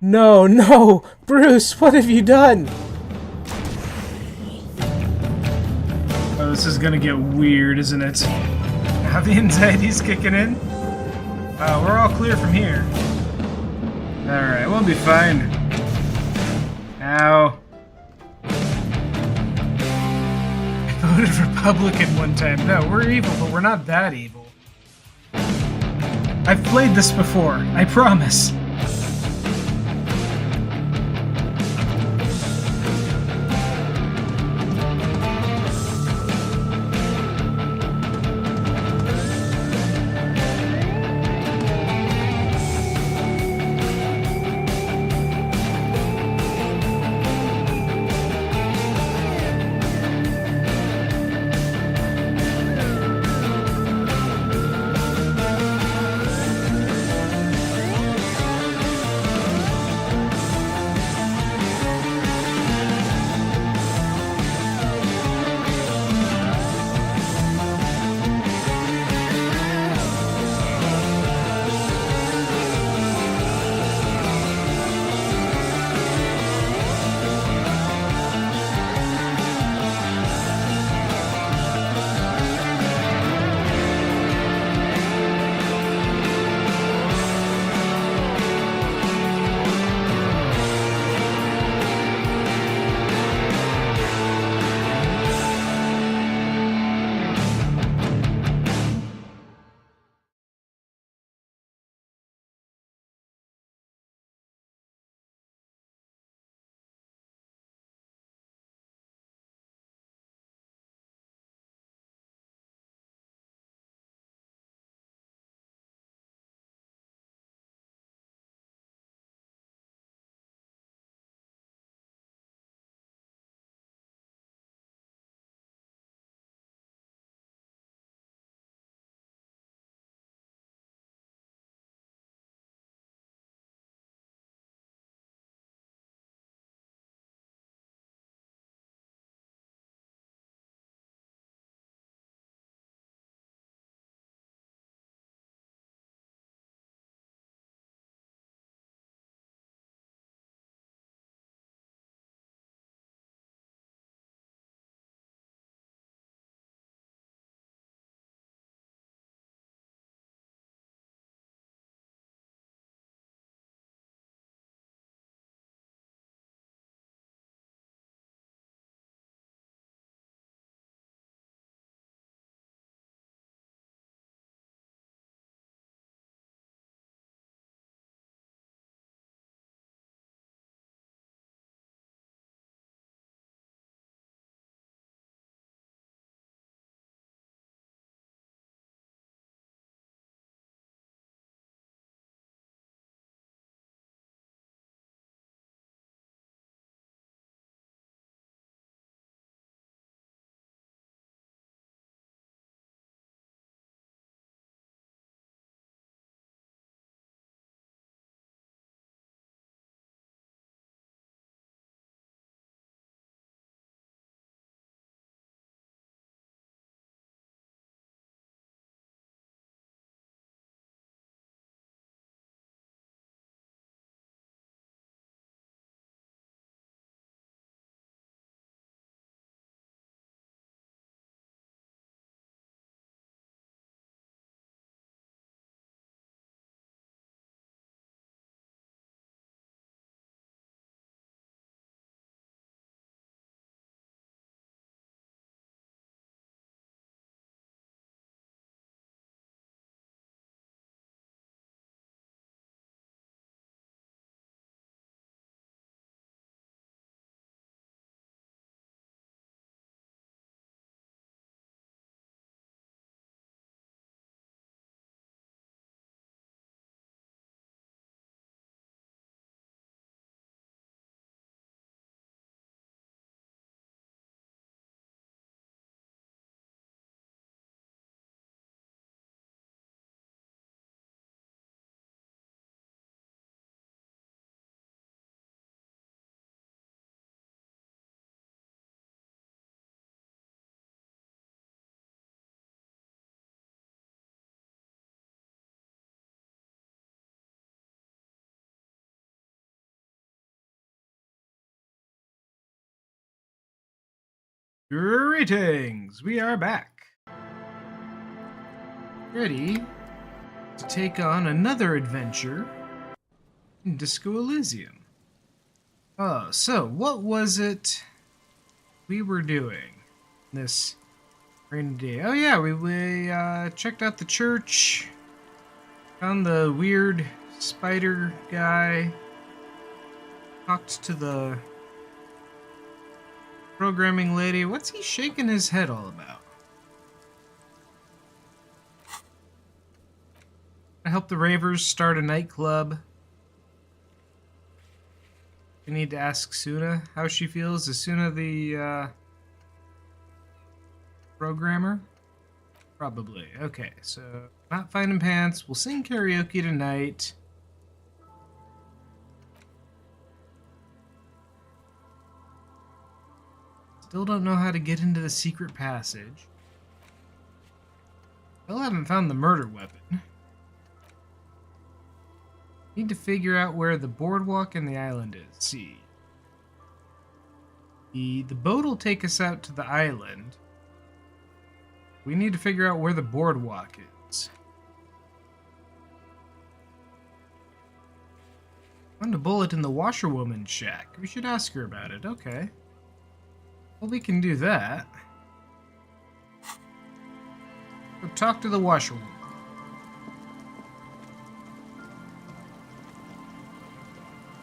No, no! Bruce, what have you done? Oh, this is gonna get weird, isn't it? Now the anxiety's kicking in. We're all clear from here. Alright, we'll be fine. Ow. I voted Republican one time. No, we're evil, but we're not that evil. I've played this before, I promise. Greetings! We are back. Ready to take on another adventure in Disco Elysium. Oh, so what was it we were doing this rainy day? Oh yeah, we checked out the church, found the weird spider guy, talked to the programming lady. What's he shaking his head all about? I helped the ravers start a nightclub. We need to ask Suna how she feels. Is Suna the programmer? Probably. Okay, so not finding pants. We'll sing karaoke tonight. Still don't know how to get into the secret passage. Still haven't found the murder weapon. Need to figure out where the boardwalk and the island is. See. The boat will take us out to the island. We need to figure out where the boardwalk is. Found a bullet in the washerwoman's shack. We should ask her about it. Okay. Well, we can do that. Go talk to the washerwoman.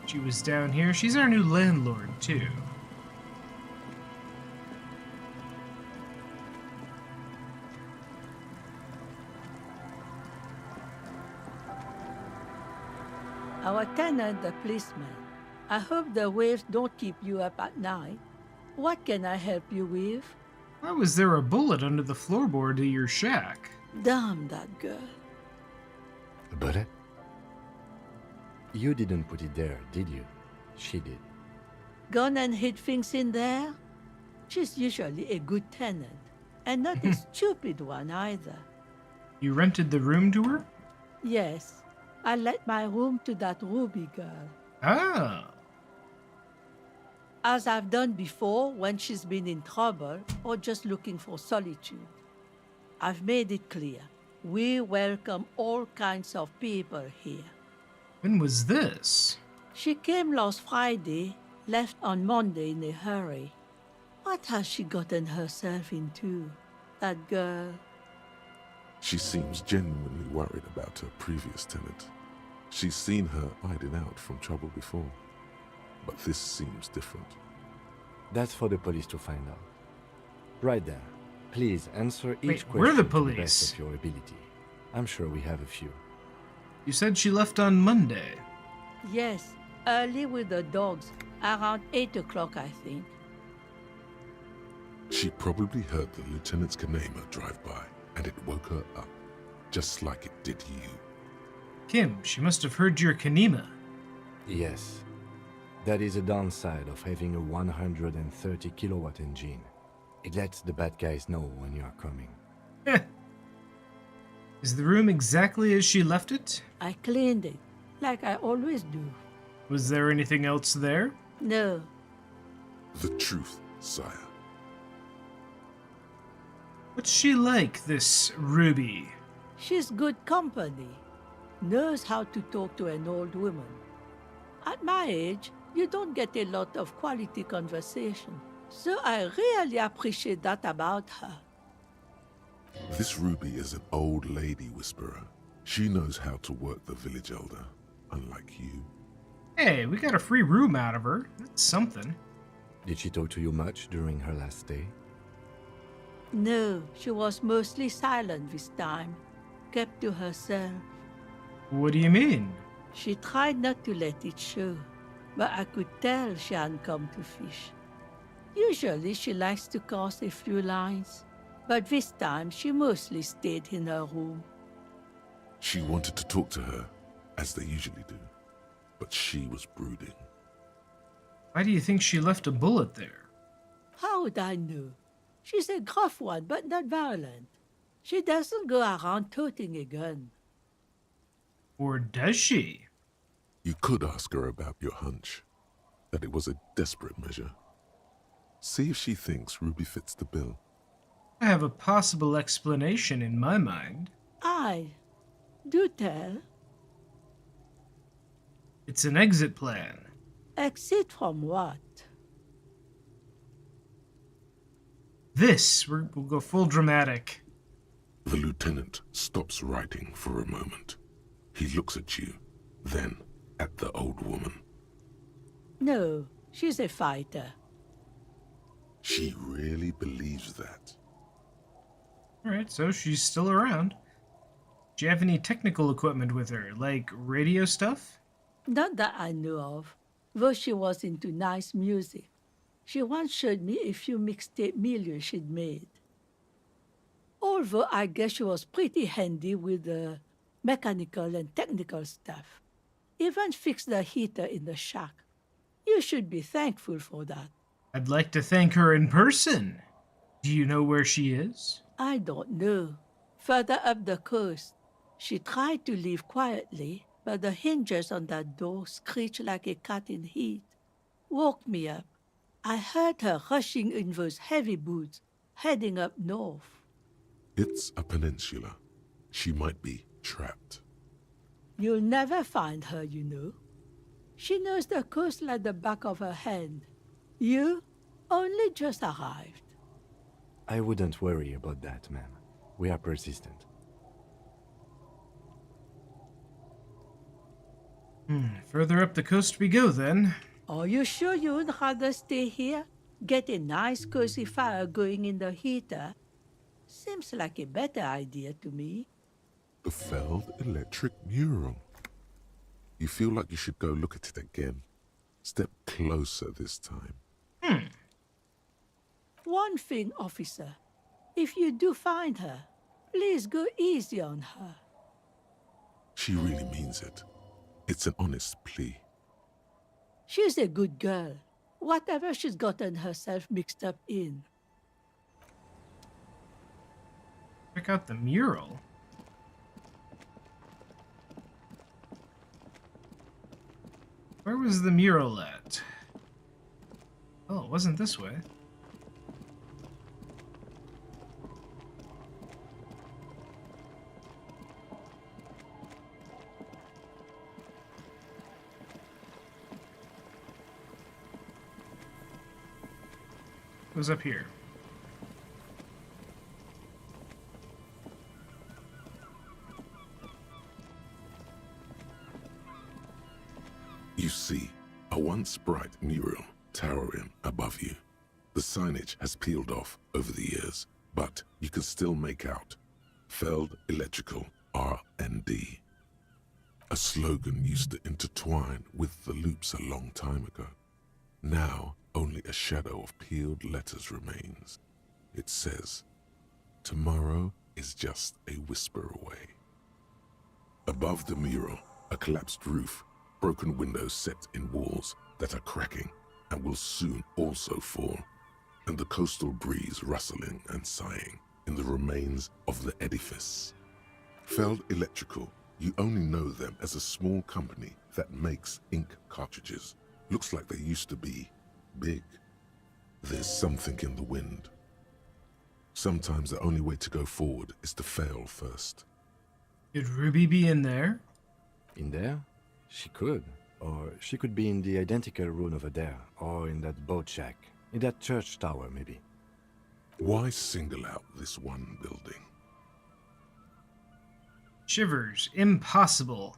She was down here. She's our new landlord, too. Our tenant, the policeman. I hope the waves don't keep you up at night. What can I help you with? Why was there a bullet under the floorboard of your shack? Damn that girl. A bullet? You didn't put it there, did you? She did. Gone and hid things in there? She's usually a good tenant, and not a stupid one either. You rented the room to her? Yes, I let my room to that Ruby girl. Ah. As I've done before when she's been in trouble or just looking for solitude. I've made it clear. We welcome all kinds of people here. When was this? She came last Friday, left on Monday in a hurry. What has she gotten herself into, that girl? She seems genuinely worried about her previous tenant. She's seen her hiding out from trouble before. But this seems different. That's for the police to find out. Right there. Please answer each Wait, question we're the to the police. best of your ability. I'm sure we have a few. You said she left on Monday. Yes, early with the dogs, around 8 o'clock, I think. She probably heard the Lieutenant's Kanema drive by, and it woke her up, just like it did you. Kim, she must have heard your Kanema. Yes. That is a downside of having a 130 kilowatt engine. It lets the bad guys know when you are coming. Is the room exactly as she left it? I cleaned it, like I always do. Was there anything else there? No, The truth, sire. What's she like, this Ruby? she's good company. Knows how to talk to an old woman. At my age, you don't get a lot of quality conversation. So I really appreciate that about her. This Ruby is an old lady whisperer. She knows how to work the village elder, unlike you. Hey, we got a free room out of her. That's something. Did she talk to you much during her last stay? No, she was mostly silent this time. Kept to herself. What do you mean? She tried not to let it show, but I could tell she hadn't come to fish. Usually she likes to cast a few lines, but this time she mostly stayed in her room. She wanted to talk to her, as they usually do, but she was brooding. Why do you think she left a bullet there? How would I know? She's a gruff one, but not violent. She doesn't go around toting a gun. Or does she? You could ask her about your hunch, that it was a desperate measure. See if she thinks Ruby fits the bill. I have a possible explanation in my mind. Aye. Do tell. It's an exit plan. Exit from what? We'll go full dramatic. The lieutenant stops writing for a moment. He looks at you, then at the old woman. No, she's a fighter. She really believes that. Alright, so she's still around. Do you have any technical equipment with her, like radio stuff? Not that I know of, though she was into nice music. She once showed me a few mixtape milieu she'd made. Although I guess she was pretty handy with the mechanical and technical stuff. Even fixed the heater in the shack. You should be thankful for that. I'd like to thank her in person. Do you know where she is? I don't know. Further up the coast. She tried to leave quietly, but the hinges on that door screeched like a cat in heat. Woke me up. I heard her rushing in those heavy boots, heading up north. It's a peninsula. She might be trapped. You'll never find her, you know. She knows the coast like the back of her hand. You only just arrived. I wouldn't worry about that, ma'am. We are persistent. Further up the coast we go, then. Are you sure you'd rather stay here? Get a nice cozy fire going in the heater? Seems like a better idea to me. The Feld electric mural. You feel like you should go look at it again. Step closer this time. One thing, officer. If you do find her, please go easy on her. She really means it. It's an honest plea. She's a good girl. Whatever she's gotten herself mixed up in. Check out the mural. Where was the mural at? Oh, it wasn't this way. It was up here. You see, a once bright mural towering above you. The signage has peeled off over the years, but you can still make out Feld Electrical R&D. A slogan used to intertwine with the loops a long time ago. Now, only a shadow of peeled letters remains. It says, "Tomorrow is just a whisper away." Above the mural, a collapsed roof, broken windows set in walls that are cracking and will soon also fall, and the coastal breeze rustling and sighing in the remains of the edifice. Feld Electrical, you only know them as a small company that makes ink cartridges. Looks like they used to be big. There's something in the wind. Sometimes the only way to go forward is to fail first. Could Ruby be in there? In there? She could. Or she could be in the identical room over there, or in that boat shack. In that church tower, maybe. Why single out this one building? Shivers, impossible.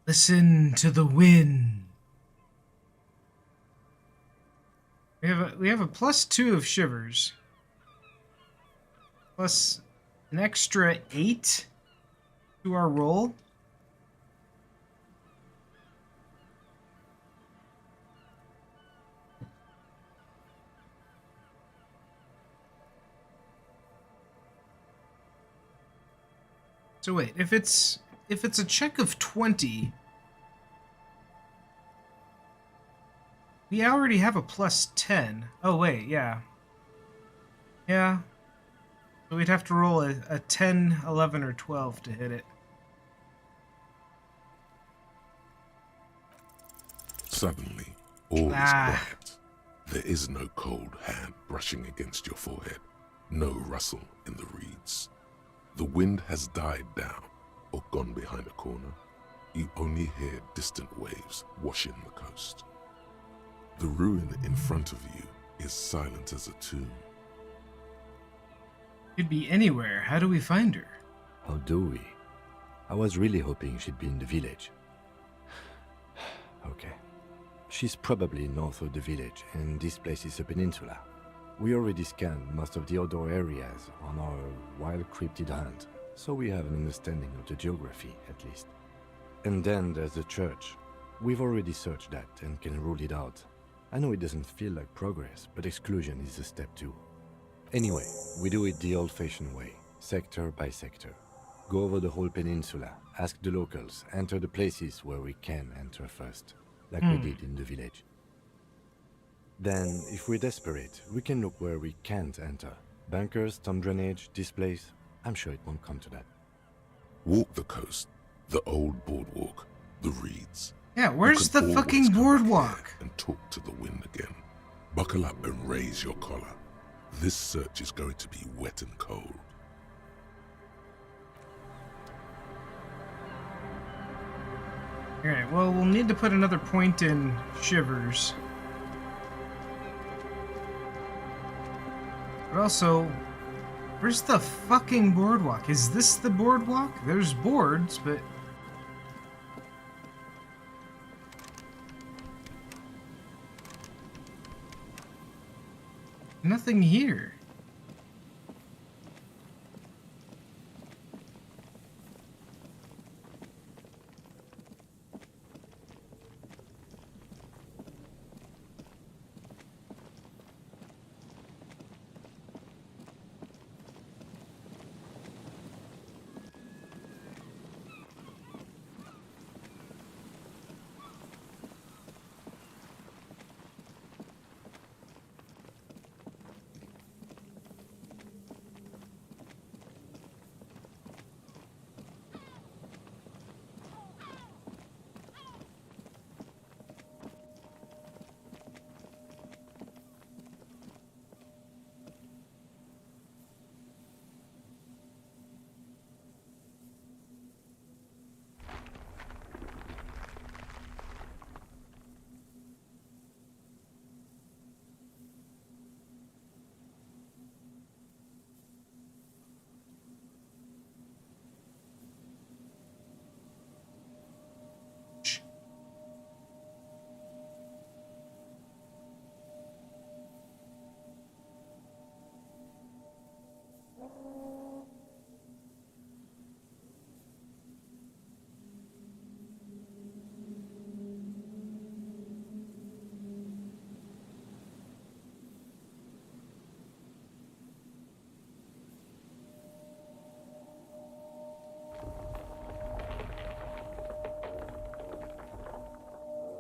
Listen to the wind. We have a +2 of shivers. Plus an extra 8 to our roll. So wait, if it's a check of 20, we already have a +10. Oh wait, yeah. Yeah. So we'd have to roll a 10, 11, or 12 to hit it. Suddenly, all is quiet. There is no cold hand brushing against your forehead, no rustle in the reeds. The wind has died down or gone behind a corner. You only hear distant waves washing the coast. The ruin in front of you is silent as a tomb. Could be anywhere. How do we find her? How do we? I was really hoping she'd be in the village. Okay. She's probably north of the village, and this place is a peninsula. We already scanned most of the outdoor areas on our wild cryptid hunt, so we have an understanding of the geography, at least. And then there's the church. We've already searched that and can rule it out. I know it doesn't feel like progress, but exclusion is a step too. Anyway, we do it the old-fashioned way, sector by sector. Go over the whole peninsula, ask the locals, enter the places where we can enter first, like we did in the village. Then, if we're desperate, we can look where we can't enter. Bunkers, storm drainage, this place. I'm sure it won't come to that. Walk the coast, the old boardwalk, the reeds. Yeah, You where's can the always fucking come back boardwalk? here and talk to the wind again. Buckle up and raise your collar. This search is going to be wet and cold. Alright, well, we'll need to put another point in Shivers. But also, where's the fucking boardwalk? Is this the boardwalk? There's boards, but... nothing here.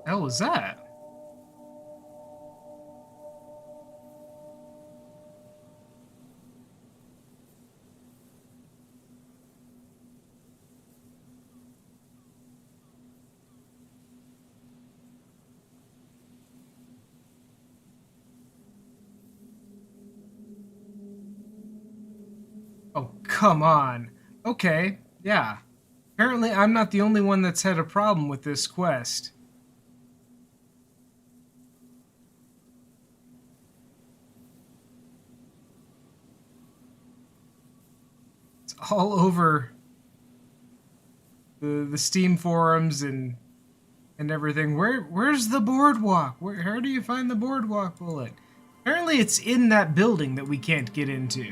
Hell was that? Oh, come on. Okay, yeah. Apparently I'm not the only one that's had a problem with this quest. It's all over the Steam forums and everything. Where's the boardwalk? How do you find the boardwalk bullet? Apparently it's in that building that we can't get into.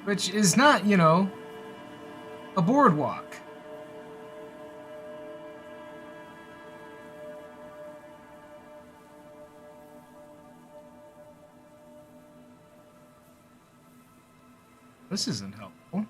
Which is not, you know, a boardwalk. This isn't helpful.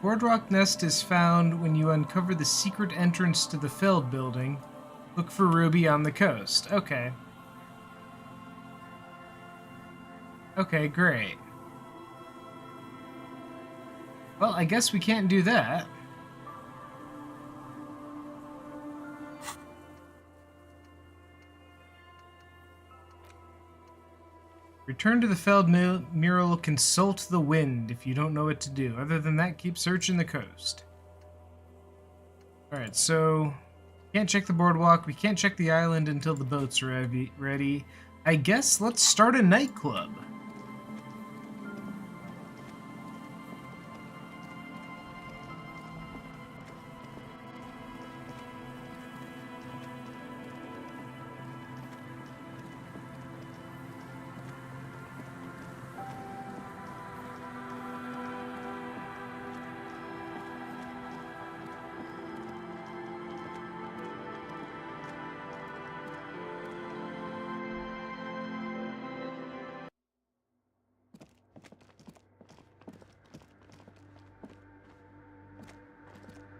Boardwalk nest is found when you uncover the secret entrance to the Feld building Look for Ruby on the coast. Okay. Okay, great. Well, I guess we can't do that. Return to the Feld mural, consult the wind if you don't know what to do. Other than that, keep searching the coast. Alright, so can't check the boardwalk. We can't check the island until the boat's ready. I guess let's start a nightclub.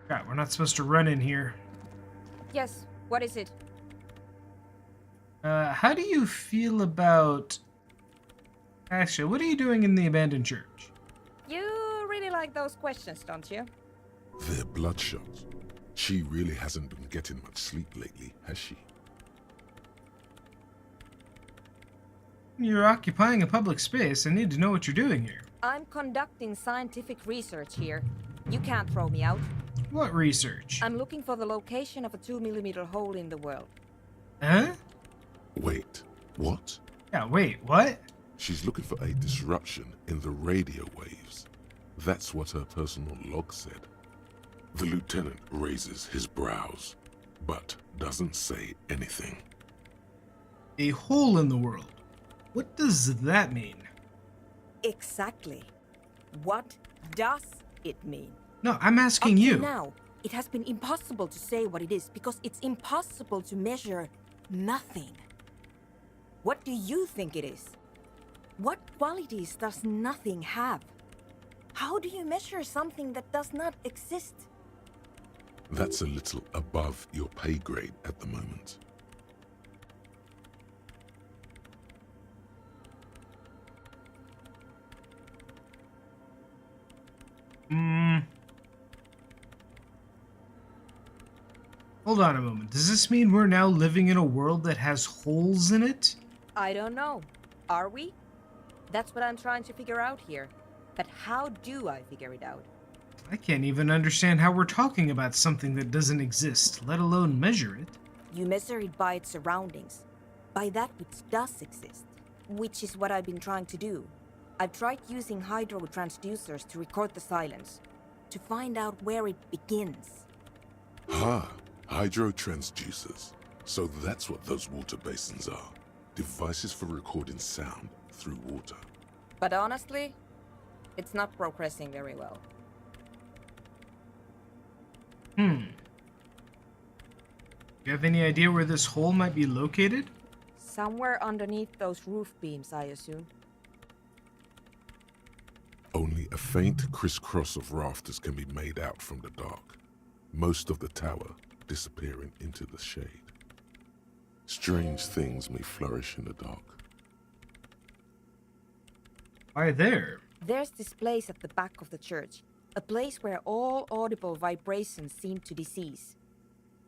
God, we're not supposed to run in here. Yes, what is it? How do you feel about... Actually, what are you doing in the abandoned church? You really like those questions, don't you? They're bloodshot. She really hasn't been getting much sleep lately, has she? You're occupying a public space. I need to know what you're doing here. I'm conducting scientific research here. You can't throw me out. What research? I'm looking for the location of a 2mm hole in the world. Huh? Wait, what? Yeah, wait, what? She's looking for a disruption in the radio waves. That's what her personal log said. The lieutenant raises his brows, but doesn't say anything. A hole in the world. What does that mean? Exactly. What does it mean? No, I'm asking Up to you. now, it has been impossible to say what it is because it's impossible to measure nothing. What do you think it is? What qualities does nothing have? How do you measure something that does not exist? That's a little above your pay grade at the moment. Hold on a moment. Does this mean we're now living in a world that has holes in it? I don't know. Are we? That's what I'm trying to figure out here. But how do I figure it out? I can't even understand how we're talking about something that doesn't exist, let alone measure it. You measure it by its surroundings, by that which does exist, which is what I've been trying to do. I've tried using hydro transducers to record the silence, to find out where it begins. Hydro transducers. So that's what those water basins are. Devices for recording sound through water. But honestly, it's not progressing very well. You have any idea where this hole might be located? Somewhere underneath those roof beams, I assume. Only a faint crisscross of rafters can be made out from the dark. Most of the tower disappearing into the shade. Strange things may flourish in the dark. Why there? There's this place at the back of the church, a place where all audible vibrations seem to cease.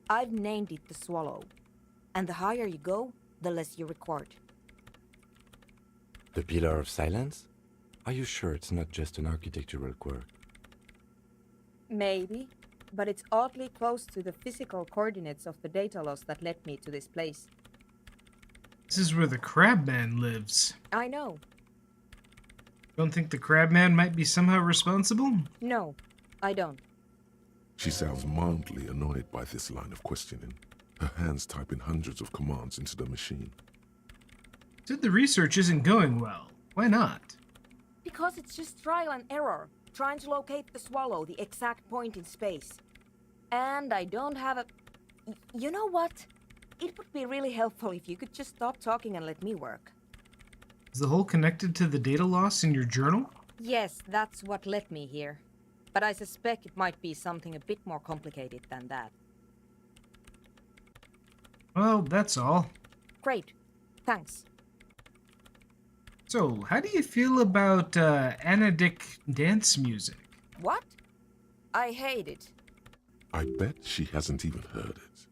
I've named it the Swallow, and the higher you go, the less you record. The Pillar of Silence? Are you sure it's not just an architectural quirk? Maybe, but it's oddly close to the physical coordinates of the data loss that led me to this place. This is where the Crabman lives. I know. Don't think the Crabman might be somehow responsible? No, I don't. She sounds mildly annoyed by this line of questioning, her hands typing hundreds of commands into the machine. Said the research isn't going well. Why not? Because it's just trial and error, trying to locate the Swallow, the exact point in space. And I don't have a... You know what? It would be really helpful if you could just stop talking and let me work. Is the hole connected to the data loss in your journal? Yes, that's what led me here. But I suspect it might be something a bit more complicated than that. Well, that's all. Great. Thanks. So, how do you feel about anodic dance music? What? I hate it. I bet she hasn't even heard it.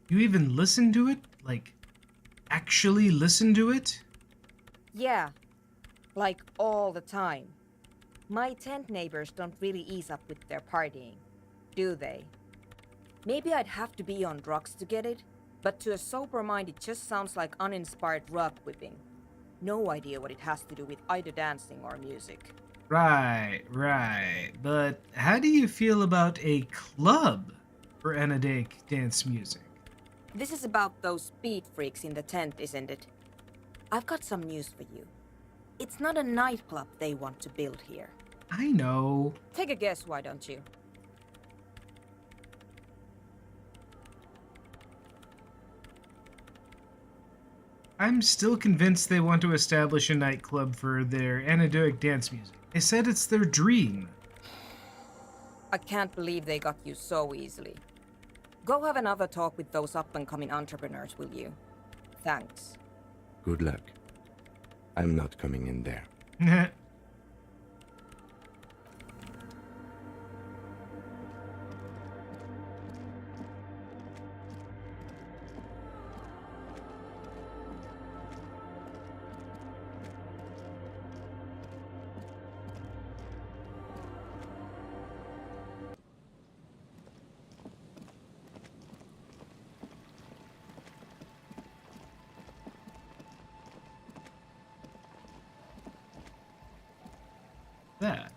You even listen to it? Like, actually listen to it? Yeah. Like all the time. My tent neighbors don't really ease up with their partying, do they? Maybe I'd have to be on drugs to get it, but to a sober mind it just sounds like uninspired rug whipping. No idea what it has to do with either dancing or music. Right. But how do you feel about a club for anodic dance music? This is about those speed freaks in the tent, isn't it? I've got some news for you. It's not a nightclub they want to build here. I know. Take a guess, why don't you? I'm still convinced they want to establish a nightclub for their anodic dance music. They said it's their dream. I can't believe they got you so easily. Go have another talk with those up-and-coming entrepreneurs, will you? Thanks. Good luck. I'm not coming in there. That.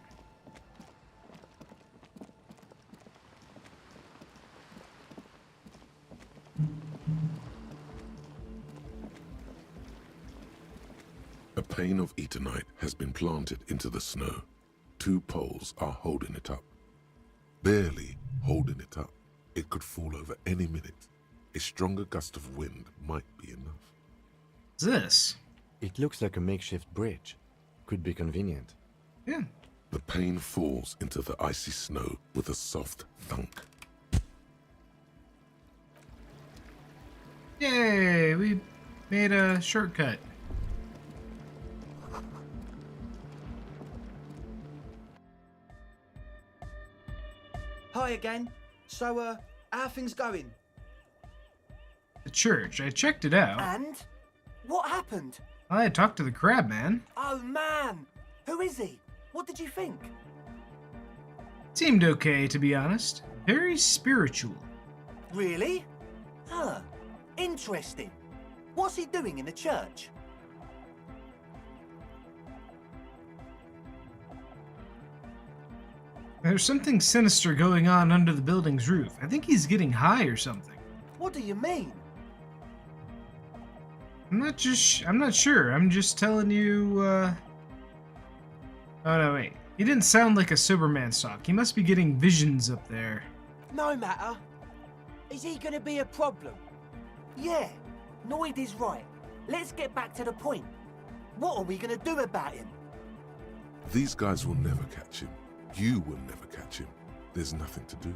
A pane of eternite has been planted into the snow. 2 poles are holding it up. Barely holding it up. It could fall over any minute. A stronger gust of wind might be enough. What's this? It looks like a makeshift bridge. Could be convenient. Yeah. The pane falls into the icy snow with a soft thunk. Yay! We made a shortcut. Hi again. So, how are things going? The church. I checked it out. And? What happened? I talked to the crab man. Oh man! Who is he? What did you think? Seemed okay, to be honest. Very spiritual. Really? Huh. Interesting. What's he doing in the church? There's something sinister going on under the building's roof. I think he's getting high or something. What do you mean? I'm not sure. I'm just telling you, Oh no, wait. He didn't sound like a Superman stock. He must be getting visions up there. No matter. Is he gonna be a problem? Yeah, Noid is right. Let's get back to the point. What are we gonna do about him? These guys will never catch him. You will never catch him. There's nothing to do.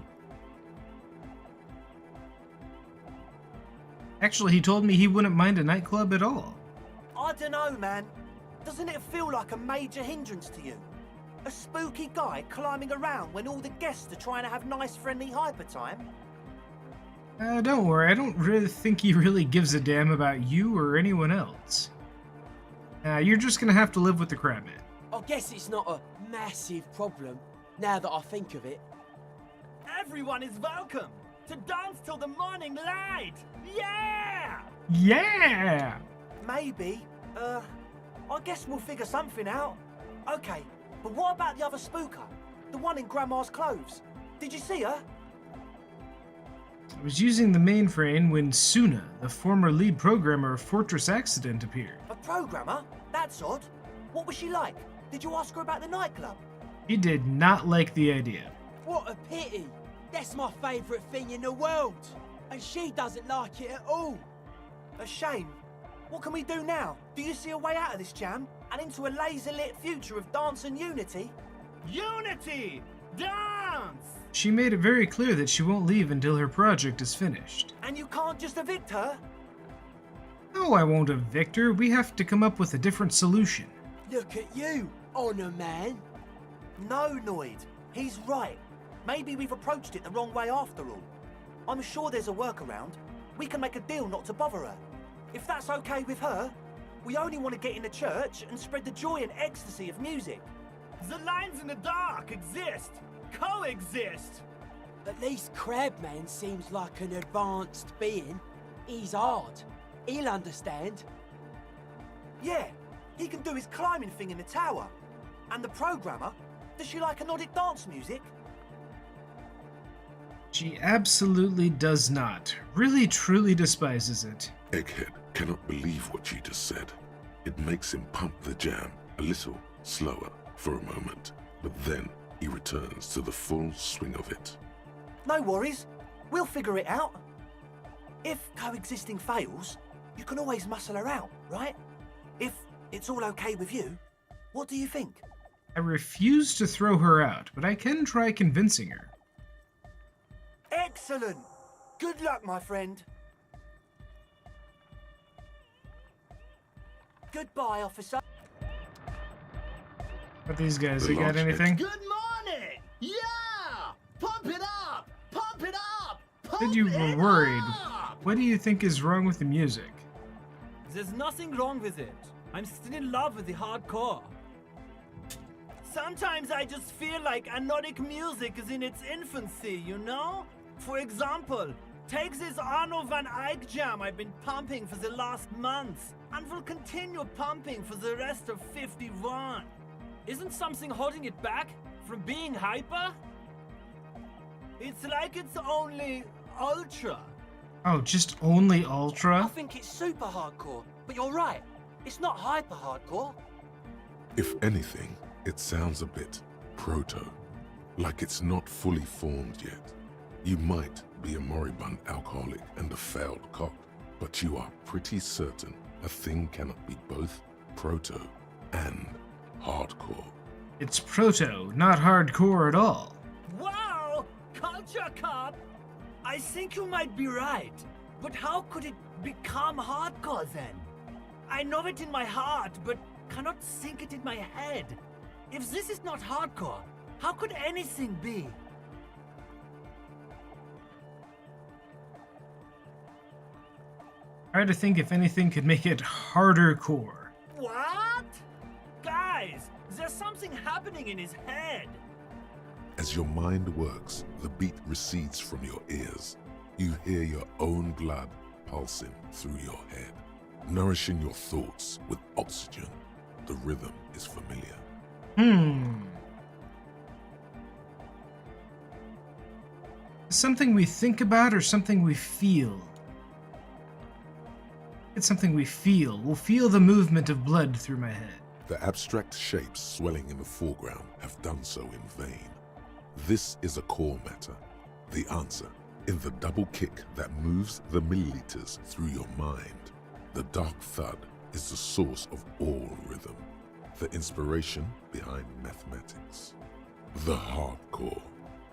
Actually, he told me he wouldn't mind a nightclub at all. I dunno, man. Doesn't it feel like a major hindrance to you? A spooky guy climbing around when all the guests are trying to have nice, friendly hyper time? Don't worry. I don't really think he really gives a damn about you or anyone else. You're just gonna have to live with the crab man. I guess it's not a massive problem, now that I think of it. Everyone is welcome to dance till the morning light! Yeah! Yeah! Maybe. I guess we'll figure something out. Okay, but what about the other spooker? The one in Grandma's clothes? Did you see her? I was using the mainframe when Suna, the former lead programmer of Fortress Accident, appeared. A programmer? That's odd. What was she like? Did you ask her about the nightclub? He did not like the idea. What a pity! That's my favourite thing in the world! And she doesn't like it at all! A shame. What can we do now? Do you see a way out of this jam? And into a laser-lit future of dance and unity? Unity! Dance! She made it very clear that she won't leave until her project is finished. And you can't just evict her? No, I won't evict her. We have to come up with a different solution. Look at you, honor man. No, Noid. He's right. Maybe we've approached it the wrong way after all. I'm sure there's a workaround. We can make a deal not to bother her. If that's okay with her, we only want to get in the church and spread the joy and ecstasy of music. The lines in the dark exist. Coexist. At least Crabman seems like an advanced being. He's hard. He'll understand. Yeah, he can do his climbing thing in the tower. And the programmer, does she like Nordic dance music? She absolutely does not. Really, truly despises it. Egghead cannot believe what you just said. It makes him pump the jam a little slower for a moment, but then he returns to the full swing of it. No worries. We'll figure it out. If coexisting fails, you can always muscle her out, right? If it's all okay with you, what do you think? I refuse to throw her out, but I can try convincing her. Excellent! Good luck, my friend. Goodbye, officer. But these guys, you got anything? Good morning! Yeah! Pump it up! Pump it up! Said you were worried. What do you think is wrong with the music? There's nothing wrong with it. I'm still in love with the hardcore. Sometimes I just feel like Nordic music is in its infancy, you know? For example, take this Arno van Eyck jam I've been pumping for the last month, and will continue pumping for the rest of 51. Isn't something holding it back from being hyper? It's like it's only ultra. Oh, just only I Ultra? think it's super hardcore, but you're right. It's not hyper hardcore. If anything, it sounds a bit proto, like it's not fully formed yet. You might be a moribund alcoholic and a failed cop, but you are pretty certain a thing cannot be both proto and hardcore. It's proto, not hardcore at all. Wow! Culture cop! I think you might be right. But how could it become hardcore then? I know it in my heart, but cannot think it in my head. If this is not hardcore, how could anything be? Try to think if anything could make it harder core. What? Guys, there's something happening in his head. As your mind works, the beat recedes from your ears. You hear your own blood pulsing through your head, nourishing your thoughts with oxygen. The rhythm is familiar. Something we think about or something we feel? It's something we feel. We'll feel the movement of blood through my head. The abstract shapes swelling in the foreground have done so in vain. This is a core matter. The answer in the double kick that moves the milliliters through your mind. The dark thud is the source of all rhythm, the inspiration behind mathematics. The hardcore.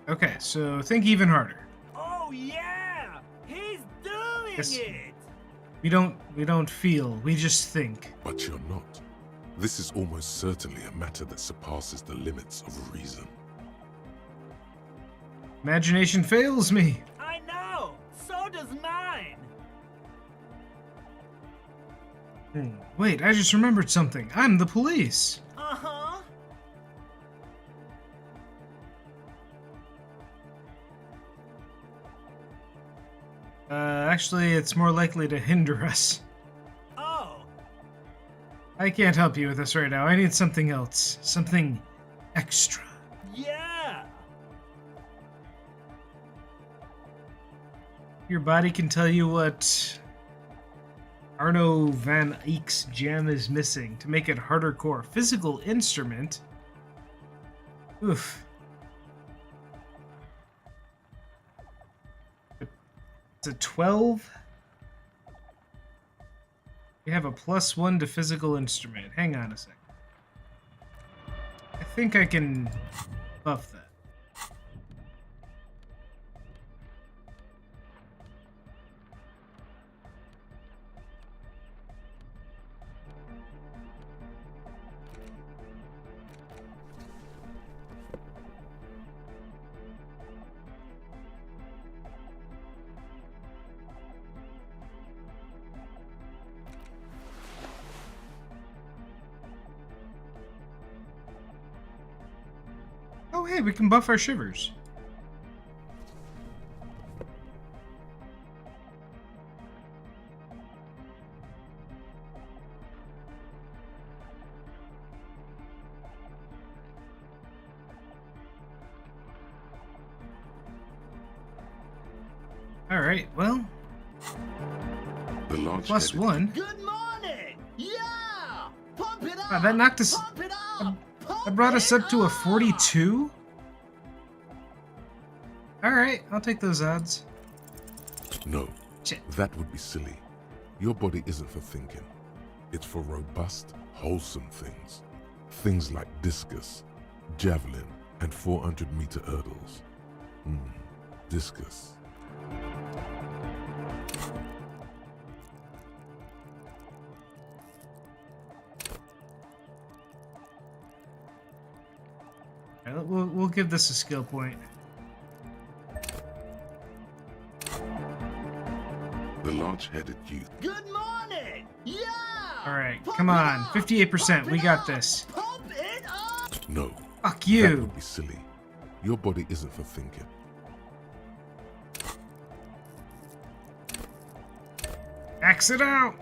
Okay, so think even harder. Oh yeah! He's doing Yes. it! We don't feel, we just think. But you're not. This is almost certainly a matter that surpasses the limits of reason. Imagination fails me. I know! So does mine! Wait, I just remembered something. I'm the police. Uh-huh. Actually, it's more likely to hinder us. Oh. I can't help you with this right now. I need something else. Something extra. Yeah! Your body can tell you what Arno van Eyck's jam is missing to make it harder core. Physical instrument? Oof. It's a 12? We have a +1 to physical instrument. Hang on a sec. I think I can buff that. Oh, hey, we can buff our shivers. Alright, well, The large plus headed 1. Good morning! Yeah! Pump it up! Wow, that knocked us. Pump it up! That brought us up to a 42? Alright, I'll take those odds. No, Shit. that would be silly. Your body isn't for thinking. It's for robust, wholesome things. Things like discus, javelin, and 400-meter hurdles. Discus. Alright, we'll give this a skill point. The large-headed youth. Good morning! Yeah! Alright, Pump come it on. up! 58%. Pump We it got up! this. Pump it up! No, Fuck that you. would be silly. Your body isn't for thinking. Axe it out.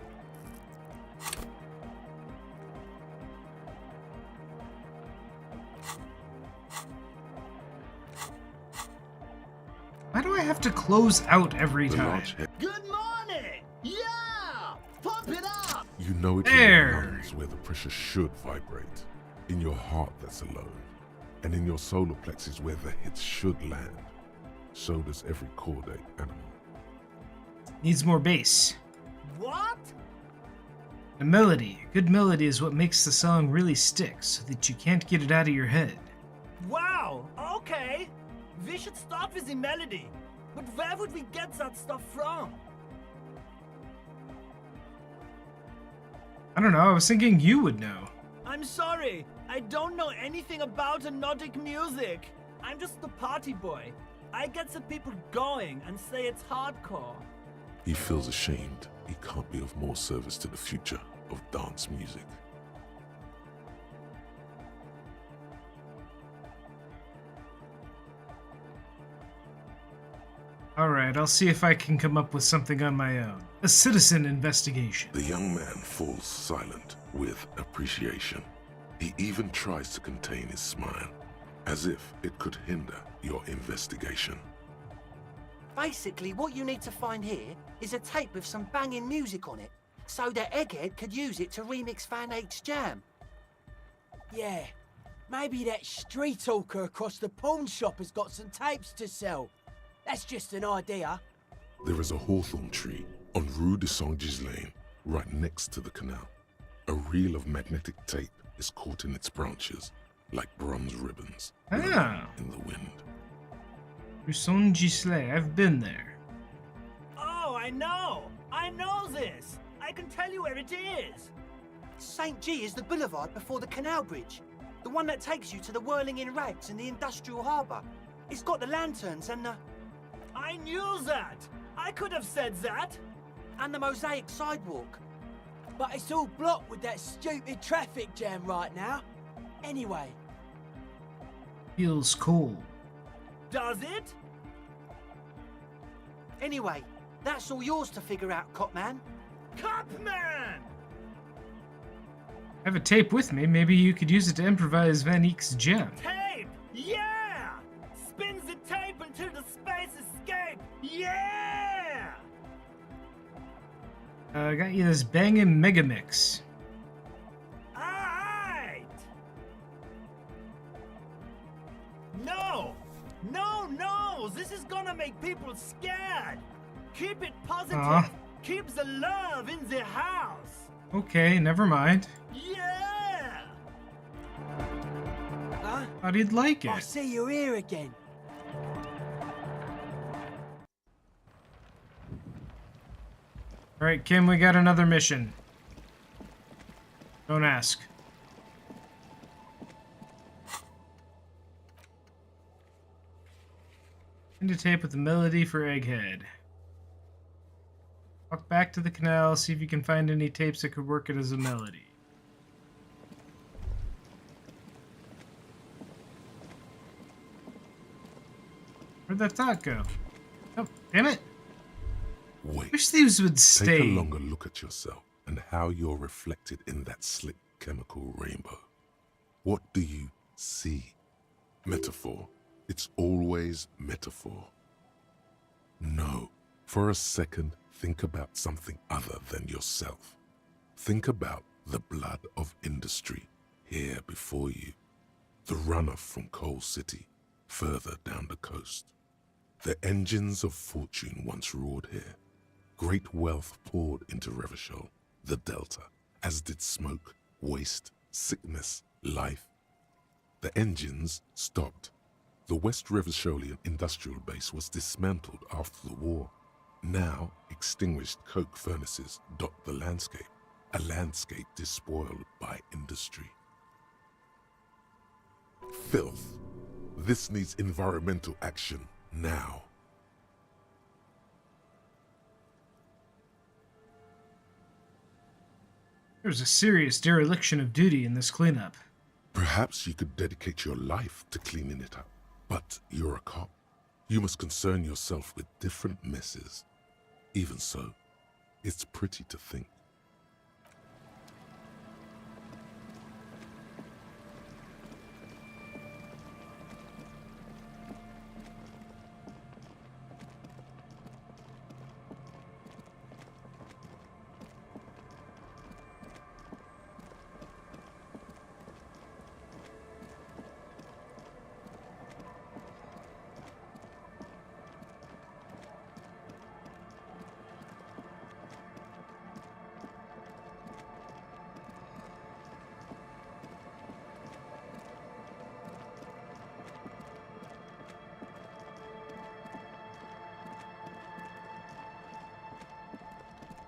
Why do I have to close out every The time? large head. Good morning! Yeah! Pump it up! You know it's in There. your lungs where the pressure should vibrate. In your heart that's alone. And in your solar plexus where the hits should land. So does every caudate animal. Needs more bass. What? A melody. A good melody is what makes the song really stick, so that you can't get it out of your head. Wow, okay. We should start with the melody. But where would we get that stuff from? I don't know, I was thinking you would know. I'm sorry, I don't know anything about Nordic music. I'm just the party boy. I get the people going and say it's hardcore. He feels ashamed he can't be of more service to the future of dance music. Alright, I'll see if I can come up with something on my own. A citizen investigation. The young man falls silent with appreciation. He even tries to contain his smile, as if it could hinder your investigation. Basically, what you need to find here is a tape with some banging music on it, so that Egghead could use it to remix Fan 8's jam. Yeah, maybe that street hawker across the pawn shop has got some tapes to sell. That's just an idea. There is a hawthorn tree on Rue de Saint-Ghislain, right next to the canal. A reel of magnetic tape is caught in its branches, like bronze ribbons, Ah. in the wind. Rousson Gisley, I've been there. Oh, I know! I know this! I can tell you where it is! St. G is the boulevard before the canal bridge. The one that takes you to the whirling in rags and the industrial harbour. It's got the lanterns and the... I knew that! I could have said that! and the mosaic sidewalk. But it's all blocked with that stupid traffic jam right now. Anyway, Feels cold. Does it? Anyway, that's all yours to figure out, Copman. Copman! I have a tape with me. Maybe you could use it to improvise Van Eyck's jam. Tape! Yeah! Spins the tape until the space escape! Yeah! I got you this bangin' mega mix. Alright! No! No, no! This is gonna make people scared! Keep it positive! Aw. Keep the love in the house! Okay, never mind. Yeah! huh? Thought he'd like I it. see you're here again. Alright, Kim, we got another mission. Don't ask. Find a tape with the melody for Egghead. Walk back to the canal, see if you can find any tapes that could work it as a melody. Where'd that thought go? Oh, damn it. Wait. Wish these would Take stay. a longer look at yourself and how you're reflected in that slick chemical rainbow. What do you see? Metaphor. It's always metaphor. No. For a second, think about something other than yourself. Think about the blood of industry here before you. The runoff from Coal City, further down the coast. The engines of fortune once roared here. Great wealth poured into Revachol, the Delta, as did smoke, waste, sickness, life. The engines stopped. The West Revacholian industrial base was dismantled after the war. Now, extinguished coke furnaces dot the landscape, a landscape despoiled by industry. Filth. This needs environmental action now. There's a serious dereliction of duty in this cleanup. Perhaps you could dedicate your life to cleaning it up. But you're a cop. You must concern yourself with different messes. Even so, it's pretty to think.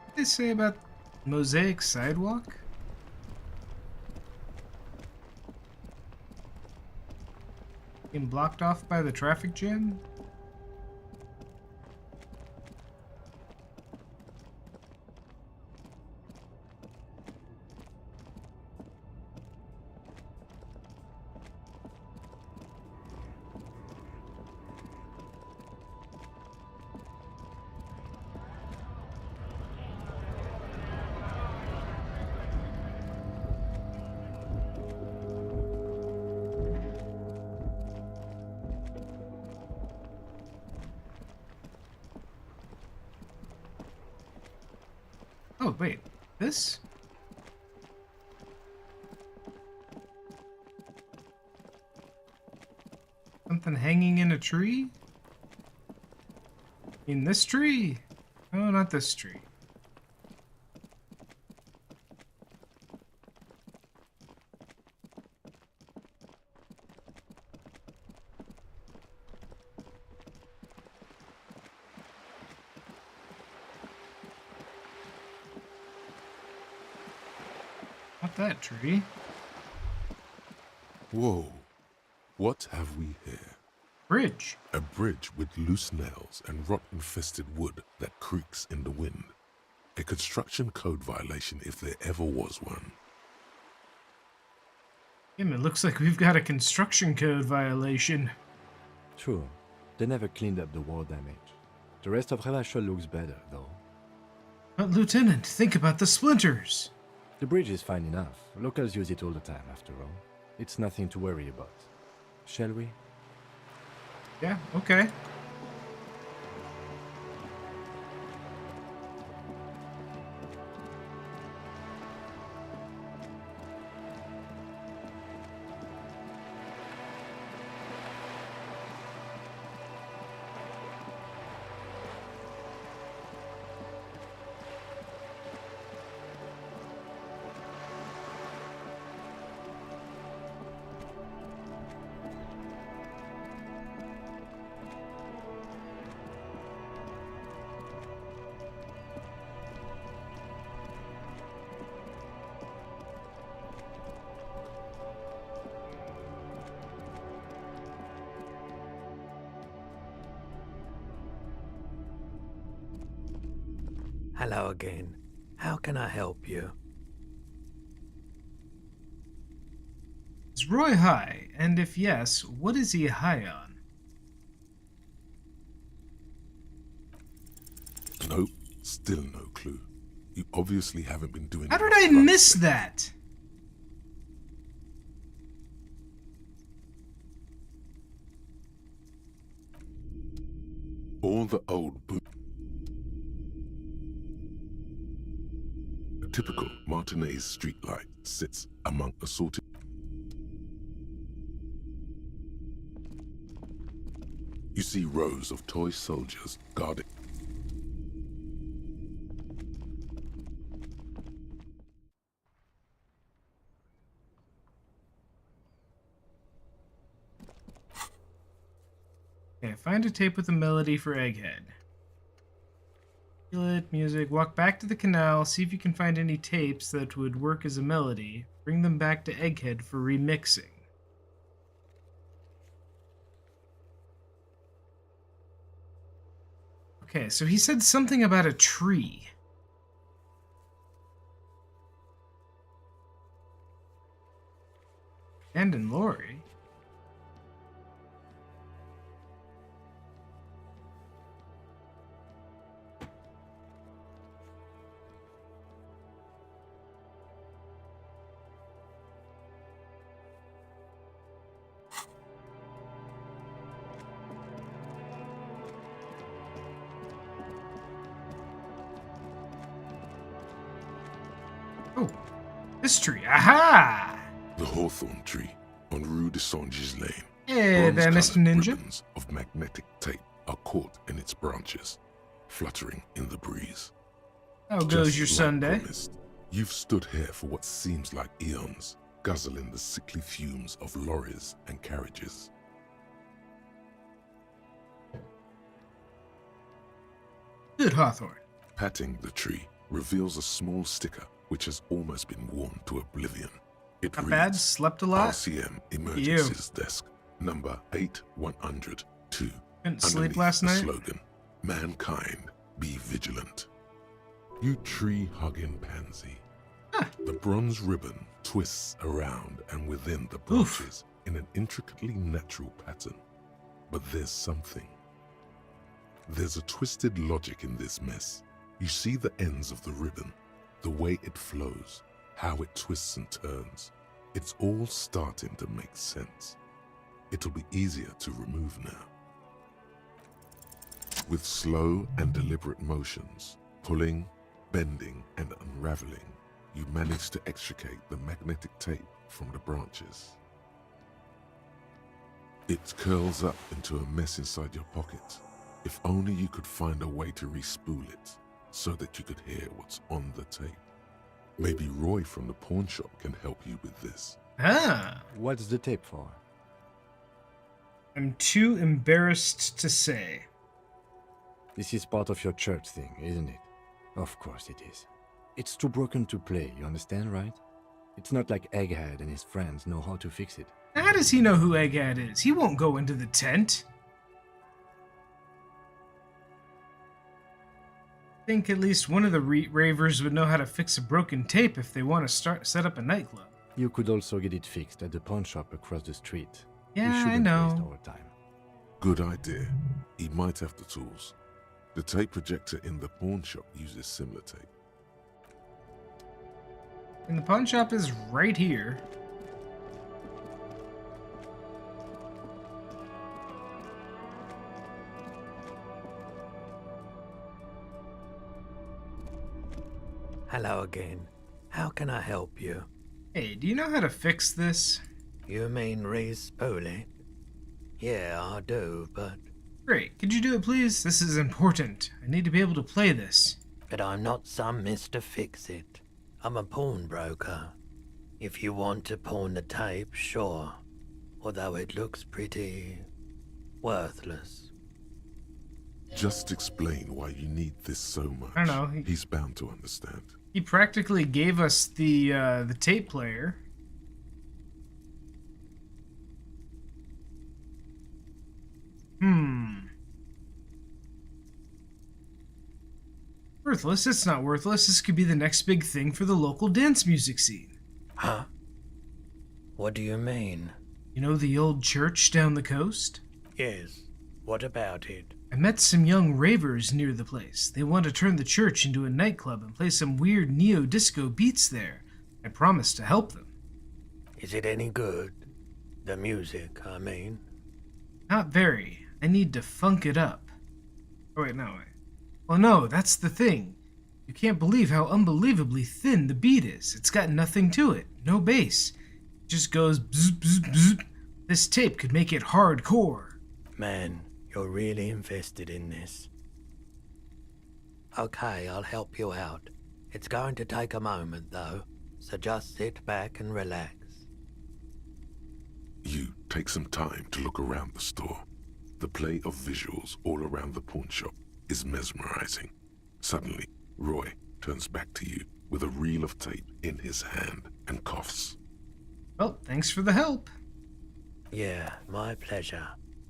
What did they say about mosaic sidewalk? Being blocked off by the traffic jam? Oh, wait. This? Something hanging in a tree? In this tree? Oh, not this tree. Not that tree. Whoa. What have we here? Bridge. A bridge with loose nails and rot-infested wood that creaks in the wind. A construction code violation if there ever was one. It looks like we've got a construction code violation. True. They never cleaned up the war damage. The rest of Revachol looks better, though. But Lieutenant, think about the splinters. The bridge is fine enough. Locals use it all the time, after all. It's nothing to worry about. Shall we? Yeah, okay. Hello again. How can I help you? Is Roy high? And if yes, what is he high on? Still no clue. You obviously haven't been doing. How did enough I front miss check. that? All the old boot. A typical Martinez streetlight sits among assorted. You see rows of toy soldiers guarding. Okay, find a tape with a melody for Egghead. Feel it, music. Walk back to the canal, see if you can find any tapes that would work as a melody. Bring them back to Egghead for remixing. Okay, so he said something about a tree. And in Lori. Oh, this tree. Aha! The hawthorn tree on Rue de Saint-Gilles Lane. Hey there, Mr. Bronze-colored Ninja. ribbons of magnetic tape are caught in its branches, fluttering in the breeze. How goes Just your like Sunday? promised, you've stood here for what seems like eons, guzzling the sickly fumes of lorries and carriages. Good, Hawthorne. Patting the tree reveals a small sticker which has almost been worn to oblivion. It Not reads, bad. Slept a lot. RCM Emergencies Desk, number 8102. Couldn't sleep Underneath last the night. slogan, Mankind, be vigilant. You tree-hugging pansy. Huh. The bronze ribbon twists around and within the branches in an intricately natural pattern. But there's something. There's a twisted logic in this mess. You see the ends of the ribbon, the way it flows, how it twists and turns. It's all starting to make sense. It'll be easier to remove now. With slow and deliberate motions, pulling, bending, and unraveling, you manage to extricate the magnetic tape from the branches. It curls up into a mess inside your pocket. If only you could find a way to re-spool it, so that you could hear what's on the tape. Maybe Roy from the pawn shop can help you with this. Ah, What's the tape for? I'm too embarrassed to say. This is part of your church thing, isn't it? Of course it is. It's too broken to play, you understand, right? It's not like Egghead and his friends know how to fix it. How does he know who Egghead is? He won't go into the tent. I think at least one of the ravers would know how to fix a broken tape if they want to set up a nightclub. You could also get it fixed at the pawn shop across the street. We Yeah, I shouldn't waste know. our time. Good idea. He might have the tools. The tape projector in the pawn shop uses similar tape. And the pawn shop is right here. Hello again. How can I help you? Hey, do you know how to fix this? You mean re-spool it? Yeah, I do, but Great. Could you do it, please? This is important. I need to be able to play this. I'm not some Mr. Fix-It. I'm a pawnbroker. If you want to pawn the tape, sure. Although it looks pretty worthless. Just explain why you need this so much. I don't know. He's bound to understand. He practically gave us the tape player. Worthless? It's not worthless. This could be the next big thing for the local dance music scene. Huh? What do you mean? You know the old church down the coast? Yes. What about it? I met some young ravers near the place. They want to turn the church into a nightclub and play some weird neo-disco beats there. I promised to help them. Is it any good? The music, I mean. Not very. I need to funk it up. Oh wait, no. Well, no, that's the thing. You can't believe how unbelievably thin the beat is. It's got nothing to it. No bass. It just goes bzz, bzz, bzz. This tape could make it hardcore. Man, you're really invested in this. Okay, I'll help you out. It's going to take a moment, though, so just sit back and relax. You take some time to look around the store. The play of visuals all around the pawn shop is mesmerizing. Suddenly, Roy turns back to you with a reel of tape in his hand and coughs. Well, thanks for the help. Yeah, my pleasure.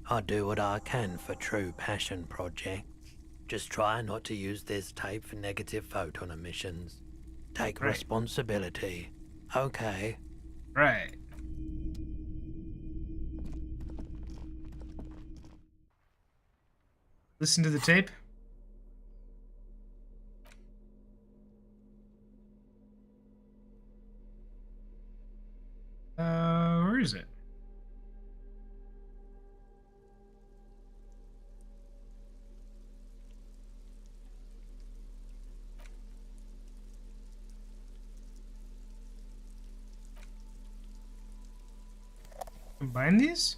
I'll do what I can for true passion projects. Just try not to use this tape for negative photon emissions. Take Right. responsibility. Okay. Right. Listen to the tape. Where is it? Combine these?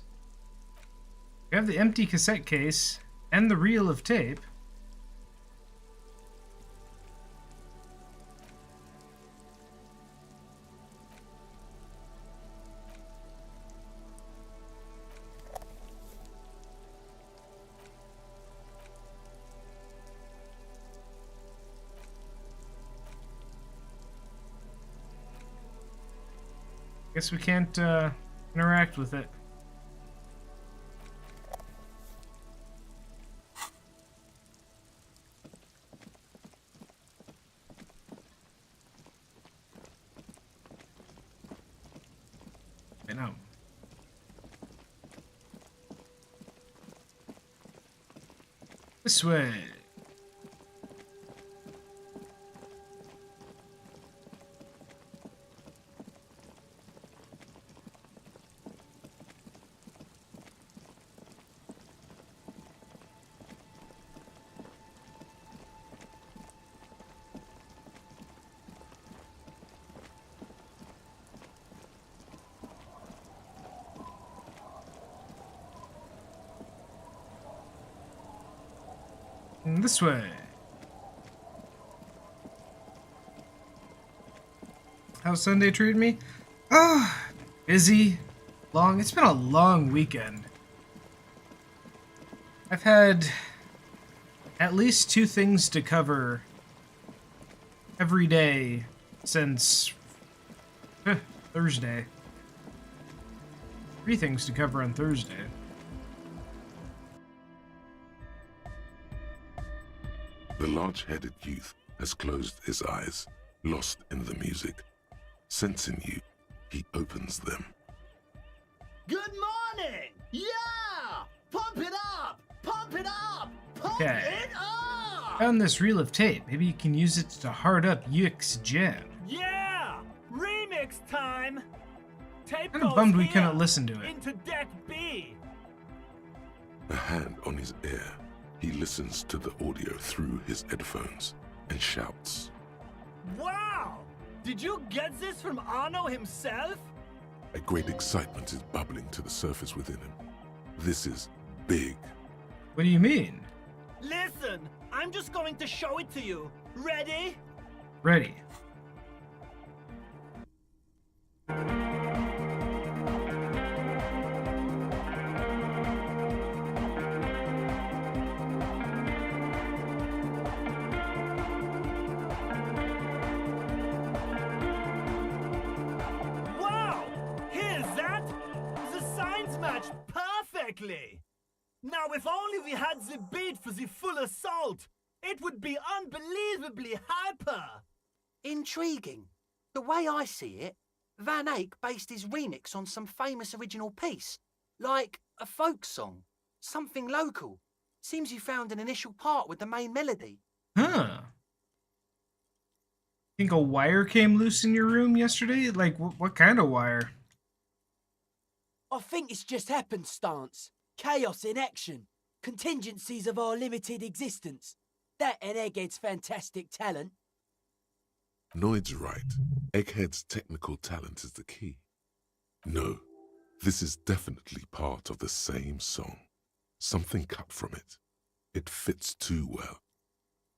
We have the empty cassette case and the reel of tape. Guess we can't interact with it. I know. This way. This way. How's Sunday treating me? Ah, busy, long. It's been a long weekend. I've had at least 2 things to cover every day since Thursday. 3 things to cover on Thursday. The large-headed youth has closed his eyes, lost in the music. Sensing you, he opens them. Good morning! Yeah! Pump it up! Pump it up! Pump Okay. it up! Found this reel of tape. Maybe you can use it to hard up Yuck's jam. Yeah! Remix time! Tape Kinda goes bummed we here, couldn't listen to it. Into deck B. A hand on his ear, he listens to the audio through his headphones and shouts. Wow! Did you get this from Arno himself? A great excitement is bubbling to the surface within him. This is big. What do you mean? Listen, I'm just going to show it to you. Ready? Ready. Wow! Here's that! The signs match perfectly! Now, if only we had the beat for the full assault, it would be unbelievably hyper! Intriguing. The way I see it, Van Eyck based his remix on some famous original piece, like a folk song, something local. Seems you found an initial part with the main melody. Huh. Think a wire came loose in your room yesterday? Like, what kind of wire? I think it's just happenstance. Chaos in action. Contingencies of our limited existence. That and Egghead's fantastic talent. Noid's right. Egghead's technical talent is the key. No, this is definitely part of the same song. Something cut from it. It fits too well.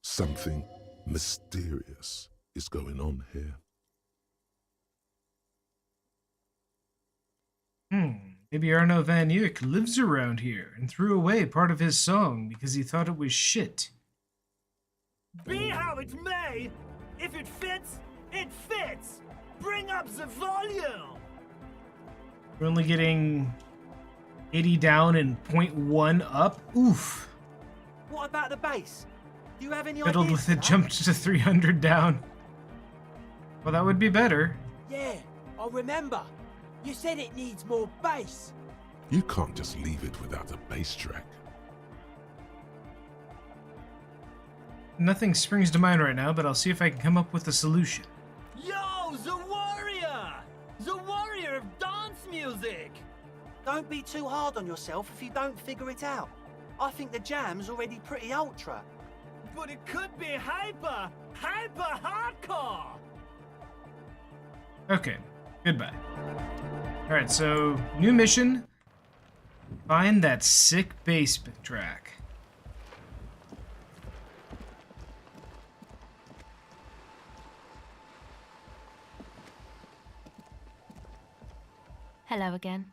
Something mysterious is going on here. Maybe Arno van Eyck lives around here and threw away part of his song because he thought it was shit. Be how it may, if it fits, it fits. Bring up the volume. We're only getting 80 down and 0.1 up. Oof. What about the bass? Do you have any Fiddled ideas? with it, jumped to 300 down. Well, that would be better. Yeah, I remember. You said it needs more bass. You can't just leave it without a bass track. Nothing springs to mind right now, but I'll see if I can come up with a solution. Yo, the warrior! The warrior of dance music! Don't be too hard on yourself if you don't figure it out. I think the jam's already pretty ultra. But it could be hyper hardcore! Okay, goodbye. Alright, so new mission. Find that sick bass track. Hello again.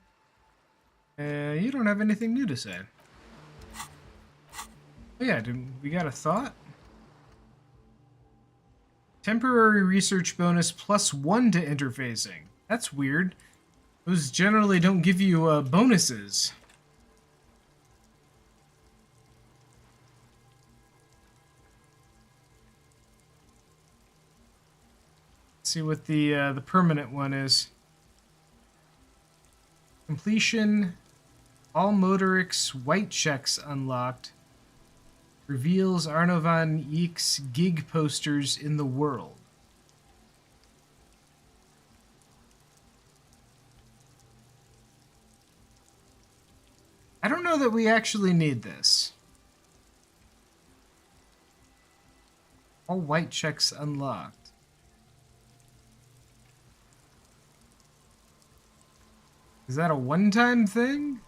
You don't have anything new to say. Oh yeah, we got a thought? Temporary research bonus +1 to interfacing. That's weird. Those generally don't give you bonuses. Let's see what the permanent one is. Completion. All Motorix white checks unlocked. Reveals Arno van Eyck's gig posters in the world. I don't know that we actually need this. All white checks unlocked. Is that a one-time thing?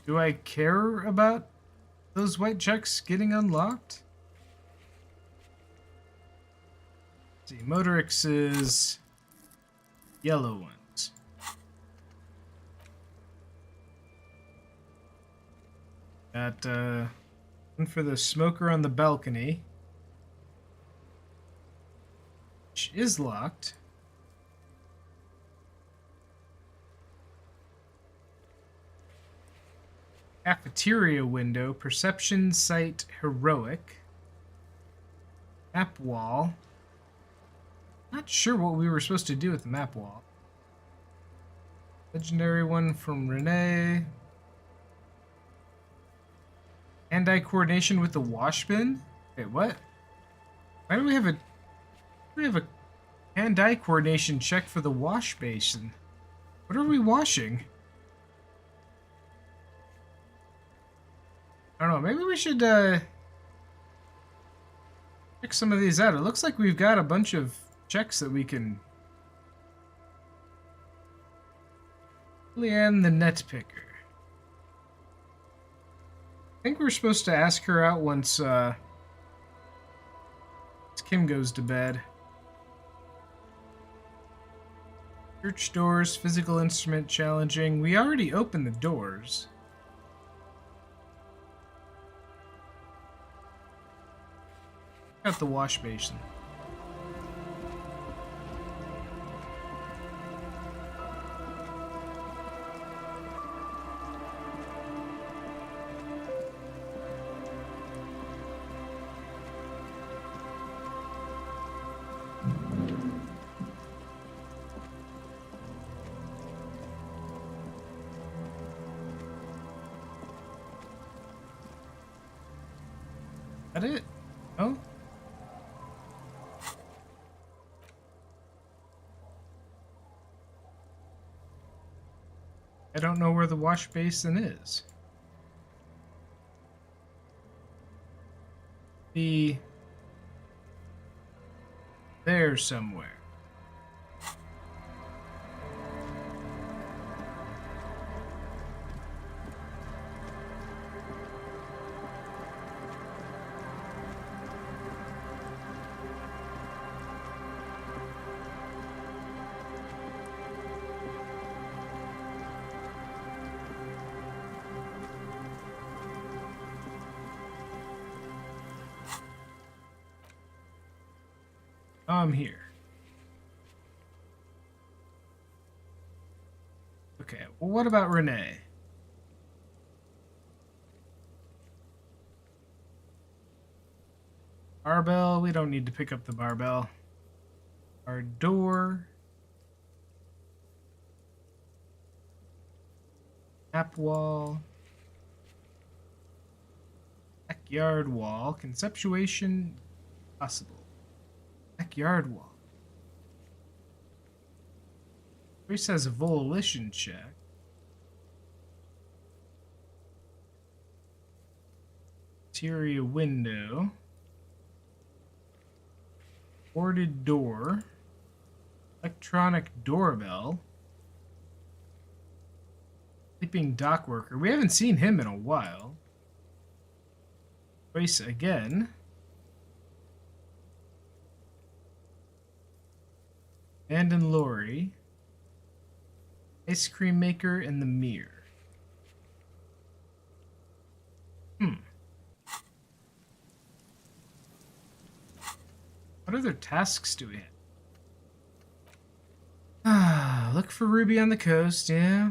Do I care about those white checks getting unlocked? Let's see, Motorix's yellow ones. Got one for the smoker on the balcony, which is locked. Cafeteria window, perception sight heroic. Map wall. Not sure what we were supposed to do with the map wall. Legendary one from Renee. Hand-eye coordination with the wash bin? Wait, what? Why do we have a hand-eye coordination check for the wash basin? What are we washing? I don't know, maybe we should check some of these out. It looks like we've got a bunch of checks that we can... Leanne the net picker. I think we're supposed to ask her out once Kim goes to bed. Church doors, physical instrument challenging. We already opened the doors. Got the wash basin. that it? Oh? I don't know where the wash basin is. There somewhere. I'm here. Okay, well, what about Renee? Barbell, we don't need to pick up the barbell. Our door. Map wall. Backyard wall. Conceptuation possible. Backyard wall. Grace has a volition check. Interior window. Boarded door. Electronic doorbell. Sleeping dock worker. We haven't seen him in a while. Grace again. Abandoned lorry. Ice cream maker and the mirror. What other tasks do we have? Look for Ruby on the coast, yeah.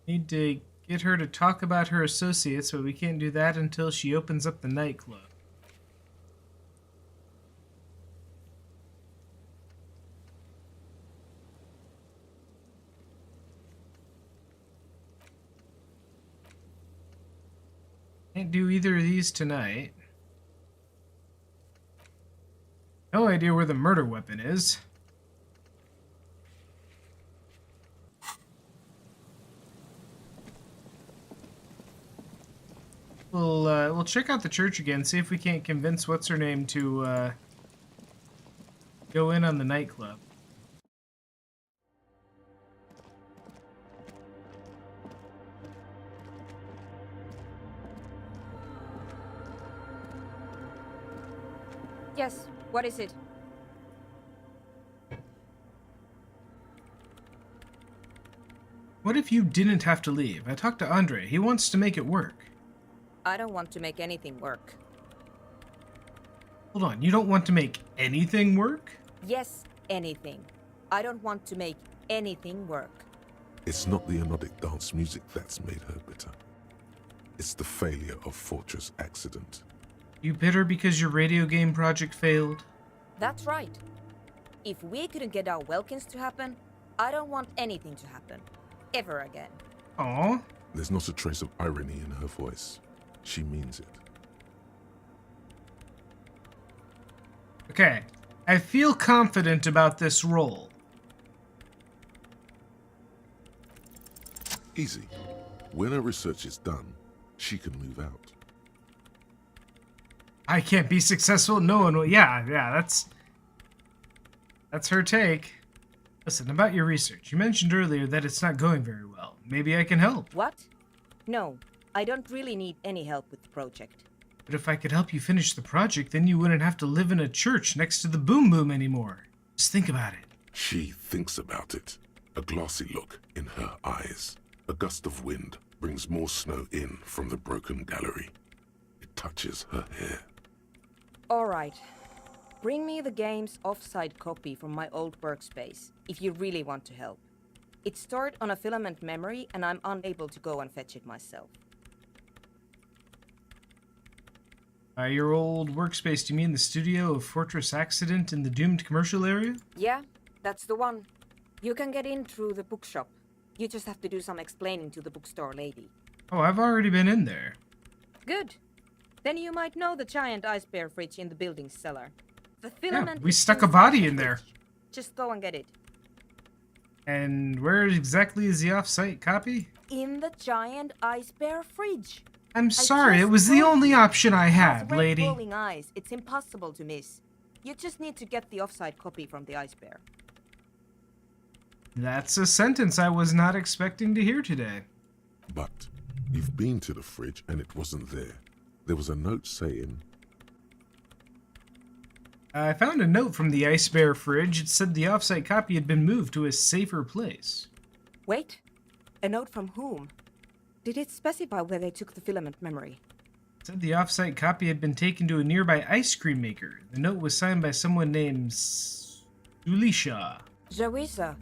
Need to get her to talk about her associates, but we can't do that until she opens up the nightclub. Can't do either of these tonight. No idea where the murder weapon is. We'll check out the church again, see if we can't convince what's her name to go in on the nightclub. Yes, what is it? What if you didn't have to leave? I talked to Andre. He wants to make it work. I don't want to make anything work. Hold on, you don't want to make anything work? Yes, anything. I don't want to make anything work. It's not the anodic dance music that's made her bitter. It's the failure of Fortress Accident. You bitter because your radio game project failed? That's right. If we couldn't get our Welkins to happen, I don't want anything to happen. Ever again. Aww. There's not a trace of irony in her voice. She means it. Okay. I feel confident about this role. Easy. When her research is done, she can move out. I can't be successful. No one will. Yeah, that's her take. Listen, about your research. You mentioned earlier that it's not going very well. Maybe I can help. What? No, I don't really need any help with the project. But if I could help you finish the project, then you wouldn't have to live in a church next to the Boom Boom anymore. Just think about it. She thinks about it. A glassy look in her eyes. A gust of wind brings more snow in from the broken gallery. It touches her hair. All right. Bring me the game's offsite copy from my old workspace, if you really want to help. It's stored on a filament memory, and I'm unable to go and fetch it myself. Your old workspace, do you mean the studio of Fortress Accident in the doomed commercial area? Yeah, that's the one. You can get in through the bookshop. You just have to do some explaining to the bookstore lady. Oh, I've already been in there. Good. Then you might know the giant ice bear fridge in the building cellar. The Yeah, filament we is stuck a inside body the in there. fridge. Just go and get it. And where exactly is the off-site copy? In the giant ice bear fridge. I'm sorry, it just was the told only you. option I It has had, red lady. glowing eyes. It's impossible to miss. You just need to get the offside copy from the ice bear. That's a sentence I was not expecting to hear today. But you've been to the fridge and it wasn't there. There was a note saying, I found a note from the Ice Bear fridge. It said the offsite copy had been moved to a safer place. Wait. A note from whom? Did it specify where they took the filament memory? It said the offsite copy had been taken to a nearby ice cream maker. The note was signed by someone named Sulisha. Jawiza.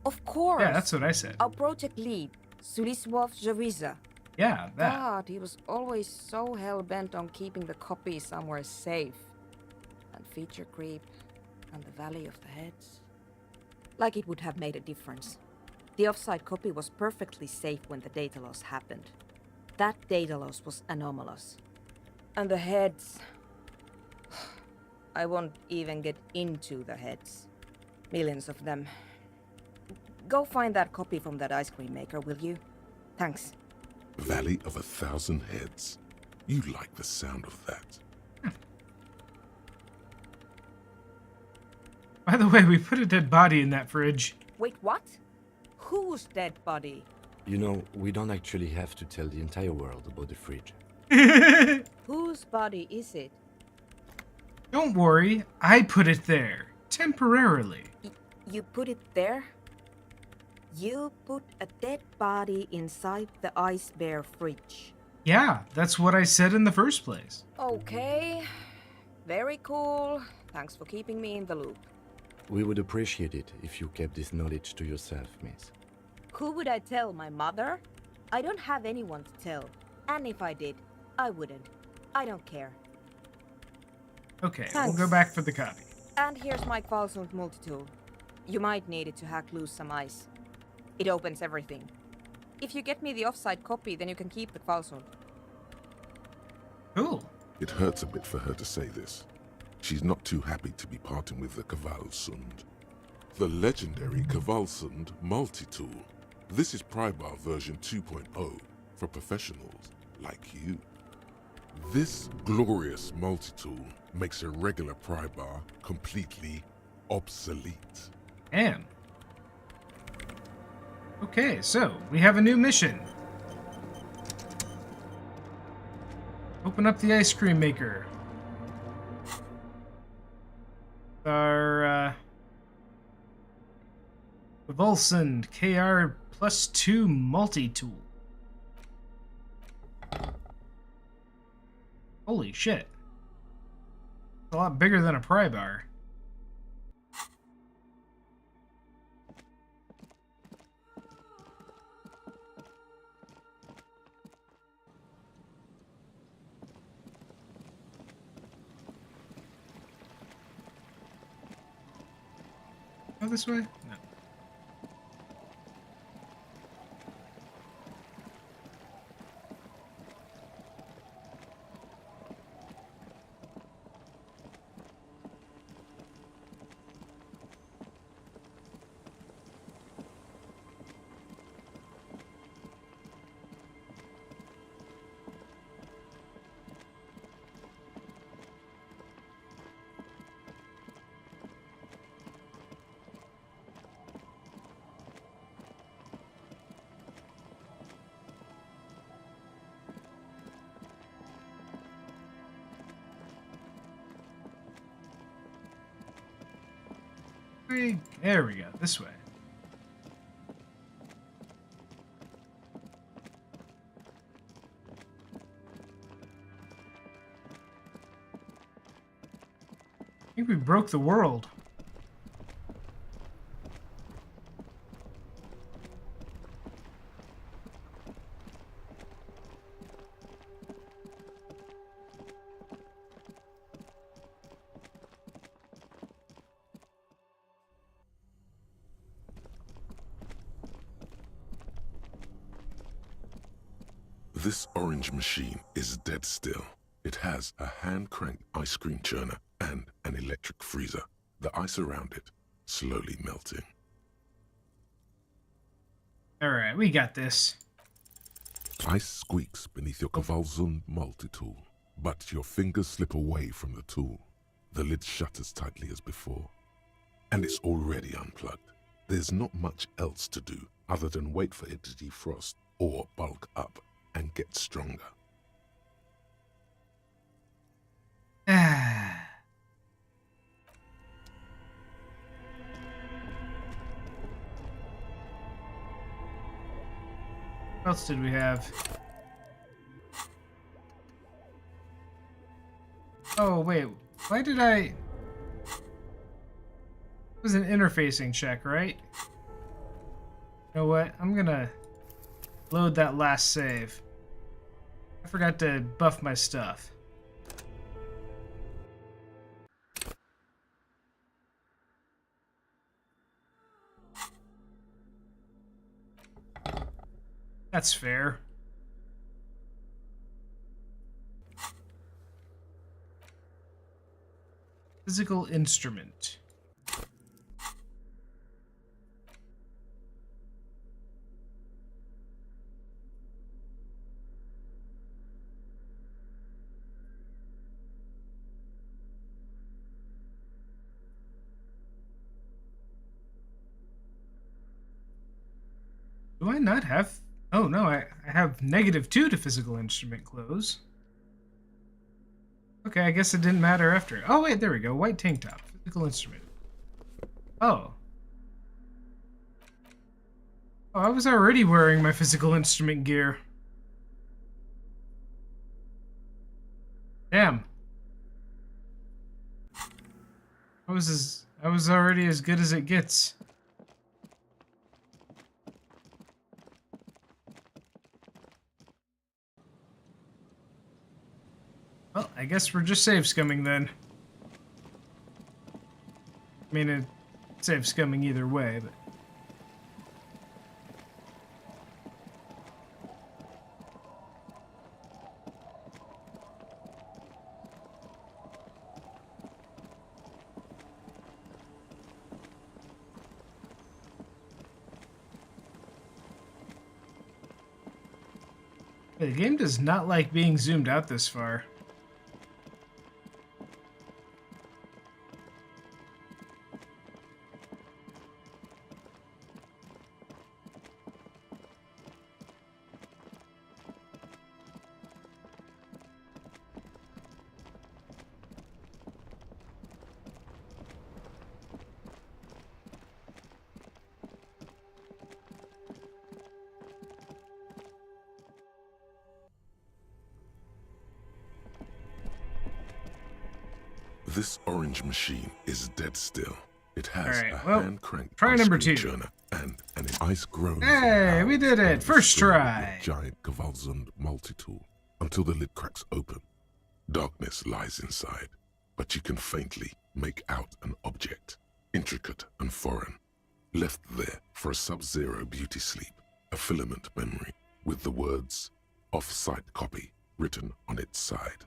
Of course. Yeah, that's what I said. Our project lead, Suliswov Jawiza. Yeah, that. God, he was always so hell-bent on keeping the copy somewhere safe. And feature creep, and the Valley of the Heads. Like it would have made a difference. The offside copy was perfectly safe when the data loss happened. That data loss was anomalous. And the heads... I won't even get into the heads. Millions of them. Go find that copy from that ice cream maker, will you? Thanks. Valley of 1,000 Heads. You like the sound of that. By the way, we put a dead body in that fridge. Wait, what? Whose dead body? You know, we don't actually have to tell the entire world about the fridge. Whose body is it? Don't worry, I put it there. Temporarily. You put it there? You put a dead body inside the ice bear fridge. Yeah, that's what I said in the first place. Okay. Very cool. Thanks for keeping me in the loop. We would appreciate it if you kept this knowledge to yourself, miss. Who would I tell? My mother? I don't have anyone to tell. And if I did, I wouldn't. I don't care. Okay, Thanks. we'll go back for the copy. And here's my Kvalsund multi-tool. You might need it to hack loose some ice. It opens everything. If you get me the offside copy, then you can keep the Kvalsund. Cool. It hurts a bit for her to say this. She's not too happy to be parting with the Kvalsund. The legendary Kvalsund multi-tool. This is Prybar version 2.0 for professionals like you. This glorious multi-tool makes a regular Prybar completely obsolete. Damn. Okay, so we have a new mission. Open up the ice cream maker. Our Volsund KR +2 multi-tool. Holy shit. It's a lot bigger than a pry bar. Go this way? No. There we go, this way. I think we broke the world. This orange machine is dead still. It has a hand-cranked ice cream churner and an electric freezer. The ice around it slowly melting. Alright, we got this. Ice squeaks beneath your Kavalzund multi-tool, but your fingers slip away from the tool. The lid shutters tightly as before, and it's already unplugged. There's not much else to do other than wait for it to defrost or bulk up and get stronger. What else did we have? Oh, wait. Why did I... It was an interfacing check, right? You know what? I'm gonna load that last save. I forgot to buff my stuff. That's fair. Physical instrument. Do I not have... Oh, no, I have -2 to physical instrument close. Okay, I guess it didn't matter after. Oh, wait, there we go. White tank top. Physical instrument. Oh. Oh, I was already wearing my physical instrument gear. Damn. I was already as good as it gets. Well, I guess we're just save scumming then. I mean, it's save scumming either way, but... The game does not like being zoomed out this far. This orange machine is dead still. It has Alright, a well, hand-cranked try ice number cream 2. churner and an ice groans. Hey, we did it! First try! Giant Kavalzund multi-tool until the lid cracks open. Darkness lies inside, but you can faintly make out an object, intricate and foreign, left there for a sub-zero beauty sleep, a filament memory with the words "off-site copy" written on its side.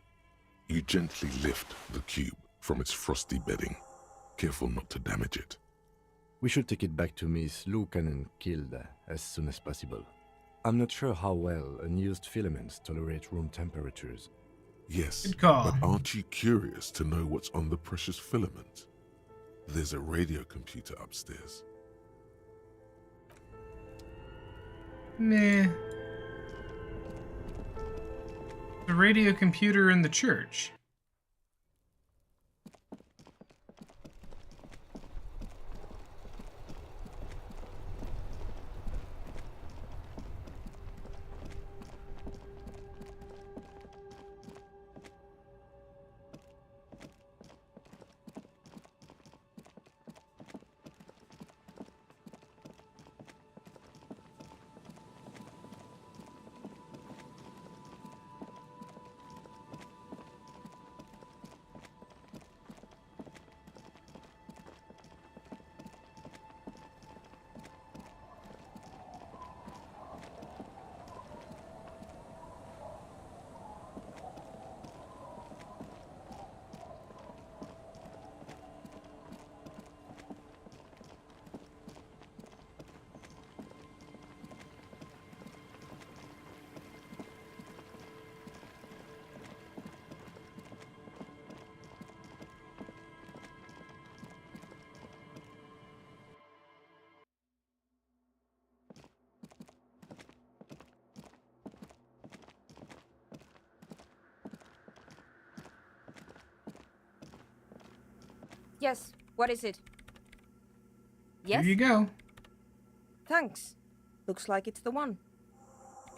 You gently lift the cube from its frosty bedding, careful not to damage it. We should take it back to Miss Lukanen killed as soon as possible. I'm not sure how well unused filaments tolerate room temperatures. Yes, Good call. but aren't you curious to know what's on the precious filament? There's a radio computer upstairs. Meh. The radio computer in the church. Yes, what is it? Yes? Here you go. Thanks. Looks like it's the one.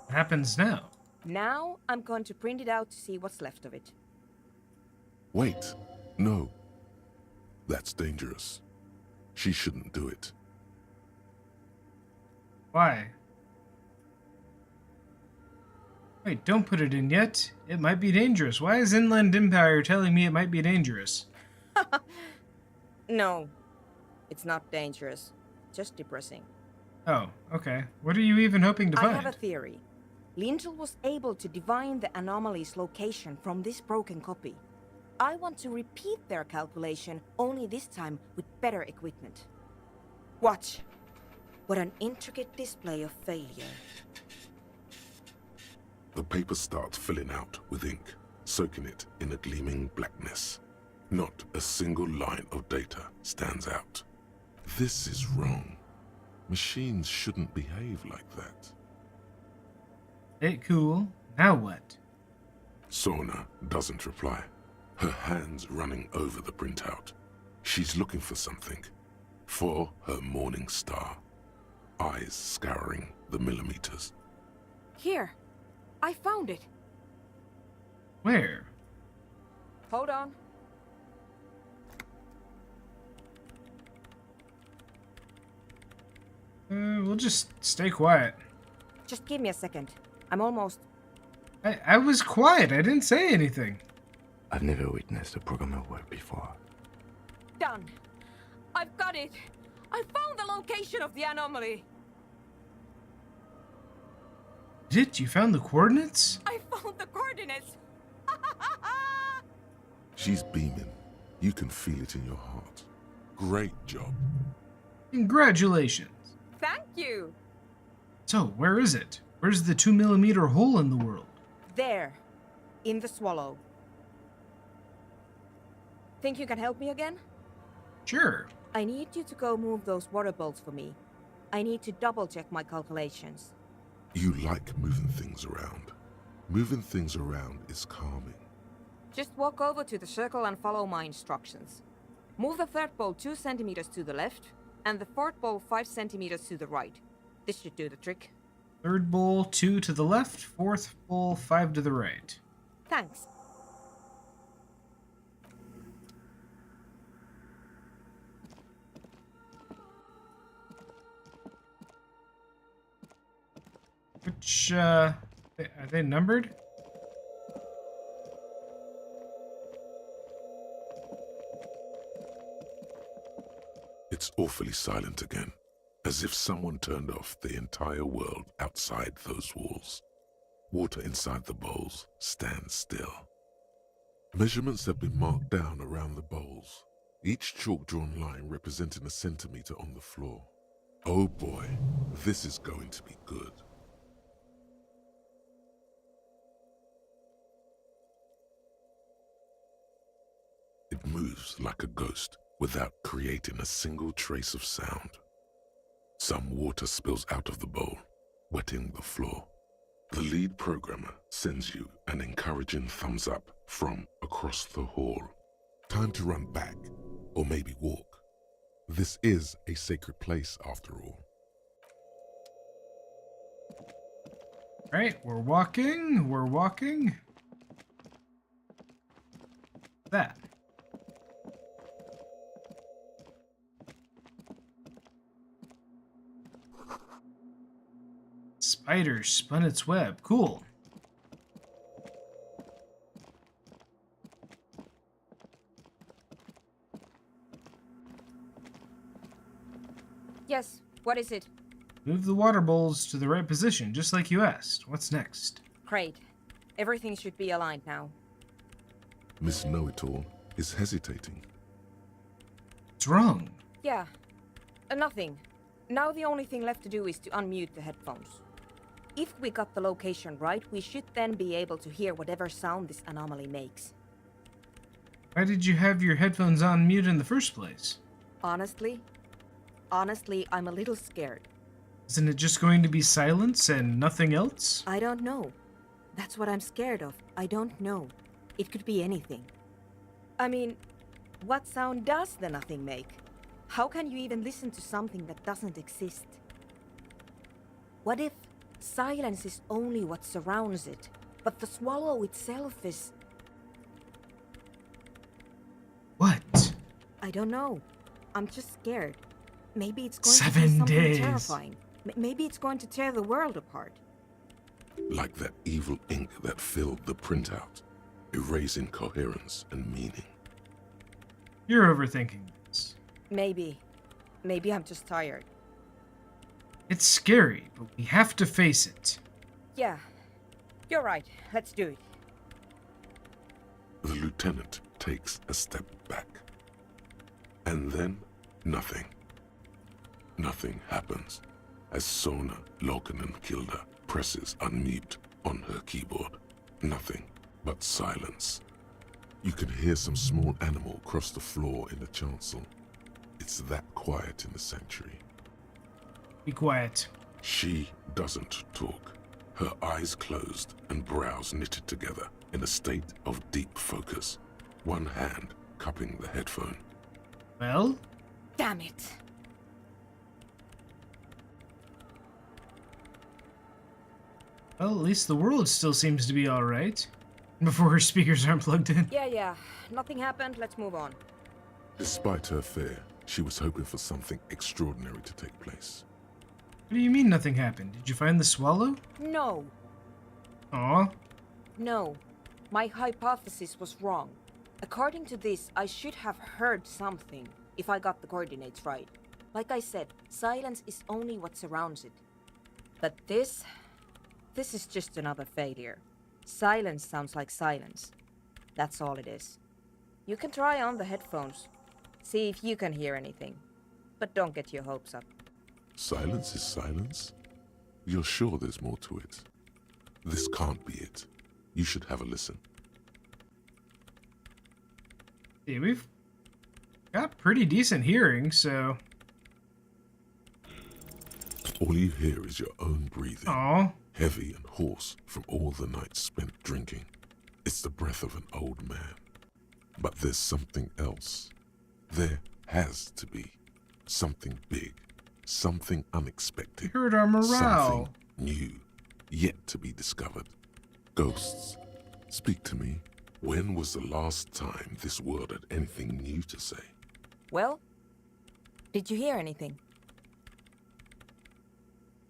What happens now? Now I'm going to print it out to see what's left of it. Wait. No. That's dangerous. She shouldn't do it. Why? Wait, don't put it in yet. It might be dangerous. Why is Inland Empire telling me it might be dangerous? No, it's not dangerous. Just depressing. Oh, okay. What are you even hoping to I find? have a theory. Lintel was able to divine the anomaly's location from this broken copy. I want to repeat their calculation, only this time with better equipment. Watch. What an intricate display of failure. The paper starts filling out with ink, soaking it in a gleaming blackness. Not a single line of data stands out. This is wrong. Machines shouldn't behave like that. Hey, cool. Now what? Sorna doesn't reply, her hands running over the printout. She's looking for something. For her morning star. Eyes scouring the millimeters. Here. I found it. Where? Hold on. We'll just stay quiet. Just give me a second. I'm almost... I was quiet. I didn't say anything. I've never witnessed a programmer work before. done. I've got it. I found the location of the anomaly. Did you found the coordinates? I found the coordinates. She's beaming. You can feel it in your heart. Great job. Congratulations. Thank you. So, where is it? Where's the 2mm hole in the world? There. In the swallow. Think you can help me again? Sure. I need you to go move those water bolts for me. I need to double-check my calculations. You like moving things around. Moving things around is calming. Just walk over to the circle and follow my instructions. Move the third bolt 2 centimeters to the left, and the fourth bolt 5 centimeters to the right. This should do the trick. Third bowl 2 to the left, fourth bowl 5 to the right. Thanks. Which, are they numbered? It's awfully silent again, as if someone turned off the entire world outside those walls. Water inside the bowls stands still. Measurements have been marked down around the bowls, each chalk-drawn line representing a centimeter on the floor. Oh boy, this is going to be good. It moves like a ghost without creating a single trace of sound. Some water spills out of the bowl, wetting the floor. The lead programmer sends you an encouraging thumbs up from across the hall. Time to run back, or maybe walk. This is a sacred place after all. Right, we're walking. That. Spider spun its web. Cool. Yes, what is it? Move the water bowls to the right position, just like you asked. What's next? Great. Everything should be aligned now. Miss Know-It-All is hesitating. What's wrong? Yeah. Nothing. Now the only thing left to do is to unmute the headphones. If we got the location right, we should then be able to hear whatever sound this anomaly makes. Why did you have your headphones on mute in the first place? Honestly, I'm a little scared. Isn't it just going to be silence and nothing else? I don't know. That's what I'm scared of. I don't know. It could be anything. I mean, What sound does the nothing make? How can you even listen to something that doesn't exist? What if silence is only what surrounds it, but the swallow itself is... What? I don't know. I'm just scared. Maybe it's going to 7 be something days. terrifying. Maybe it's going to tear the world apart. Like that evil ink that filled the printout, erasing coherence and meaning. You're overthinking this. Maybe. Maybe I'm just tired. It's scary, but we have to face it. Yeah. You're right. Let's do it. The lieutenant takes a step back. And then, nothing. Nothing happens as Sona Lokanen-Kilda presses unmute on her keyboard. Nothing but silence. You can hear some small animal cross the floor in the chancel. It's that quiet in the sanctuary. Be quiet. She doesn't talk. Her eyes closed and brows knitted together in a state of deep focus. One hand cupping the headphone. Well? Damn it. Well, at least the world still seems to be alright. Before her speakers aren't plugged in. Yeah. Nothing happened. Let's move on. Despite her fear, she was hoping for something extraordinary to take place. What do you mean nothing happened? Did you find the swallow? No. Aw. No. My hypothesis was wrong. According to this, I should have heard something, if I got the coordinates right. Like I said, silence is only what surrounds it. But this is just another failure. Silence sounds like silence. That's all it is. You can try on the headphones. See if you can hear anything. But don't get your hopes up. Silence is silence? You're sure there's more to it? This can't be it. You should have a listen. Yeah, we've got pretty decent hearing, so... All you hear is your own breathing. Aw. Heavy and hoarse from all the nights spent drinking. It's the breath of an old man. But there's something else. There has to be. Something big. Something unexpected. You heard our morale. Something new. Yet to be discovered. Ghosts. Speak to me. When was the last time this world had anything new to say? Well, did you hear anything?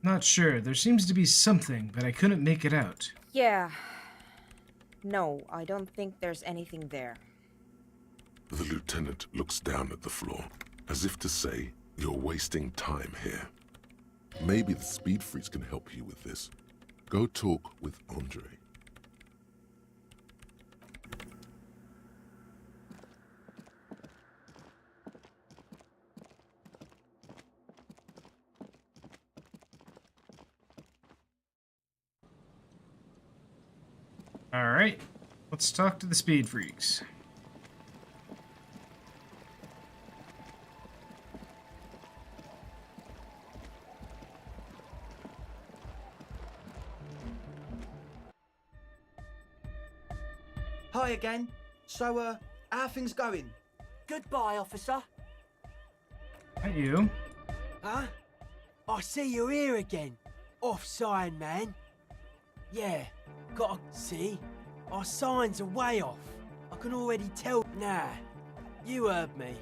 Not sure. There seems to be something, but I couldn't make it out. Yeah. No, I don't think there's anything there. The lieutenant looks down at the floor, as if to say, you're wasting time here. Maybe the speed freaks can help you with this. Go talk with Andre. Alright, let's talk to the speed freaks. Hi again. So, how are things going? Goodbye, officer. Hi, you. Huh? I see you're here again. Off sign, man. Yeah, gotta see. Our signs are way off. I can already tell. Nah, you heard me.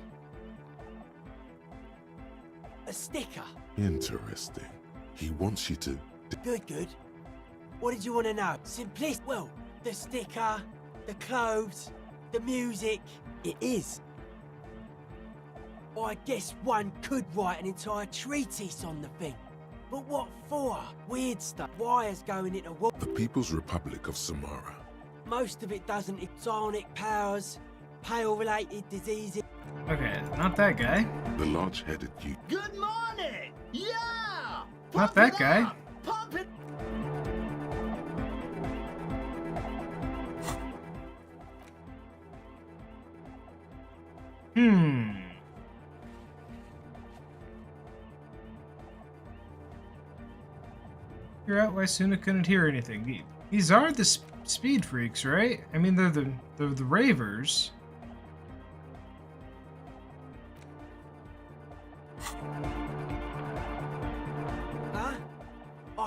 A sticker. Interesting. He wants you to... Good. What did you want to know? Simplicity. Well, the sticker, the clothes, the music. It is. I guess one could write an entire treatise on the thing. But what for? Weird stuff. Wires going into war. The People's Republic of Samara. Most of it doesn't. Psionic powers, pale-related diseases. Okay, not that guy. The large-headed youth. Good morning! Yeah! Not that guy. Pump it! Figure out why Suna couldn't hear anything. These are the speed freaks, right? I mean, they're the ravers.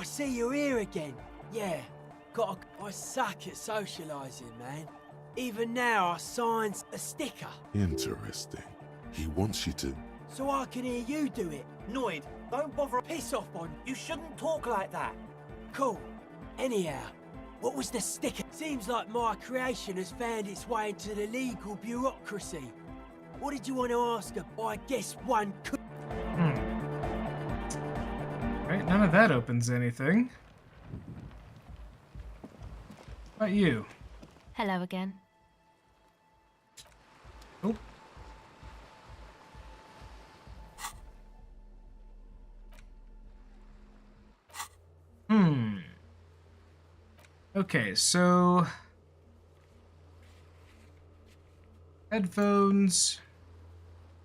I see you're here again. Yeah, I suck at socialising, man. Even now, I signed a sticker. Interesting. He wants you to... So I can hear you do it. Noid, don't bother. Piss off, Bond. You shouldn't talk like that. Cool. Anyhow, what was the sticker? Seems like my creation has found its way into the legal bureaucracy. What did you want to ask her? I guess one could... Right, none of that opens anything. How about you? Hello again. Oh. Okay, so... headphones.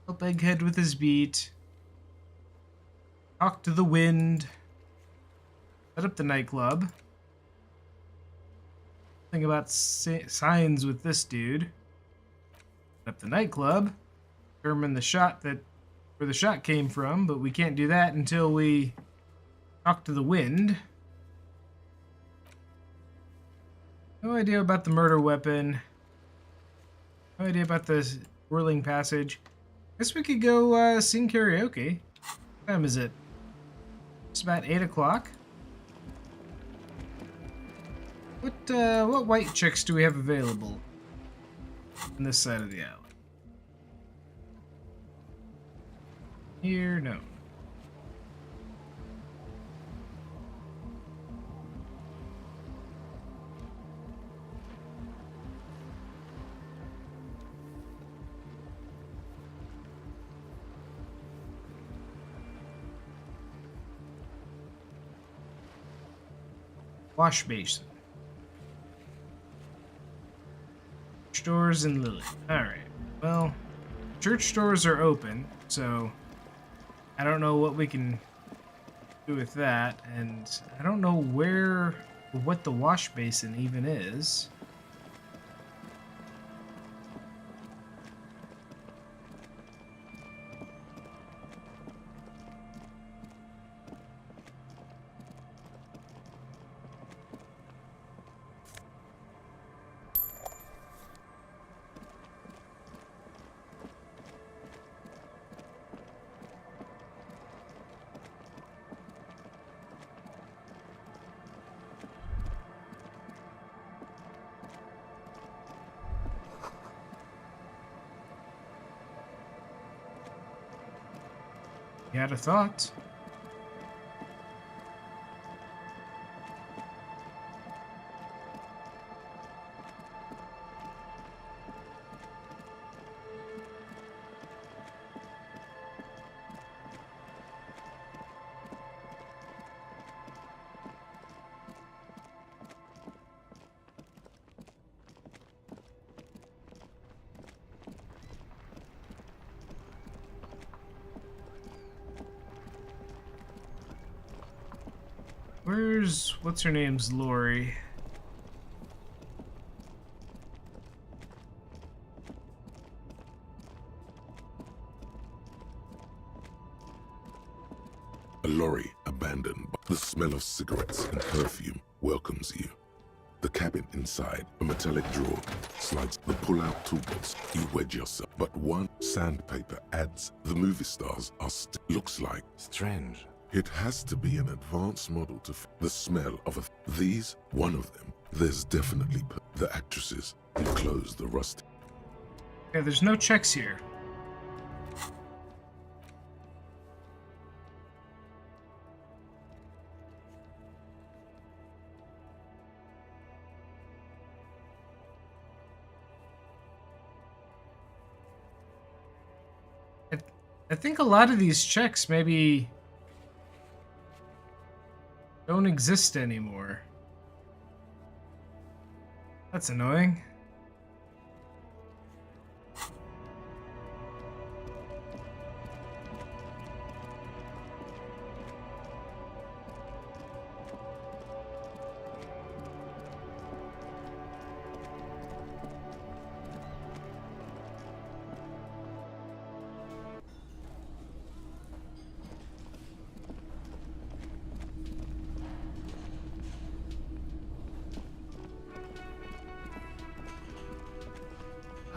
Help Egghead with his beat. Talk to the wind. Set up the nightclub. Think about signs with this dude. Set up the nightclub. Determine the shot where the shot came from, but we can't do that until we talk to the wind. No idea about the murder weapon. No idea about the whirling passage. Guess we could go sing karaoke. What time is it? It's about 8 o'clock. What white chicks do we have available on this side of the alley? Here, no. Wash basin. Stores in Lily. Alright. Well, church stores are open, so I don't know what we can do with that, and I don't know what the wash basin even is. You had a thought? What's her name's Lori? A lorry abandoned. The smell of cigarettes and perfume welcomes you. The cabin inside, a metallic drawer, slides the pull-out toolbox. You wedge yourself, but one sandpaper adds. The movie stars are looks like Strange. it has to be an advanced model to the smell of these. One of them. There's definitely the actresses. You close the rust. Yeah, there's no checks here. I think a lot of these checks maybe don't exist anymore. That's annoying.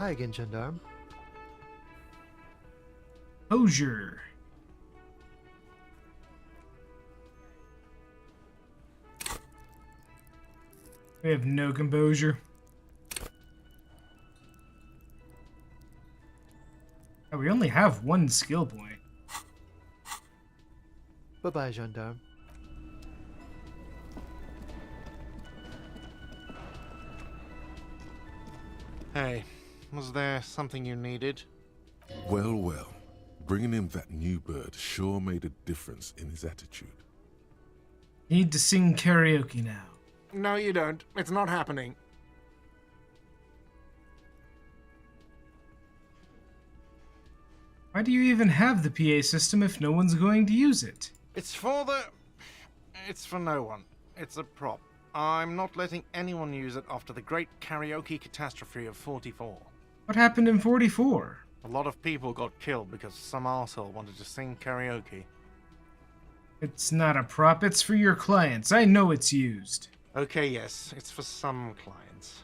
Hi again, gendarme. Hosier. We have no composure. Oh, we only have one skill point. Bye-bye, gendarme. Hey, was there something you needed? Well, well. Bringing him that new bird sure made a difference in his attitude. Need to sing karaoke now. No, you don't. It's not happening. Why do you even have the PA system if no one's going to use it? It's for no one. It's a prop. I'm not letting anyone use it after the great karaoke catastrophe of 44. What happened in 44? A lot of people got killed because some arsehole wanted to sing karaoke. It's not a prop, it's for your clients. I know it's used. Okay, yes, it's for some clients.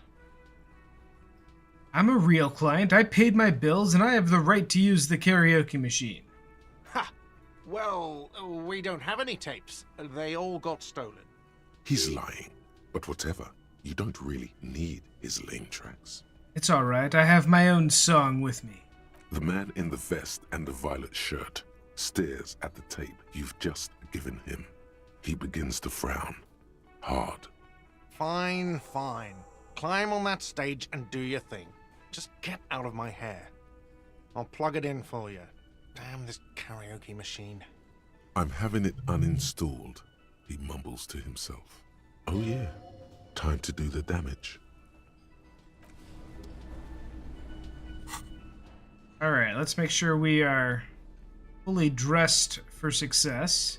I'm a real client, I paid my bills, and I have the right to use the karaoke machine. Ha! Well, we don't have any tapes. They all got stolen. He's lying. But whatever, you don't really need his lame tracks. It's alright, I have my own song with me. The man in the vest and the violet shirt stares at the tape you've just given him. He begins to frown. Hard. Fine, fine. Climb on that stage and do your thing. Just get out of my hair. I'll plug it in for you. Damn this karaoke machine. I'm having it uninstalled, he mumbles to himself. Oh yeah, time to do the damage. Alright, let's make sure we are fully dressed for success.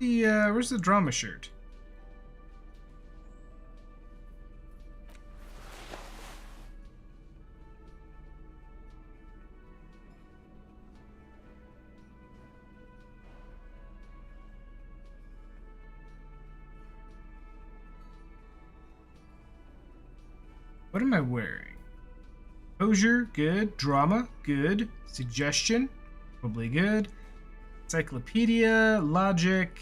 Where's the drama shirt? What am I wearing? Hosier, good. Drama, good. Suggestion, probably good. Encyclopedia, logic.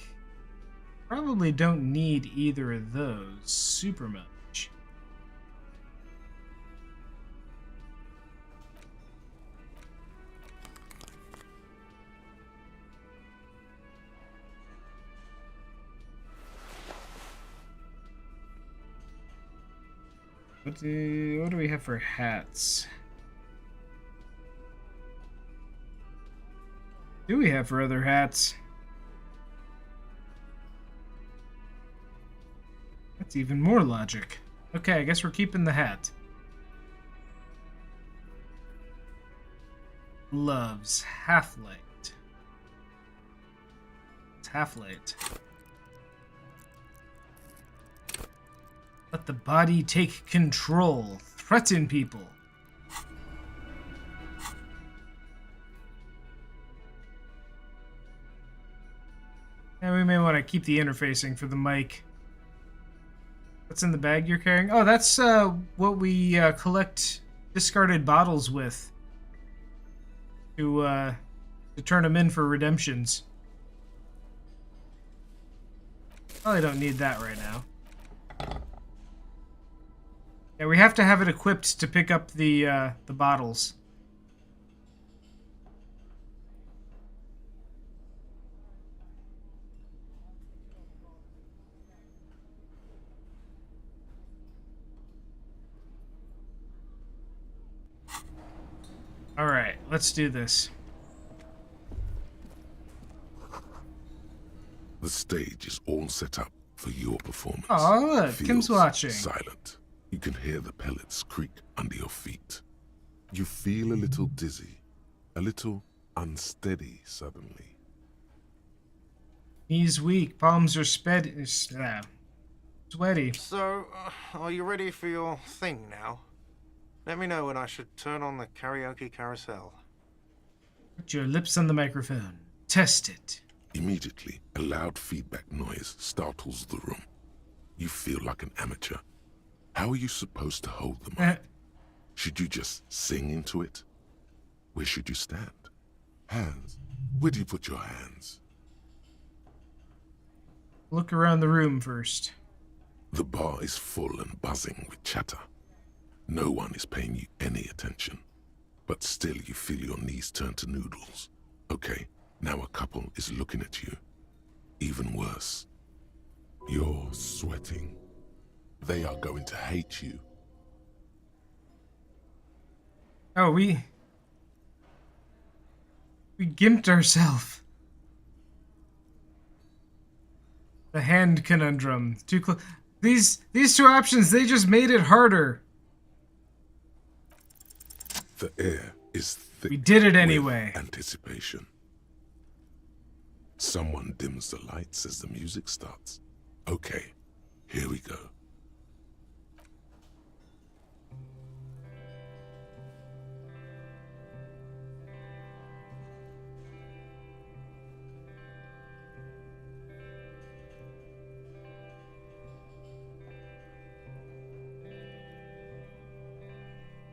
Probably don't need either of those super much. What do we have for hats? Do we have for other hats? That's even more logic. Okay, I guess we're keeping the hat. Gloves, half-light. It's half-light. Let the body take control. Threaten people. And we may want to keep the interfacing for the mic. What's in the bag you're carrying? Oh, that's what we collect discarded bottles with to turn them in for redemptions. Probably don't need that right now. Yeah, we have to have it equipped to pick up the bottles. Alright, let's do this. The stage is all set up for your performance. Oh, look, Kim's watching. Silent. You can hear the pellets creak under your feet. You feel a little dizzy, a little unsteady suddenly. Knees weak, palms are sweaty. So, are you ready for your thing now? Let me know when I should turn on the karaoke carousel. Put your lips on the microphone. Test it. Immediately, a loud feedback noise startles the room. You feel like an amateur. How are you supposed to hold the mic? Should you just sing into it? Where should you stand? Hands. Where do you put your hands? Look around the room first. The bar is full and buzzing with chatter. No one is paying you any attention. But still you feel your knees turn to noodles. Okay, now a couple is looking at you. Even worse. You're sweating. They are going to hate you. Oh, we gimped ourselves. The hand conundrum. Too close. These two options, they just made it harder. The air is thick. We did it anyway. With anticipation. Someone dims the lights as the music starts. Okay, here we go.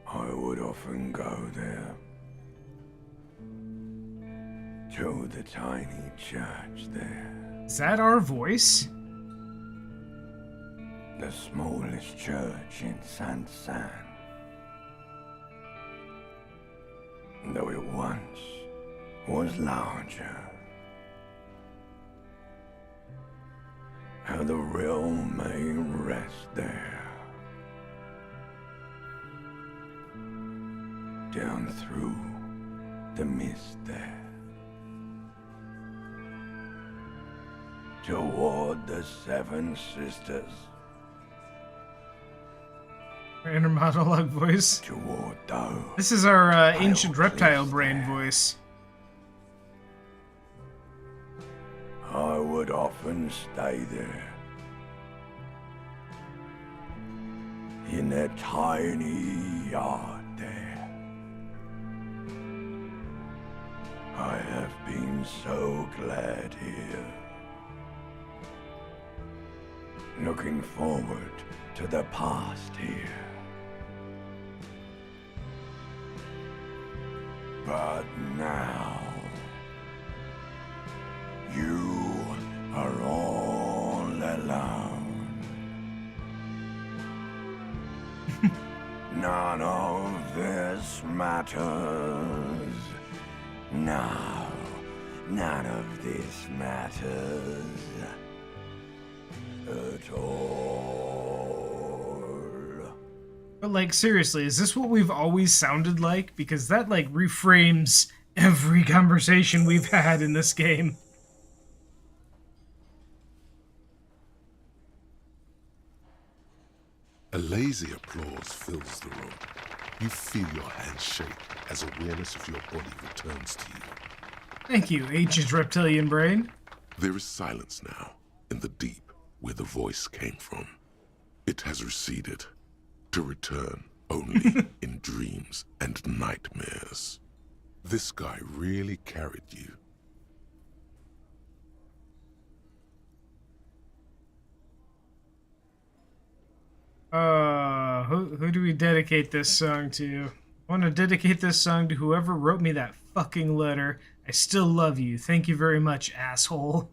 I would often go there, to the tiny church there. Is that our voice? The smallest church in San. Though it once was larger. How the realm may rest there. Down through the mist there. Toward the Seven Sisters. Inner monologue voice. Toward those. This is our ancient reptile brain voice. I would often stay there. In that tiny yard there. I have been so glad here. Looking forward to the past here. But now, you are all alone. None of this matters. No, none of this matters at all. But like, seriously, is this what we've always sounded like? Because that like reframes every conversation we've had in this game. A lazy applause fills the room. You feel your hands shake as awareness of your body returns to you. Thank you, ancient reptilian brain. There is silence now, in the deep where the voice came from. It has receded, to return only in dreams and nightmares. This guy really carried you. Who do we dedicate this song to? I want to dedicate this song to whoever wrote me that fucking letter. I still love you. Thank you very much, asshole.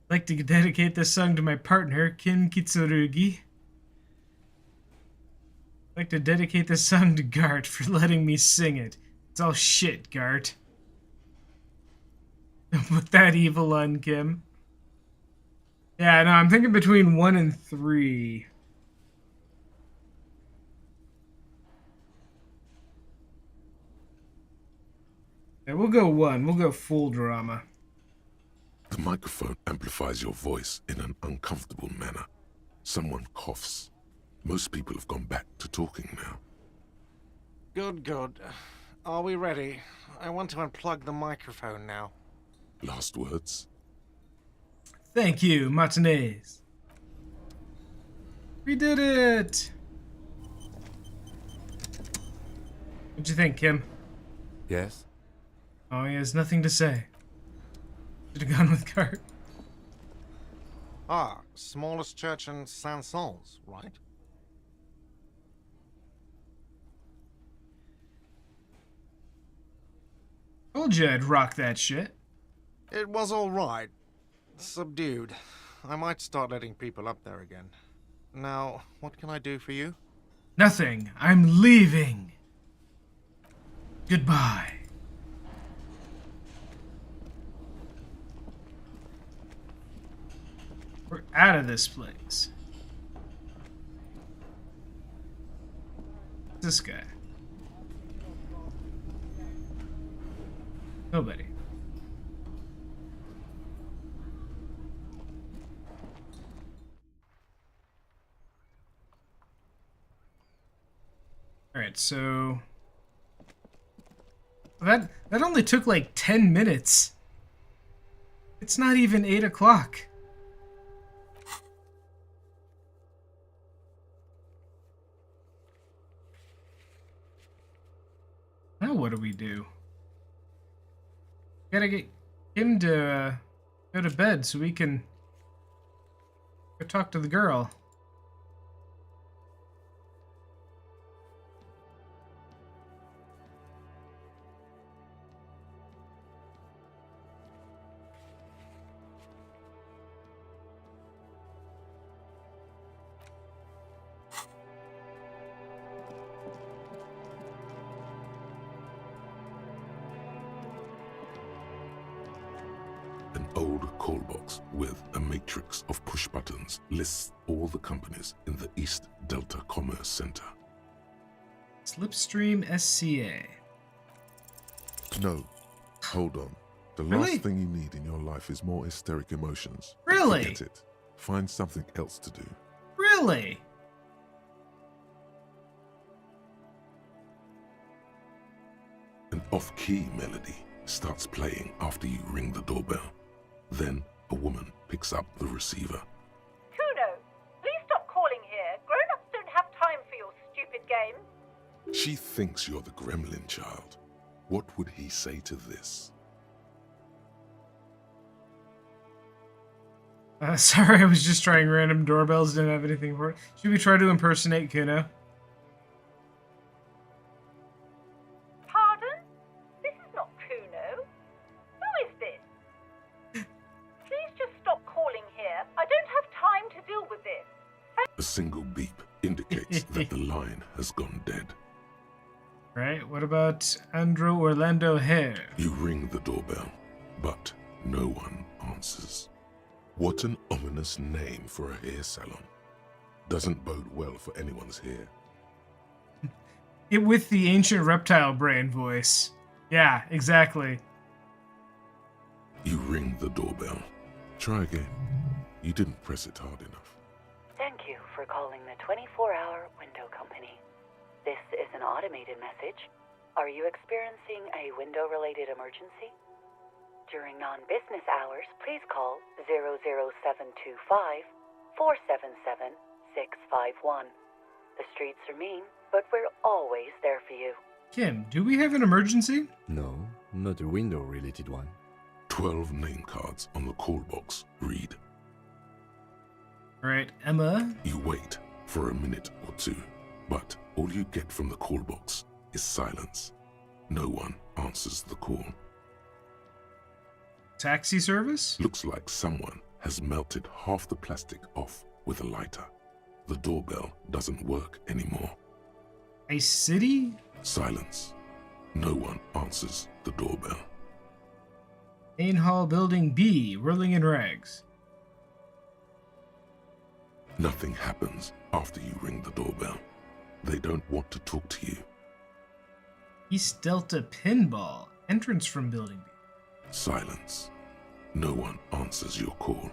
I'd like to dedicate this song to my partner, Kim Kitsurugi. I'd like to dedicate this song to Gart for letting me sing it. It's all shit, Gart. Don't put that evil on, Kim. Yeah, no, I'm thinking between 1 and 3. Yeah, we'll go 1. We'll go full drama. The microphone amplifies your voice in an uncomfortable manner. Someone coughs. Most people have gone back to talking now. Good, good. Are we ready? I want to unplug the microphone now. Last words? Thank you, Martinez. We did it! What'd you think, Kim? Yes? Oh, he has nothing to say. Should have gone with Cart. Ah, smallest church in Saint-Saëns, right? Told you I'd rock that shit. It was alright. Subdued. I might start letting people up there again. Now, what can I do for you? Nothing. I'm leaving. Goodbye. We're out of this place. This guy. Nobody. Alright, so that only took like 10 minutes. It's not even 8 o'clock. Now what do we do? Gotta get him to go to bed so we can go talk to the girl. An old call box with a matrix of push buttons lists all the companies in the East Delta Commerce Center. Slipstream SCA. No, hold on. The Really? last thing you need in your life is more hysteric emotions. Really? Forget it. Find something else to do. Really? An off-key melody starts playing after you ring the doorbell. Then a woman picks up the receiver. Kuno, please stop calling here. Grown-ups don't have time for your stupid game. She thinks you're the gremlin child. What would he say to this? Sorry, I was just trying random doorbells, didn't have anything for it. Should we try to impersonate Kuno? Pardon? This is not Kuno. Who is this? Please just stop calling here. I don't have time to deal with this. A single beep indicates that the line has gone dead. Right, what about Andrew Orlando Hare? You ring the doorbell, but no one answers. What an ominous name for a hair salon. Doesn't bode well for anyone's hair. It with the ancient reptile brain voice. Yeah, exactly. You ring the doorbell. Try again. You didn't press it hard enough. Thank you for calling the 24-hour window company. This is an automated message. Are you experiencing a window-related emergency? During non-business hours, please call 00725-477-651. The streets are mean, but we're always there for you. Kim, do we have an emergency? No, not a window-related one. 12 name cards on the call box read. Right, Emma. You wait for a minute or two, but all you get from the call box is silence. No one answers the call. Taxi service? Looks like someone has melted half the plastic off with a lighter. The doorbell doesn't work anymore. A city? Silence. No one answers the doorbell. Main Hall Building B, whirling in rags. Nothing happens after you ring the doorbell. They don't want to talk to you. East Delta Pinball, entrance from Building B. Silence. No one answers your call.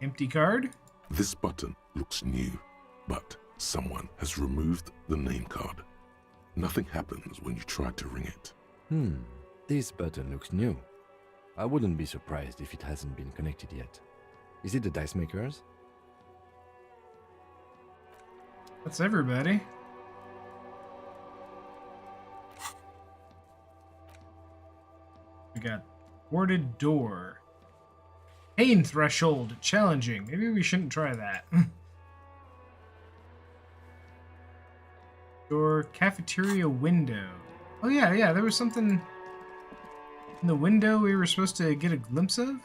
Empty card? This button looks new, but someone has removed the name card. Nothing happens when you try to ring it. This button looks new. I wouldn't be surprised if it hasn't been connected yet. Is it the dice makers? That's everybody. We got boarded door. Pain threshold. Challenging. Maybe we shouldn't try that. Door. Cafeteria window. Oh yeah, there was something in the window we were supposed to get a glimpse of?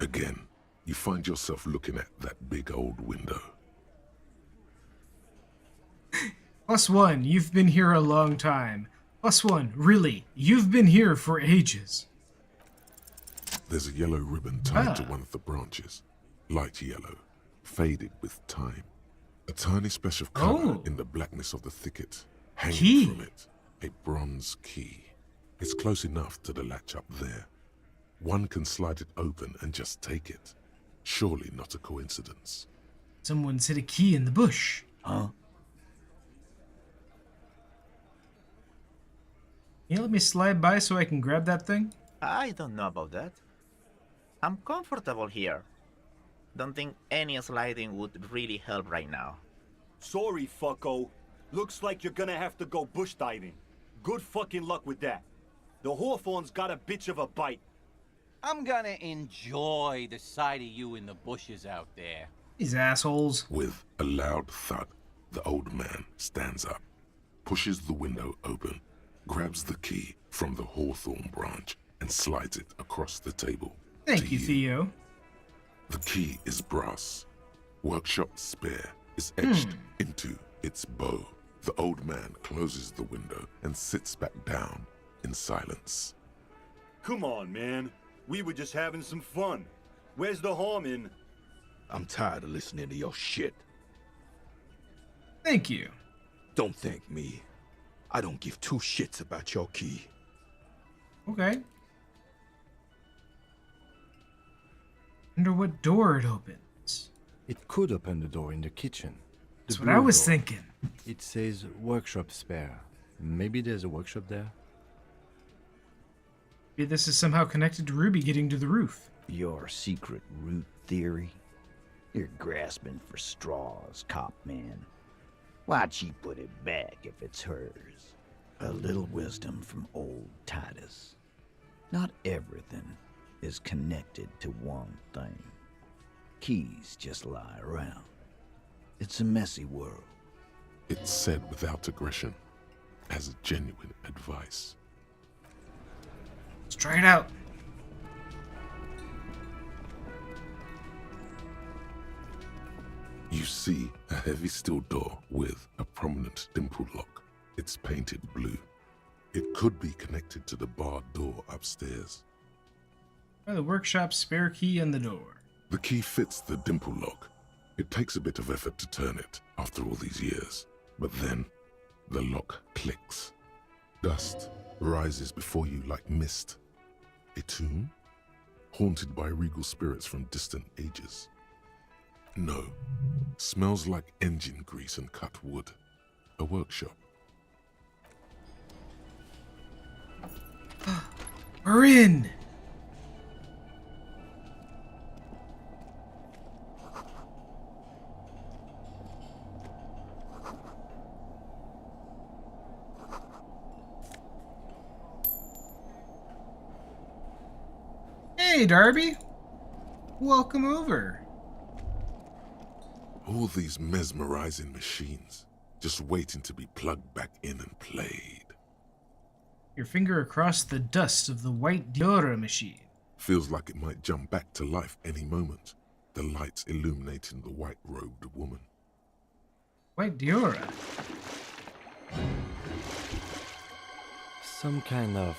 Again, you find yourself looking at that big old window. +1, you've been here a long time. +1, really, you've been here for ages. There's a yellow ribbon tied to one of the branches. Light yellow, faded with time. A tiny splash of color in the blackness of the thicket. Hanging from it, a bronze key. It's close enough to the latch up there. One can slide it open and just take it. Surely not a coincidence. Someone's hid a key in the bush. Huh? Can you let me slide by so I can grab that thing? I don't know about that. I'm comfortable here. Don't think any sliding would really help right now. Sorry, fucko. Looks like you're gonna have to go bush diving. Good fucking luck with that. The Hawthorne's got a bitch of a bite. I'm gonna enjoy the sight of you in the bushes out there. These assholes. With a loud thud, the old man stands up, pushes the window open, grabs the key from the hawthorn branch, and slides it across the table. Thank you, Theo. The key is brass. Workshop spare is etched into its bow. The old man closes the window and sits back down in silence. Come on, man. We were just having some fun. Where's the harm in? I'm tired of listening to your shit. Thank you. Don't thank me. I don't give two shits about your key. Okay. Wonder what door it opens. It could open the door in the kitchen. That's what I was thinking. It says workshop spare. Maybe there's a workshop there? Maybe this is somehow connected to Ruby getting to the roof. Your secret root theory? You're grasping for straws, cop man. Why'd she put it back if it's hers? A little wisdom from old Titus. Not everything is connected to one thing. Keys just lie around. It's a messy world. It's said without aggression, as genuine advice. Let's try it out. You see a heavy steel door with a prominent dimple lock. It's painted blue. It could be connected to the barred door upstairs. Try the workshop spare key in the door. The key fits the dimple lock. It takes a bit of effort to turn it after all these years, but then the lock clicks. Dust rises before you like mist. A tomb? Haunted by regal spirits from distant ages. No. Smells like engine grease and cut wood. A workshop. We're in! Hey, Darby. Welcome over. All these mesmerizing machines, just waiting to be plugged back in and played. Your finger across the dust of the white Diora machine. Feels like it might jump back to life any moment. The lights illuminating the white-robed woman. White Diora? Some kind of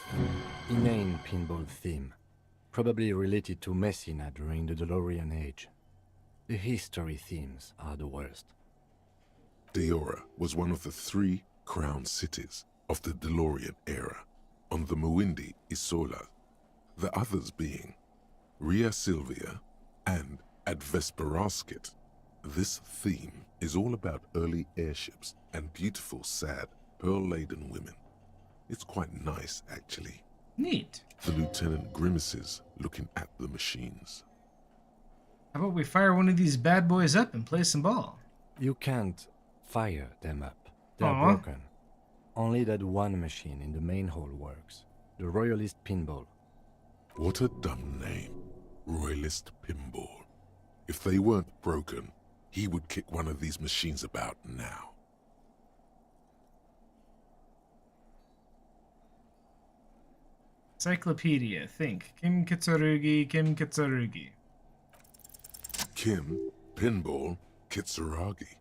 inane pinball theme. Probably related to Messina during the DeLorean age. The history themes are the worst. Diora was one of the 3 crown cities of the DeLorean era, on the Muindi Isola, the others being Ria Silvia and Advesperaskit. This theme is all about early airships and beautiful, sad, pearl-laden women. It's quite nice, actually. Neat. The lieutenant grimaces looking at the machines. How about we fire one of these bad boys up and play some ball? You can't fire them up. They're Aww. broken. Only that one machine in the main hall works. The Royalist Pinball. What a dumb name. Royalist Pinball. If they weren't broken, he would kick one of these machines about now. Encyclopedia. Think. Kim Kitsurugi, Kim Kitsurugi. Kim Pinball Kitsuragi.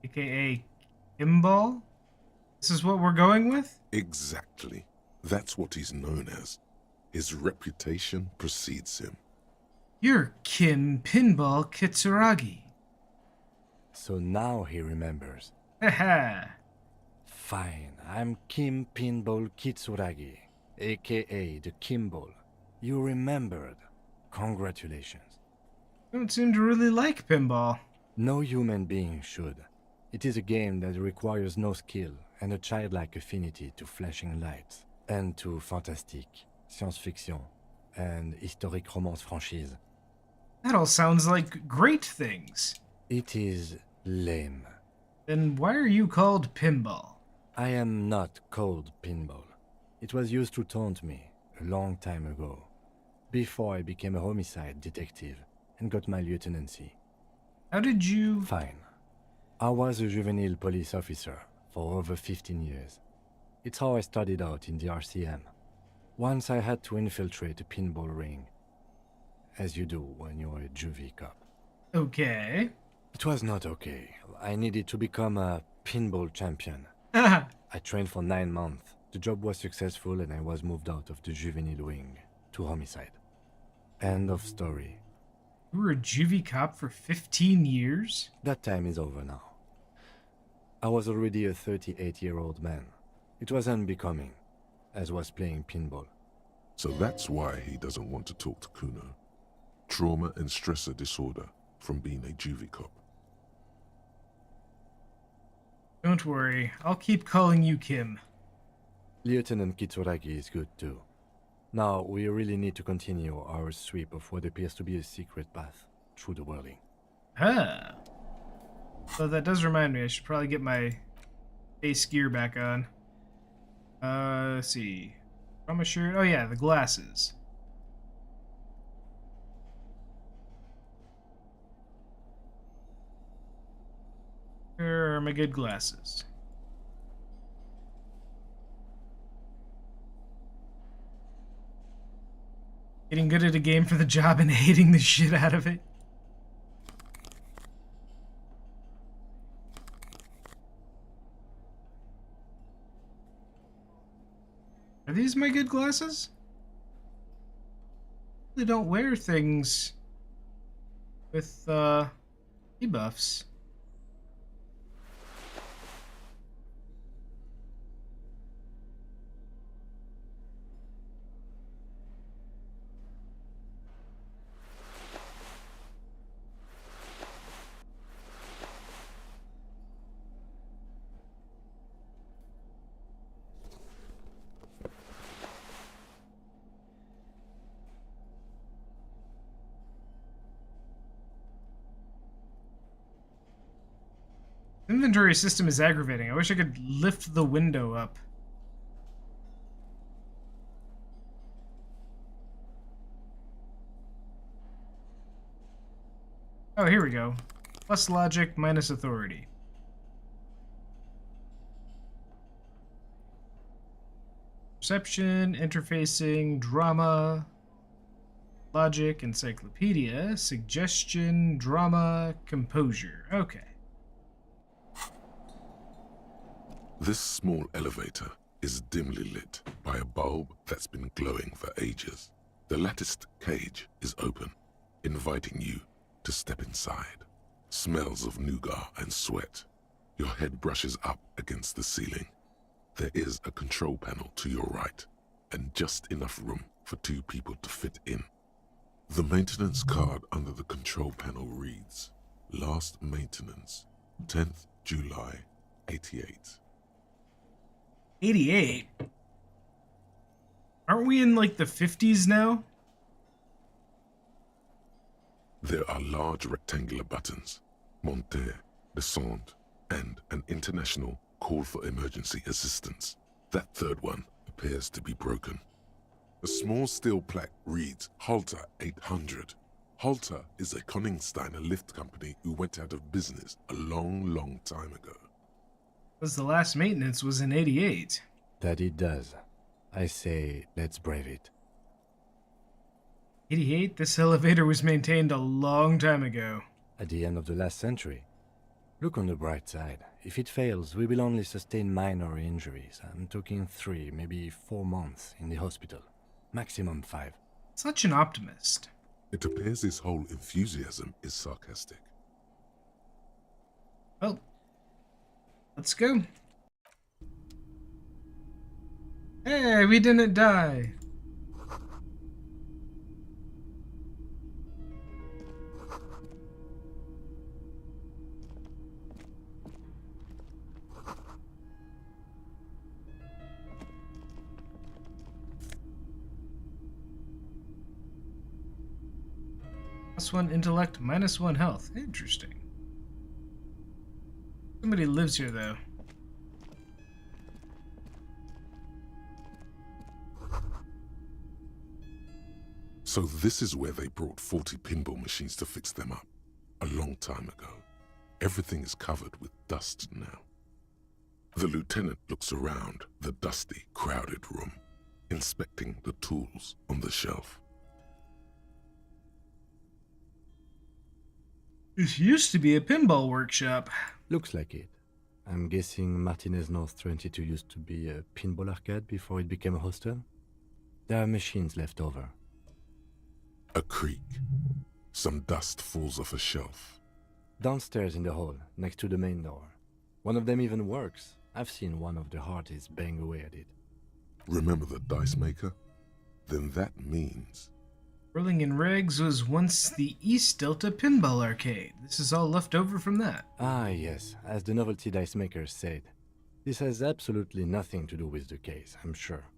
AKA Kimball? This is what we're going with? Exactly. That's what he's known as. His reputation precedes him. You're Kim Pinball Kitsuragi. So now he remembers. Haha. Fine, I'm Kim Pinball Kitsuragi, aka the Kimball. You remembered. Congratulations. Don't seem to really like pinball. No human being should. It is a game that requires no skill and a childlike affinity to flashing lights and to fantastique, science fiction, and historic romance franchise. That all sounds like great things. It is lame. Then why are you called Pinball? I am not called Pinball. It was used to taunt me a long time ago, before I became a homicide detective and got my lieutenancy. How did you... Fine. I was a juvenile police officer for over 15 years. It's how I started out in the RCM. Once I had to infiltrate a pinball ring, as you do when you're a juvie cop. Okay. It was not okay. I needed to become a pinball champion. I trained for 9 months. The job was successful and I was moved out of the juvenile wing to homicide. End of story. You were a juvie cop for 15 years? That time is over now. I was already a 38-year-old man. It was unbecoming, as was playing pinball. So that's why he doesn't want to talk to Kuno. Trauma and stressor disorder from being a juvie cop. Don't worry, I'll keep calling you Kim. Lieutenant Kitsuragi is good too. Now, we really need to continue our sweep of what appears to be a secret path through the whirling. Huh. So that does remind me, I should probably get my base gear back on. Let's see. From a shirt. Oh yeah, the glasses. Where are my good glasses? Getting good at a game for the job and hating the shit out of it. Are these my good glasses? They don't wear things with debuffs. Inventory system is aggravating. I wish I could lift the window up. Oh, here we go. Plus logic, minus authority. Perception, interfacing, drama, logic, encyclopedia, suggestion, drama, composure. Okay. This small elevator is dimly lit by a bulb that's been glowing for ages. The latticed cage is open, inviting you to step inside. Smells of nougat and sweat. Your head brushes up against the ceiling. There is a control panel to your right, and just enough room for 2 people to fit in. The maintenance card under the control panel reads, Last maintenance, 10th July, 88. 88? Aren't we in like the 50s now? There are large rectangular buttons, monter, descente, and an international call for emergency assistance. That third one appears to be broken. A small steel plaque reads Halter 800. Halter is a Koningsteiner lift company who went out of business a long time ago. Because the last maintenance was in 88. That it does. I say, let's brave it. 88? This elevator was maintained a long time ago. At the end of the last century. Look on the bright side. If it fails, we will only sustain minor injuries. I'm talking 3, maybe 4 months in the hospital. Maximum 5. Such an optimist. It appears his whole enthusiasm is sarcastic. Well, let's go. Hey, we didn't die. +1 intellect, -1 health. Interesting. Somebody lives here, though. So this is where they brought 40 pinball machines to fix them up. A long time ago. Everything is covered with dust now. The lieutenant looks around the dusty, crowded room, inspecting the tools on the shelf. This used to be a pinball workshop. Looks like it. I'm guessing Martinez North 22 used to be a pinball arcade before it became a hostel. There are machines left over. A creak. Some dust falls off a shelf. Downstairs in the hall, next to the main door. One of them even works. I've seen one of the Harties bang away at it. Remember the dice maker? Then that means... Whirling in Regs was once the East Delta Pinball Arcade. This is all left over from that. Ah, yes, as the novelty dice maker said. This has absolutely nothing to do with the case, I'm sure.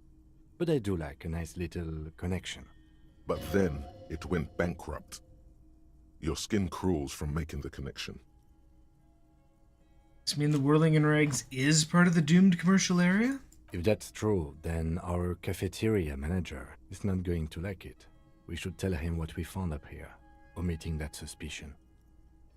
But I do like a nice little connection. But then it went bankrupt. Your skin crawls from making the connection. Does this mean the Whirling in Regs is part of the doomed commercial area? If that's true, then our cafeteria manager is not going to like it. We should tell him what we found up here, omitting that suspicion.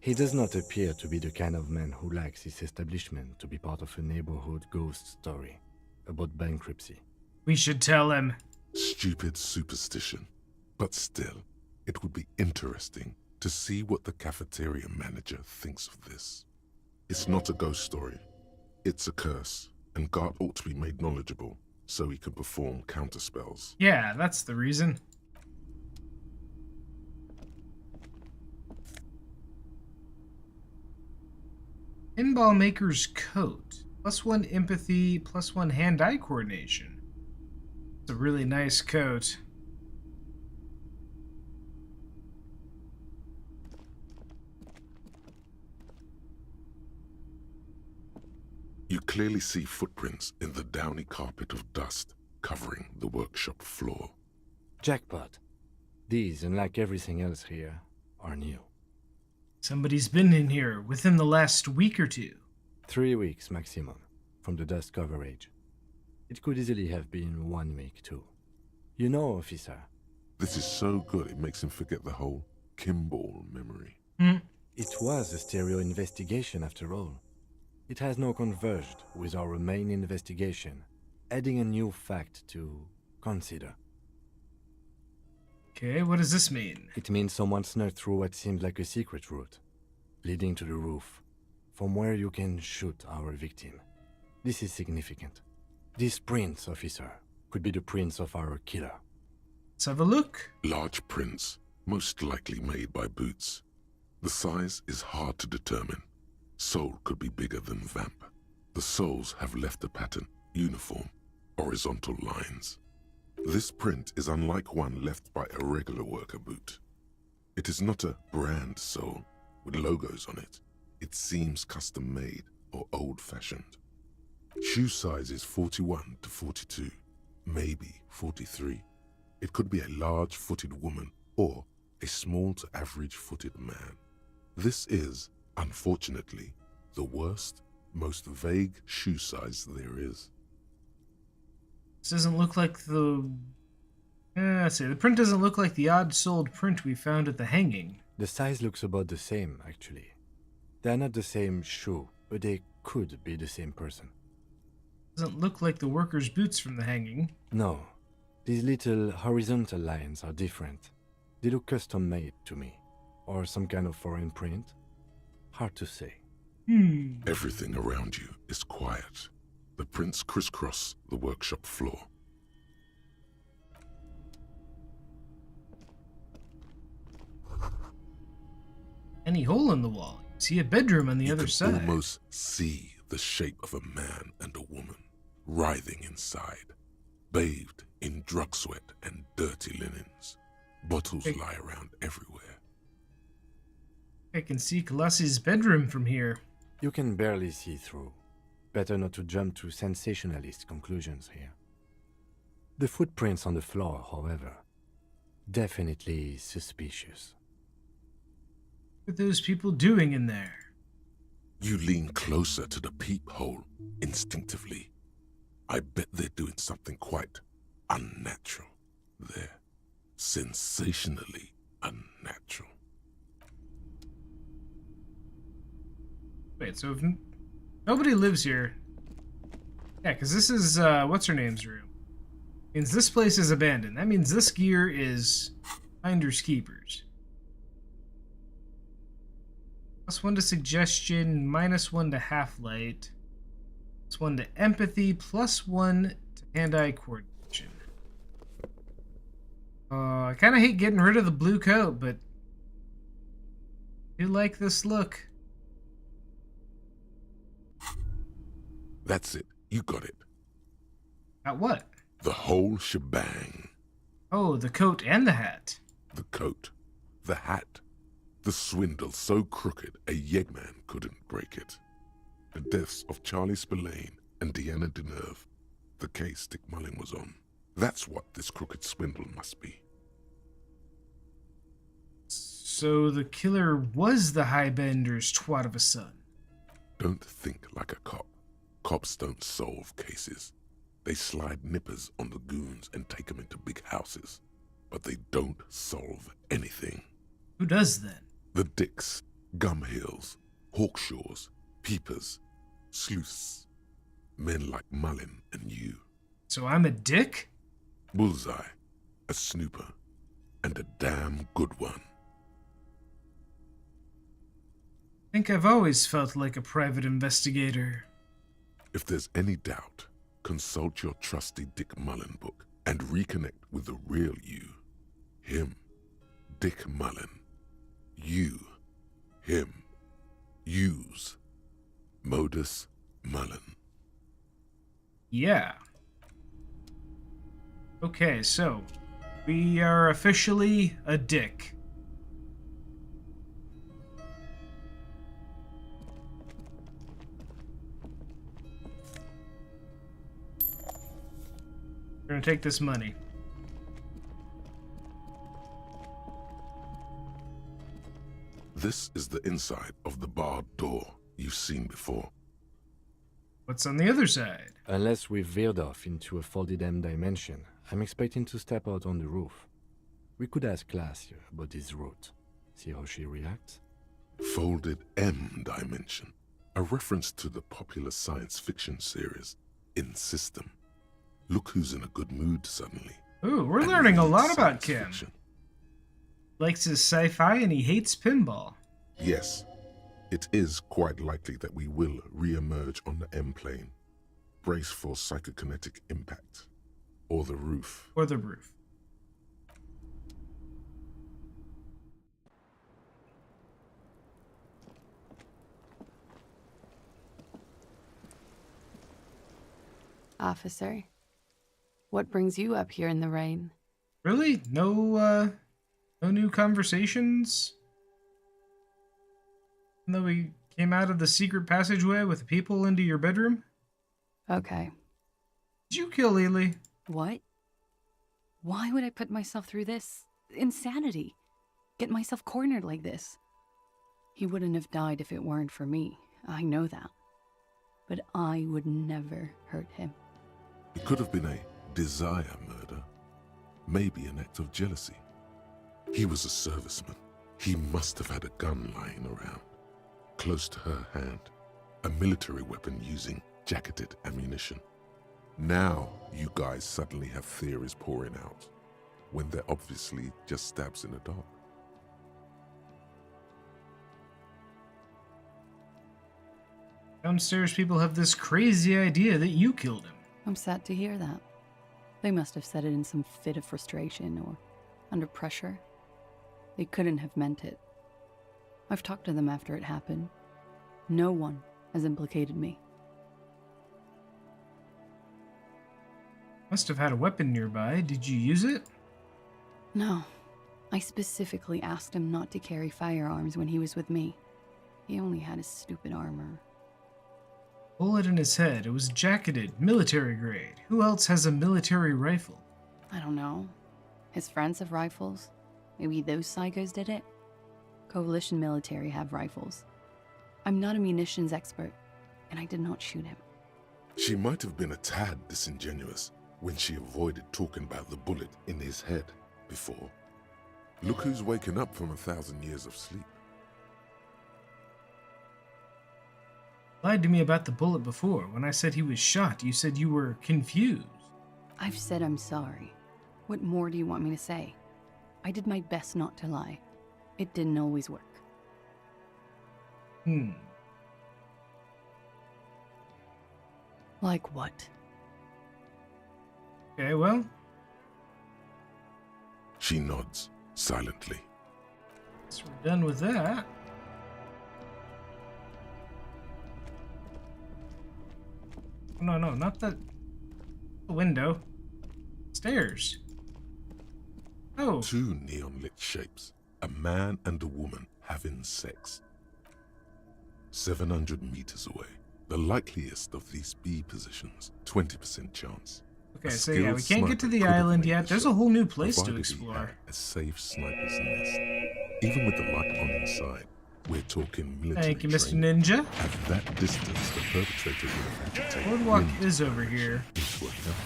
He does not appear to be the kind of man who likes his establishment to be part of a neighborhood ghost story about bankruptcy. We should tell him. Stupid superstition. But still, it would be interesting to see what the cafeteria manager thinks of this. It's not a ghost story. It's a curse, and Gart ought to be made knowledgeable so he can perform counterspells. Yeah, that's the reason. Pinball Maker's Coat. +1 empathy, +1 hand-eye coordination. It's a really nice coat. You clearly see footprints in the downy carpet of dust covering the workshop floor. Jackpot. These, unlike everything else here, are new. Somebody's been in here within the last week or two. 3 weeks maximum, from the dust coverage. It could easily have been 1 week too. You know, officer. This is so good it makes him forget the whole Kimball memory. It was a stereo investigation after all. It has now converged with our main investigation, adding a new fact to consider. Okay, what does this mean? It means someone snuck through what seems like a secret route, leading to the roof, from where you can shoot our victim. This is significant. This prints, officer, could be the prints of our killer. Let's have a look. Large prints, most likely made by boots. The size is hard to determine. Sole could be bigger than vamp. The soles have left a pattern, uniform, horizontal lines. This print is unlike one left by a regular worker boot. It is not a brand sole with logos on it. It seems custom-made or old-fashioned. Shoe size is 41 to 42, maybe 43. It could be a large-footed woman or a small to average-footed man. This is, unfortunately, the worst, most vague shoe size there is. This doesn't look like the... let's see, the print doesn't look like the odd-soled print we found at the hanging. The size looks about the same, actually. They're not the same shoe, but they could be the same person. Doesn't look like the worker's boots from the hanging. No. These little horizontal lines are different. They look custom-made to me. Or some kind of foreign print. Hard to say. Everything around you is quiet. The prints crisscross the workshop floor. Any hole in the wall. See a bedroom on the other side. You can almost see the shape of a man and a woman writhing inside, bathed in drug sweat and dirty linens. Bottles lie around everywhere. I can see Colossus' bedroom from here. You can barely see through. Better not to jump to sensationalist conclusions here. The footprints on the floor, however, definitely suspicious. What are those people doing in there? You lean closer to the peephole instinctively. I bet they're doing something quite unnatural. They're sensationally unnatural. Wait, so if nobody lives here... Yeah, because this is, what's-her-name's room. Means this place is abandoned. That means this gear is finders keepers. +1 to suggestion, -1 to half-light, +1 to empathy, +1 to hand-eye coordination. I kind of hate getting rid of the blue coat, but I do like this look. That's it. You got it. At what? The whole shebang. Oh, the coat and the hat. The coat. The hat. The swindle so crooked a yeggman couldn't break it. The deaths of Charlie Spillane and Deanna Deneuve. The case Dick Mullin was on. That's what this crooked swindle must be. So the killer was the Highbender's twat of a son. Don't think like a cop. Cops don't solve cases. They slide nippers on the goons and take them into big houses. But they don't solve anything. Who does then? The Dicks, Gumhills, Hawkshaws, Peepers, Sleuths. Men like Mullin and you. So I'm a dick? Bullseye, a snooper, and a damn good one. I think I've always felt like a private investigator. If there's any doubt, consult your trusty Dick Mullin book and reconnect with the real you. Him, Dick Mullin. You, him, use, Modus Mullin. Yeah. Okay, so we are officially a dick. We're gonna take this money. This is the inside of the barred door you've seen before. What's on the other side? Unless we've veered off into a folded M dimension, I'm expecting to step out on the roof. We could ask Class about this route. See how she reacts? Folded M dimension. A reference to the popular science fiction series, In System. Look who's in a good mood suddenly. Ooh, we're learning a lot about Kim. Likes his sci-fi and he hates pinball. Yes, it is quite likely that we will re-emerge on the M plane. Brace for psychokinetic impact. Or the roof. Or the roof. Officer, what brings you up here in the rain? Really? No new conversations? Even though we came out of the secret passageway with people into your bedroom? Okay. Did you kill Ely? What? Why would I put myself through this? Insanity. Get myself cornered like this. He wouldn't have died if it weren't for me. I know that. but I would never hurt him. It could have been a desire murder, maybe an act of jealousy. He was a serviceman. He must have had a gun lying around, close to her hand, a military weapon using jacketed ammunition. Now you guys suddenly have theories pouring out, when they're obviously just stabs in the dark. Downstairs people have this crazy idea that you killed him. I'm sad to hear that. They must have said it in some fit of frustration or under pressure. They couldn't have meant it. I've talked to them after it happened. No one has implicated me. Must have had a weapon nearby. Did you use it? No. I specifically asked him not to carry firearms when he was with me. He only had his stupid armor. Bullet in his head. It was jacketed, military grade. Who else has a military rifle? I don't know. His friends have rifles. Maybe those psychos did it? Coalition military have rifles. I'm not a munitions expert, and I did not shoot him. She might have been a tad disingenuous when she avoided talking about the bullet in his head before. Look who's waking up from 1,000 years of sleep. Lied to me about the bullet before. When I said he was shot, you said you were confused. I've said I'm sorry. What more do you want me to say? I did my best not to lie. It didn't always work. Like what? Okay, well. She nods silently. So we're done with that. No, not the window. Stairs. Oh. Two neon-lit shapes. A man and a woman having sex. 700 meters away. The likeliest of these B positions. 20% chance. Okay, so yeah, we can't get to the island yet. There's a whole new place to explore. A safe sniper's nest. Even with the light on inside, we're talking military. Thank you, Mr. training. Ninja. At that distance, the perpetrator would have had to take Boardwalk wind is over here. into account.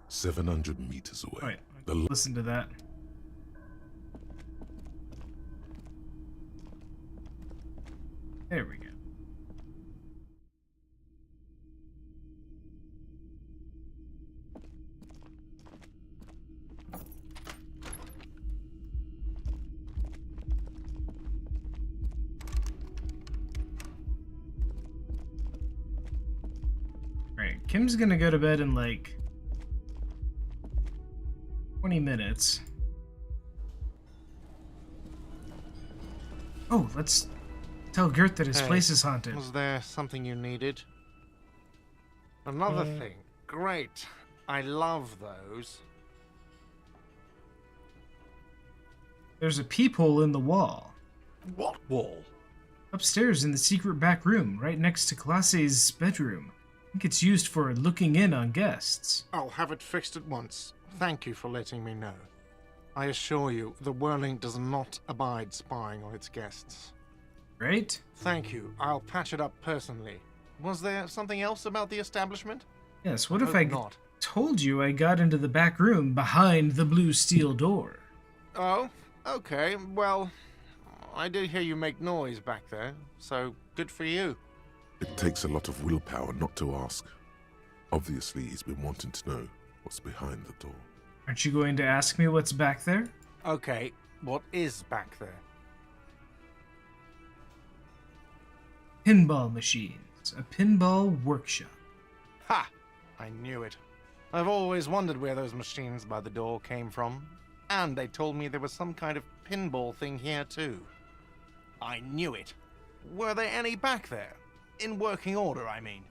700 meters away. Wait, listen to that. There we go. Alright, Kim's gonna go to bed in like 20 minutes. Oh, let's tell Gert that his Hey, place is haunted. Was there something you needed? Another thing. Great. I love those. There's a peephole in the wall. What wall? Upstairs in the secret back room, right next to Classe's bedroom. I think it's used for looking in on guests. I'll have it fixed at once. Thank you for letting me know. I assure you, the Whirling does not abide spying on its guests. Right? Thank you. I'll patch it up personally. Was there something else about the establishment? Yes, what I if hope I not. told you I got into the back room behind the blue steel door? Oh, okay. Well, I did hear you make noise back there, so good for you. It takes a lot of willpower not to ask. Obviously, he's been wanting to know what's behind the door. Aren't you going to ask me what's back there? Okay, what is back there? Pinball machines. A pinball workshop. Ha! I knew it. I've always wondered where those machines by the door came from. And they told me there was some kind of pinball thing here too. I knew it. Were there any back there? In working order, I mean.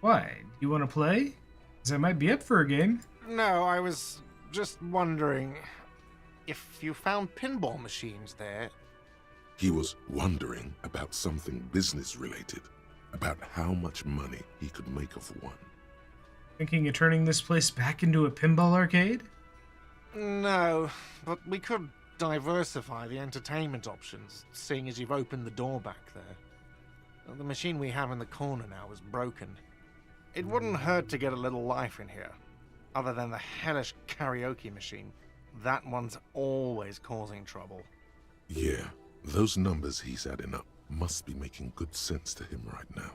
Why? Do you want to play? Because I might be up for a game. No, I was just wondering if you found pinball machines there. He was wondering about something business-related, about how much money he could make of one. Thinking of turning this place back into a pinball arcade? No, but we could diversify the entertainment options, seeing as you've opened the door back there. The machine we have in the corner now is broken. It wouldn't hurt to get a little life in here. Other than the hellish karaoke machine. That one's always causing trouble. Yeah, those numbers he's adding up must be making good sense to him right now.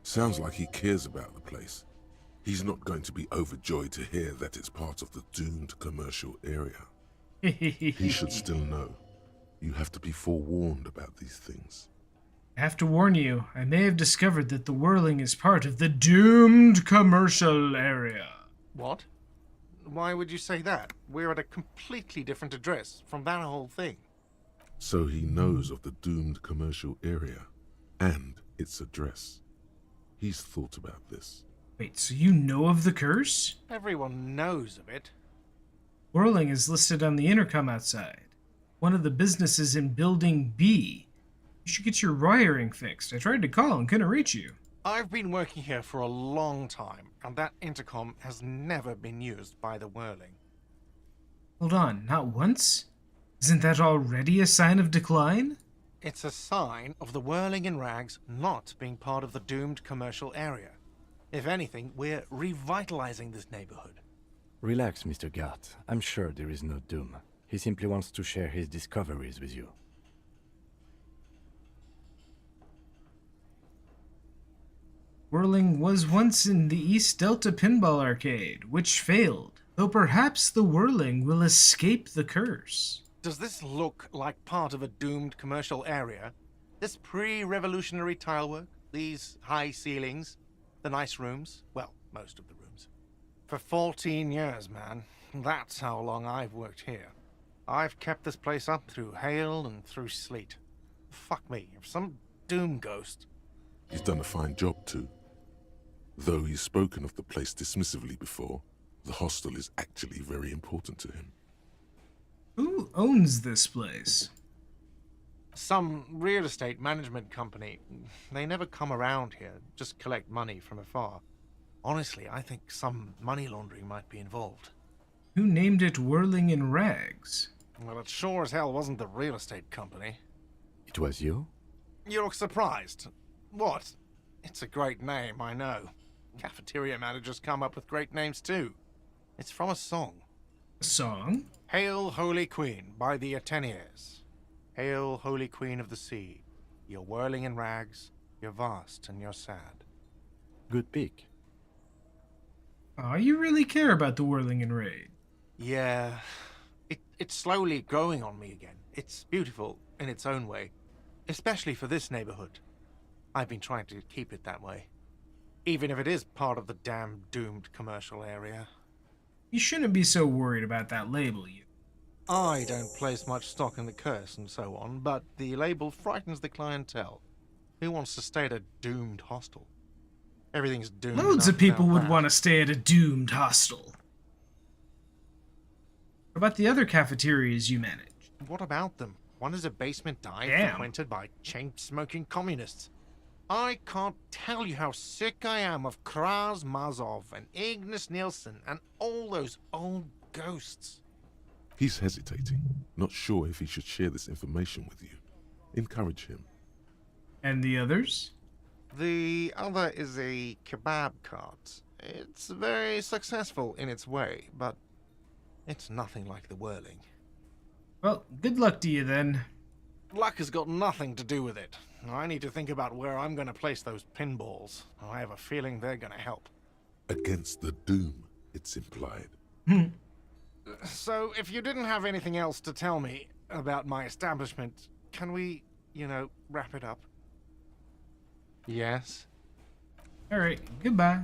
Sounds like he cares about the place. He's not going to be overjoyed to hear that it's part of the doomed commercial area. He should still know. You have to be forewarned about these things. I have to warn you, I may have discovered that the whirling is part of the doomed commercial area. What? Why would you say that? We're at a completely different address from that whole thing. So he knows of the doomed commercial area and its address. He's thought about this. Wait, so you know of the curse? Everyone knows of it. Whirling is listed on the intercom outside. One of the businesses in Building B. You should get your wiring fixed. I tried to call and couldn't reach you. I've been working here for a long time, and that intercom has never been used by the whirling. Hold on, not once? Isn't that already a sign of decline? It's a sign of the whirling in rags not being part of the doomed commercial area. If anything, we're revitalizing this neighborhood. Relax, Mr. Gart. I'm sure there is no doom. He simply wants to share his discoveries with you. Whirling was once in the East Delta Pinball Arcade, which failed, though perhaps the Whirling will escape the curse. Does this look like part of a doomed commercial area? This pre-revolutionary tilework? These high ceilings? The nice rooms? Well, most of the rooms. For 14 years, man. That's how long I've worked here. I've kept this place up through hail and through sleet. Fuck me, if some doom ghost... He's done a fine job too. Though he's spoken of the place dismissively before, the hostel is actually very important to him. Who owns this place? Some real estate management company. They never come around here, just collect money from afar. Honestly, I think some money laundering might be involved. Who named it Whirling in Rags? Well, it sure as hell wasn't the real estate company. It was you? You look surprised. What? It's a great name, I know. Cafeteria managers come up with great names too. It's from a song. A song? Hail, Holy Queen, by the Ateniers. Hail, Holy Queen of the Sea. You're whirling in rags, you're vast and you're sad. Good pick. Aw, you really care about the Whirling in Raid. Yeah, it's slowly growing on me again. It's beautiful in its own way, especially for this neighborhood. I've been trying to keep it that way, even if it is part of the damn doomed commercial area. You shouldn't be so worried about that label, you. I don't place much stock in the curse and so on, but the label frightens the clientele. Who wants to stay at a doomed hostel? Everything's doomed. Loads of people would want to stay at a doomed hostel. What about the other cafeterias you manage? What about them? One is a basement dive frequented by chain-smoking communists. I can't tell you how sick I am of Kraz Mazov and Ignis Nielsen and all those old ghosts. He's hesitating, not sure if he should share this information with you. Encourage him. And the others? The other is a kebab cart. It's very successful in its way, but it's nothing like the whirling. Well, good luck to you then. Luck has got nothing to do with it. I need to think about where I'm going to place those pinballs. I have a feeling they're going to help. Against the doom, it's implied. So, if you didn't have anything else to tell me about my establishment, can we, wrap it up? Yes? Alright, goodbye.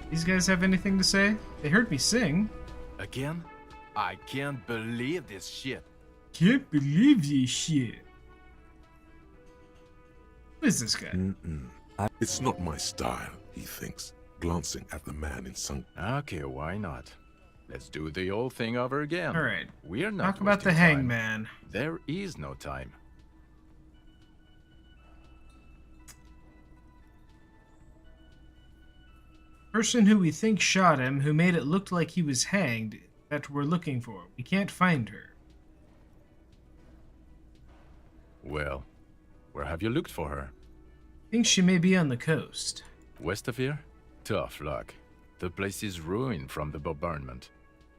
These guys have anything to say? They heard me sing. Again? I can't believe this shit. Can't believe this shit. Who is this guy? It's not my style, he thinks, glancing at the man in sunk. Okay, why not? Let's do the old thing over again. Alright. We're not Talk about the wasting time. hangman. There is no time. Person who we think shot him, who made it look like he was hanged, that we're looking for. We can't find her. Well, where have you looked for her? Think she may be on the coast. West of here? Tough luck. The place is ruined from the bombardment.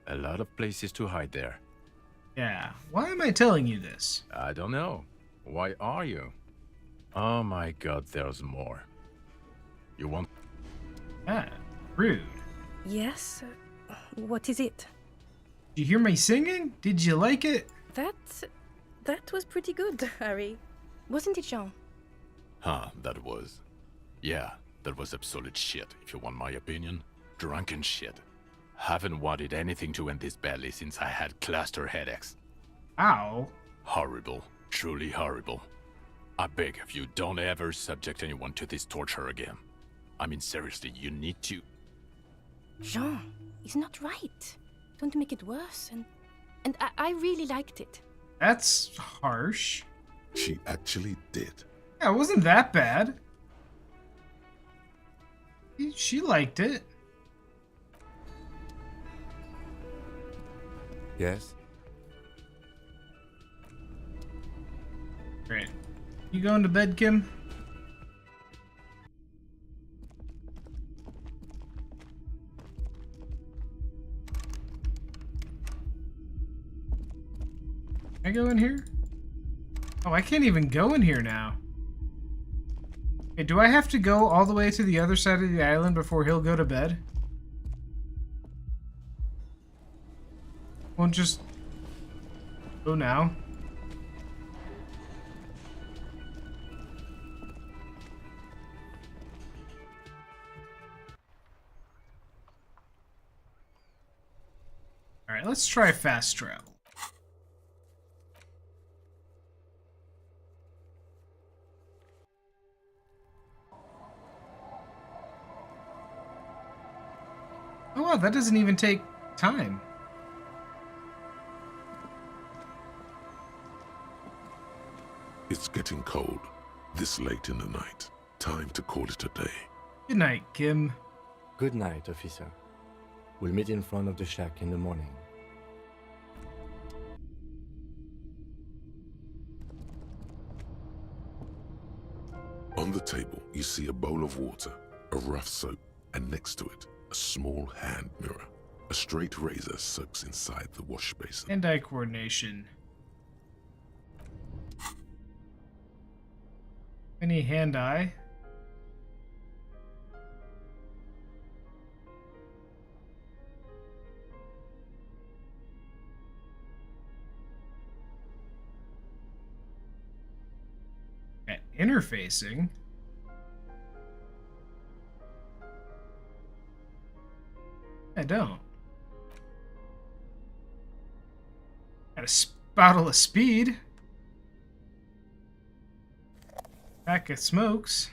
A lot of places to hide there. Yeah, why am I telling you this? I don't know. Why are you? Oh my god, there's more. You want... Ah, rude. Yes? What is it? Did you hear me singing? Did you like it? That was pretty good, Harry. Wasn't it, Jean? Huh, that was... Yeah, that was absolute shit, if you want my opinion. Drunken shit. Haven't wanted anything to end this badly since I had cluster headaches. Ow. Horrible. Truly horrible. I beg of you, don't ever subject anyone to this torture again. I mean, seriously, you need to... Jean, it's not right. Don't make it worse, and I really liked it. That's harsh. She actually did. Yeah, it wasn't that bad. She liked it. Yes? Great. You going to bed, Kim? Can I go in here? Oh, I can't even go in here now. Okay, do I have to go all the way to the other side of the island before he'll go to bed? Won't just go now. Alright, let's try fast travel. Oh wow, that doesn't even take time. It's getting cold, this late in the night. Time to call it a day. Good night, Kim. Good night, officer. We'll meet in front of the shack in the morning. On the table, you see a bowl of water, a rough soap, and next to it, a small hand mirror. A straight razor soaks inside the wash basin. Hand-eye coordination. Any hand-eye? At interfacing? I don't. Got a bottle of speed. Pack of smokes.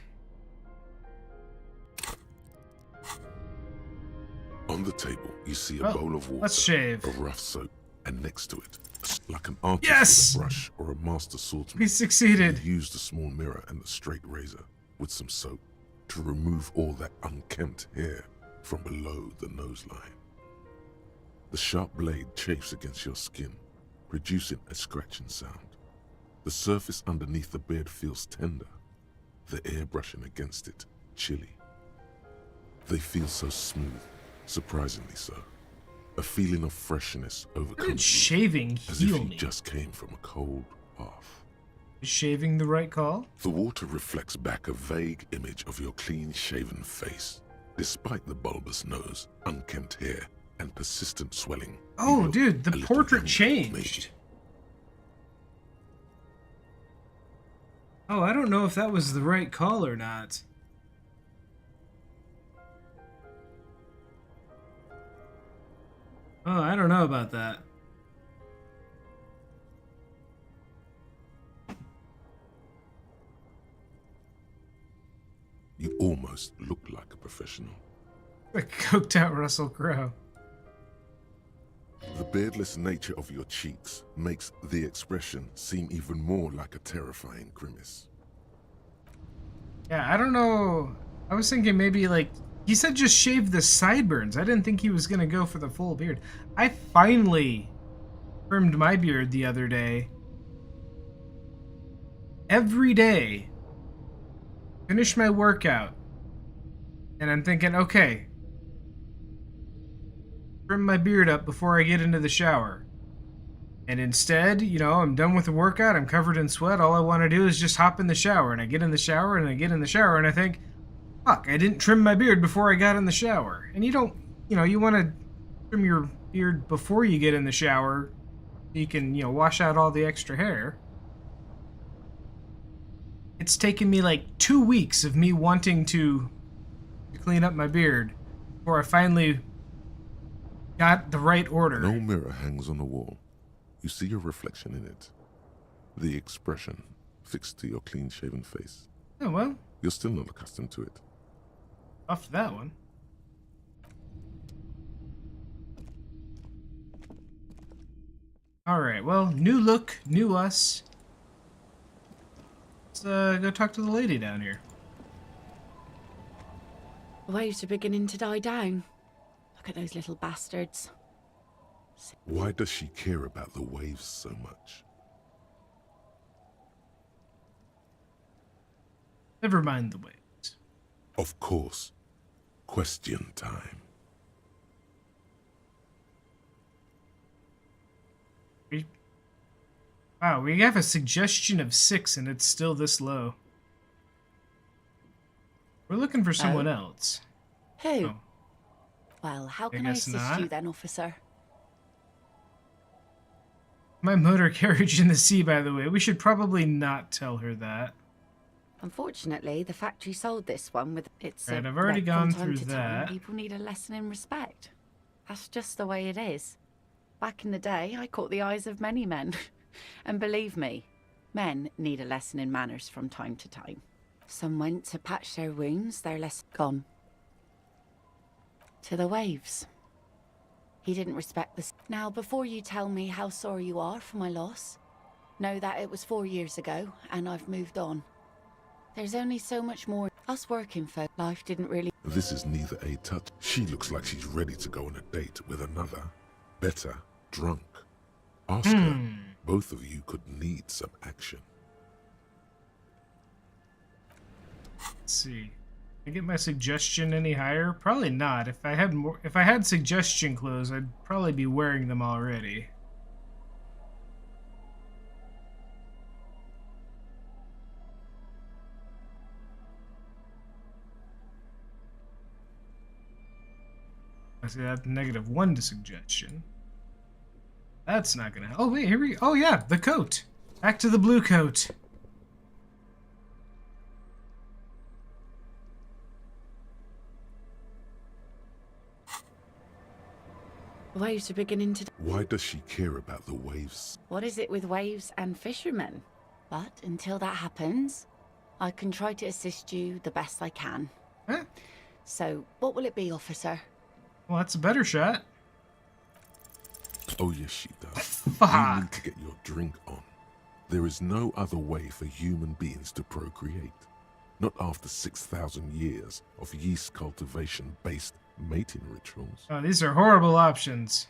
On the table, you see a bowl of water, let's shave. a rough soap, and next to it, like an artist Yes! with a brush or a master swordsman, We succeeded. you use the small mirror and the straight razor with some soap to remove all that unkempt hair from below the nose line. The sharp blade chafes against your skin, producing a scratching sound. The surface underneath the beard feels tender, the air brushing against it chilly. They feel so smooth, surprisingly so. A feeling of freshness overcomes you, Shaving as if heal you me. just came from a cold bath. Is shaving the right call? The water reflects back a vague image of your clean-shaven face, despite the bulbous nose, unkempt hair, and persistent swelling. Oh, dude, the portrait changed. Oh, I don't know if that was the right call or not. Oh, I don't know about that. You almost look like a professional. The coked out Russell Crowe. The beardless nature of your cheeks makes the expression seem even more like a terrifying grimace. Yeah, I don't know. I was thinking maybe like He said just shave the sideburns. I didn't think he was going to go for the full beard. I finally trimmed my beard the other day. Every day. Finish my workout. And I'm thinking, okay, trim my beard up before I get into the shower. And instead, you know, I'm done with the workout, I'm covered in sweat, all I want to do is just hop in the shower. And I get in the shower, and I get in the shower, and I think, fuck, I didn't trim my beard before I got in the shower. And you don't, you know, you want to trim your beard before you get in the shower, so you can, you know, wash out all the extra hair. It's taken me like 2 weeks of me wanting to clean up my beard before I finally got the right order. An old mirror hangs on the wall. You see your reflection in it. The expression fixed to your clean-shaven face. Oh, well. You're still not accustomed to it. Off that one. Alright, well, new look, new us. Let's go talk to the lady down here. The waves are beginning to die down. Look at those little bastards. Why does she care about the waves so much? Never mind the waves. Of course. Question time. Wow, we have a suggestion of 6 and it's still this low. We're looking for someone else. Who? Oh. Well, how I can I guess assist not. you then, officer? My motor carriage in the sea, by the way. We should probably not tell her that. Unfortunately, the factory sold this one with its. Right, I've already from gone time through to that. Time, people need a lesson in respect. That's just the way it is. Back in the day, I caught the eyes of many men. And believe me, men need a lesson in manners from time to time. Some went to patch their wounds, their lesson gone. To the waves. He didn't respect the... Now, before you tell me how sorry you are for my loss, know that it was 4 years ago, and I've moved on. There's only so much more. Us working folk, life didn't really... This is neither a touch. She looks like she's ready to go on a date with another. Better, drunk. Ask her. Both of you could need some action. Let's see. Can I get my suggestion any higher? Probably not. If I had suggestion clothes, I'd probably be wearing them already. I see that -1 to suggestion. That's not gonna. Oh wait, here we. Oh yeah, the coat. Back to the blue coat. The waves are beginning to... Why does she care about the waves? What is it with waves and fishermen? But until that happens, I can try to assist you the best I can. Huh? So, what will it be, officer? Well, that's a better shot. Oh yes, she does. Fuck. You need to get your drink on. There is no other way for human beings to procreate. Not after 6,000 years of yeast cultivation-based mating rituals. Oh, these are horrible options.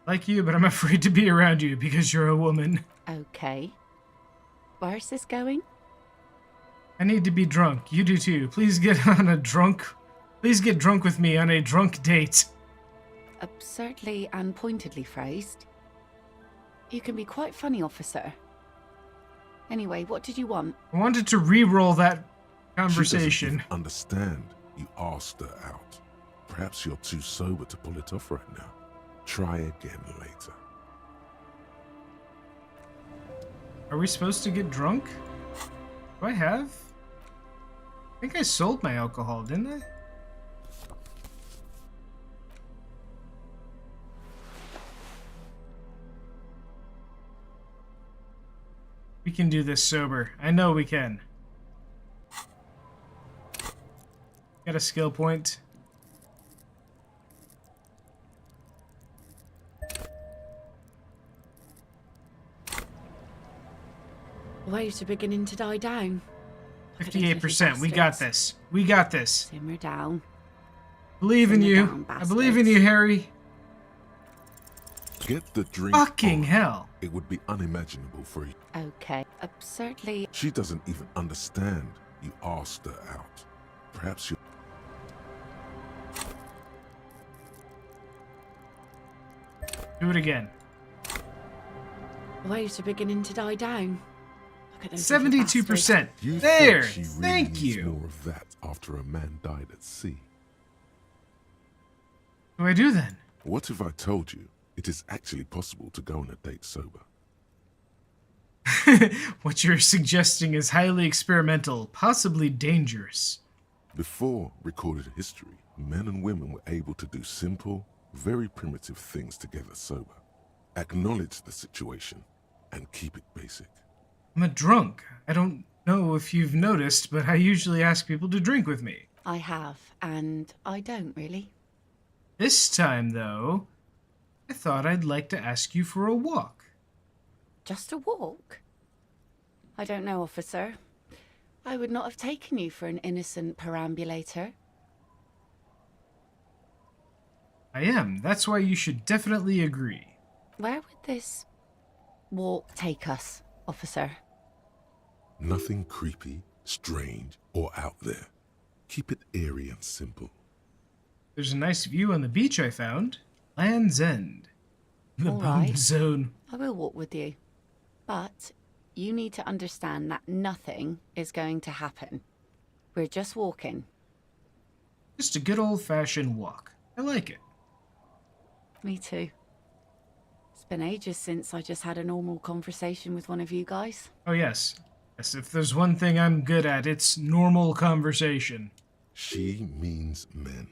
Like you, but I'm afraid to be around you because you're a woman. Okay. Where's this going? I need to be drunk. You do too. Please get on a drunk... Please get drunk with me on a drunk date. Absurdly and pointedly phrased. You can be quite funny, officer. Anyway, what did you want? I wanted to re-roll that conversation. She doesn't even understand. You asked her out. Perhaps you're too sober to pull it off right now. Try again later. Are we supposed to get drunk? Do I have? I think I sold my alcohol, didn't I? We can do this sober. I know we can. Got a skill point. Waves are beginning to die down. 58%. We got this. We got this. Simmer down. Believe in Simmer you. down, I believe in bastards. you, Harry. Get the drink Fucking on. hell. It would be unimaginable for you. Okay, absurdly. She doesn't even understand you asked her out. Perhaps you... Do it again. Waves are beginning to die down. Look at those little 72%. bastards. You There. think she really Thank needs you. more of that after a man died at sea. What do I do then? What if I told you it is actually possible to go on a date sober? What you're suggesting is highly experimental, possibly dangerous. Before recorded history, men and women were able to do simple, very primitive things together sober. Acknowledge the situation and keep it basic. I'm a drunk. I don't know if you've noticed, but I usually ask people to drink with me. I have, and I don't really. This time, though, I thought I'd like to ask you for a walk. Just a walk? I don't know, officer. I would not have taken you for an innocent perambulator. I am. That's why you should definitely agree. Where would this walk take us, officer? Nothing creepy, strange, or out there. Keep it eerie and simple. There's a nice view on the beach I found. Land's End. The All bum right. zone. I will walk with you. But you need to understand that nothing is going to happen. We're just walking. Just a good old-fashioned walk. I like it. Me too. It's been ages since I just had a normal conversation with one of you guys. Oh, yes. Yes, if there's one thing I'm good at, it's normal conversation. She means men.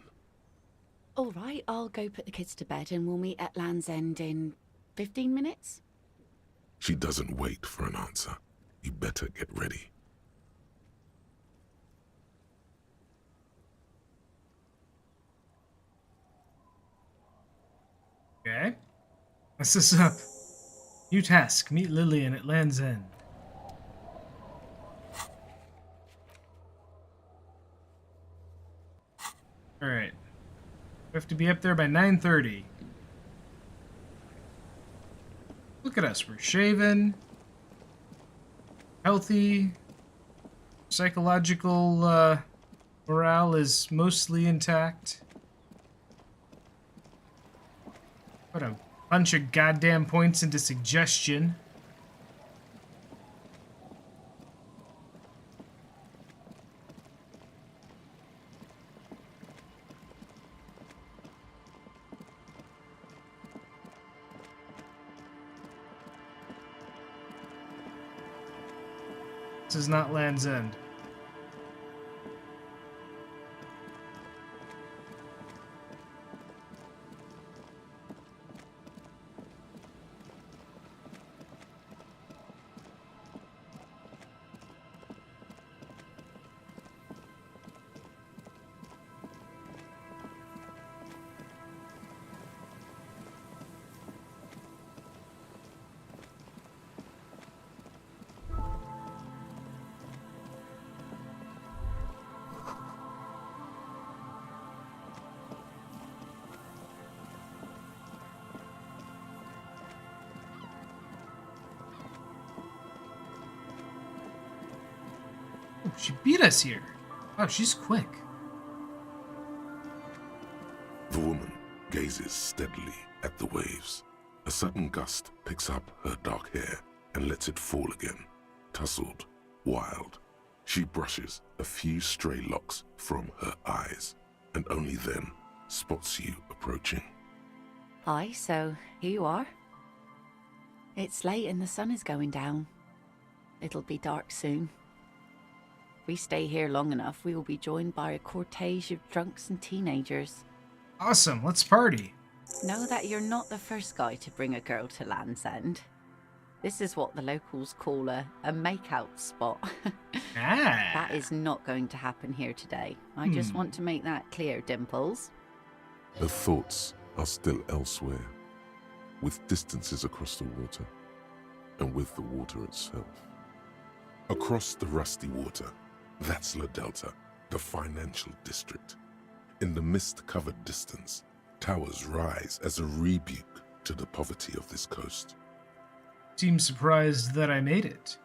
All right, I'll go put the kids to bed and we'll meet at Land's End in 15 minutes. She doesn't wait for an answer. You better get ready. Okay. What's this up? New task. Meet Lillian at Land's End. Alright. We have to be up there by 9:30. Look at us. We're shaven. Healthy. Psychological morale is mostly intact. Put a bunch of goddamn points into suggestion. This is not Land's End. Oh, she beat us here. Wow, she's quick. The woman gazes steadily at the waves. A sudden gust picks up her dark hair and lets it fall again, tousled, wild. She brushes a few stray locks from her eyes, and only then spots you approaching. Hi, so here you are. It's late and the sun is going down. It'll be dark soon. If we stay here long enough, we will be joined by a cortege of drunks and teenagers. Awesome, let's party. Know that you're not the first guy to bring a girl to Land's End. This is what the locals call a make-out spot. That is not going to happen here today. I just want to make that clear, Dimples. Her thoughts are still elsewhere, with distances across the water, and with the water itself. Across the rusty water, that's La Delta, the financial district. In the mist-covered distance, towers rise as a rebuke to the poverty of this coast. Seem surprised that I made it.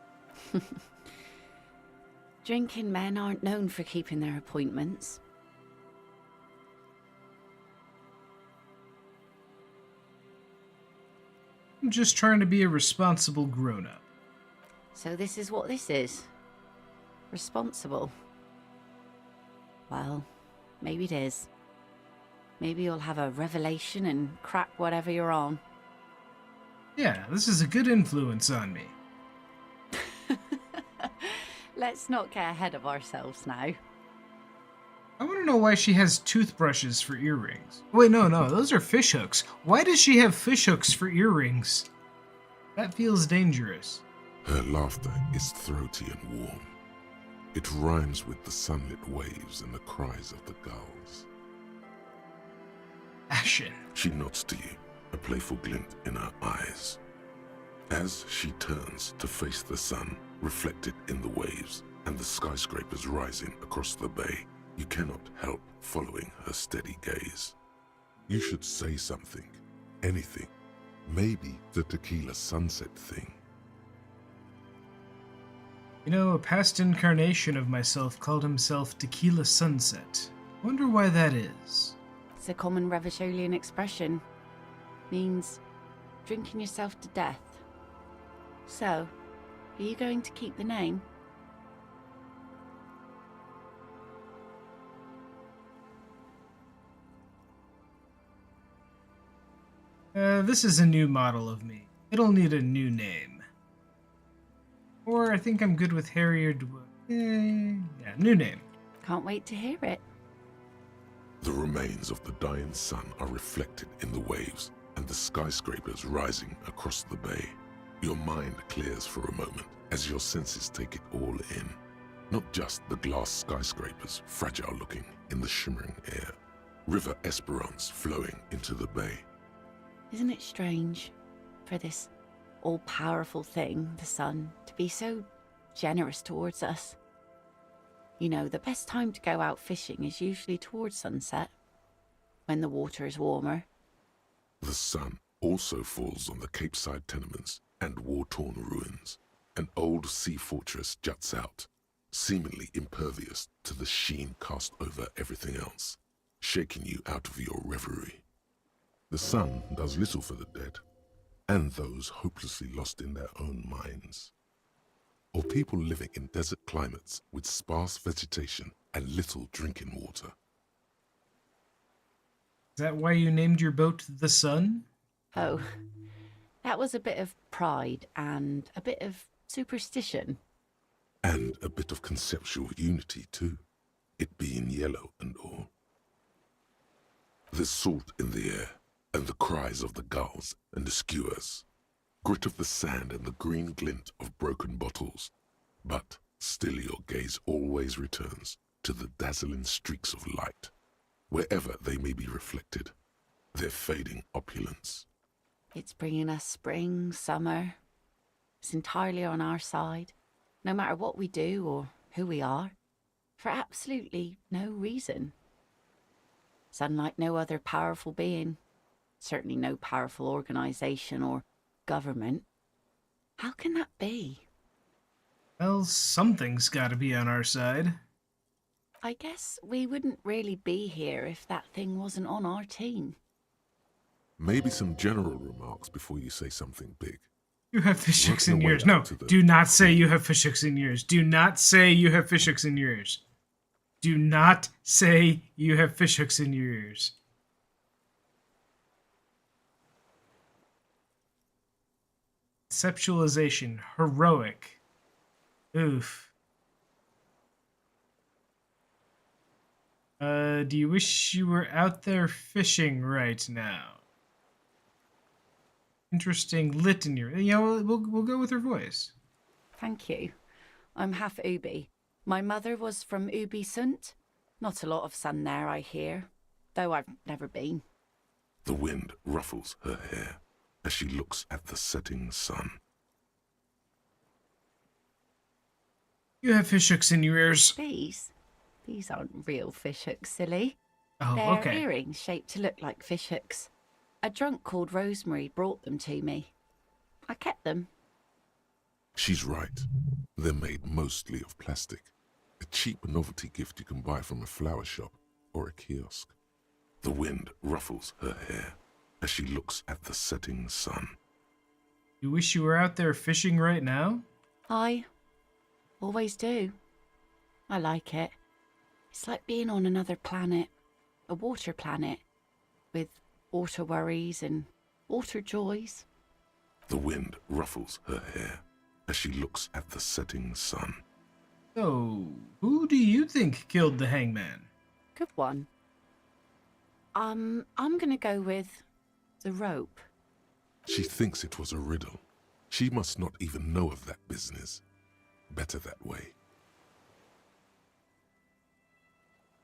Drinking men aren't known for keeping their appointments. I'm just trying to be a responsible grown-up. So this is what this is. Responsible. Well, maybe it is. Maybe you'll have a revelation and crack whatever you're on. Yeah, this is a good influence on me. Let's not get ahead of ourselves now. I want to know why she has toothbrushes for earrings. Wait, no, those are fish hooks. Why does she have fish hooks for earrings? That feels dangerous. Her laughter is throaty and warm. It rhymes with the sunlit waves and the cries of the gulls. Ashen. She nods to you, a playful glint in her eyes. As she turns to face the sun, reflected in the waves and the skyscrapers rising across the bay, you cannot help following her steady gaze. You should say something, anything. Maybe the tequila sunset thing. You know, a past incarnation of myself called himself Tequila Sunset. Wonder why that is. It's a common Revacholian expression. Means drinking yourself to death. So, are you going to keep the name? This is a new model of me. It'll need a new name. Or I think I'm good with Harrier. Yeah, new name. Can't wait to hear it. The remains of the dying sun are reflected in the waves and the skyscrapers rising across the bay. Your mind clears for a moment as your senses take it all in. Not just the glass skyscrapers, fragile looking in the shimmering air. River Esperance flowing into the bay. Isn't it strange for this all-powerful thing, the sun, to be so generous towards us? You know, the best time to go out fishing is usually towards sunset, when the water is warmer. The sun also falls on the Capeside tenements and war-torn ruins. An old sea fortress juts out, seemingly impervious to the sheen cast over everything else, shaking you out of your reverie. The sun does little for the dead, and those hopelessly lost in their own minds. Or people living in desert climates with sparse vegetation and little drinking water. Is that why you named your boat the Sun? Oh, that was a bit of pride and a bit of superstition. And a bit of conceptual unity too, it being yellow and all. There's salt in the air, and the cries of the gulls and the skuas, grit of the sand and the green glint of broken bottles. But still your gaze always returns to the dazzling streaks of light, wherever they may be reflected, their fading opulence. It's bringing us spring, summer. It's entirely on our side, no matter what we do or who we are, for absolutely no reason. It's unlike no other powerful being. Certainly no powerful organization or government. How can that be? Well, something's gotta be on our side. I guess we wouldn't really be here if that thing wasn't on our team. Maybe some general remarks before you say something big. You have fish hooks Work in your way yours. up No, to the- do not say you have fish hooks in yours. Do not say you have fish hooks in yours. Do not say you have fish hooks in your ears. Conceptualization. Heroic. Oof. Do you wish you were out there fishing right now? Interesting lit in your... You know, we'll go with her voice. Thank you. I'm half Ubi. My mother was from Ubi Sunt. Not a lot of sun there, I hear, though I've never been. The wind ruffles her hair as she looks at the setting sun. You have fishhooks in your ears. These? These aren't real fishhooks, silly. Oh, They're okay. earrings shaped to look like fishhooks. A drunk called Rosemary brought them to me. I kept them. She's right. They're made mostly of plastic. A cheap novelty gift you can buy from a flower shop or a kiosk. The wind ruffles her hair as she looks at the setting sun. You wish you were out there fishing right now? I always do. I like it. It's like being on another planet, a water planet, with water worries and water joys. The wind ruffles her hair as she looks at the setting sun. So, who do you think killed the hangman? Good one. I'm gonna go with the rope. She thinks it was a riddle. She must not even know of that business. Better that way.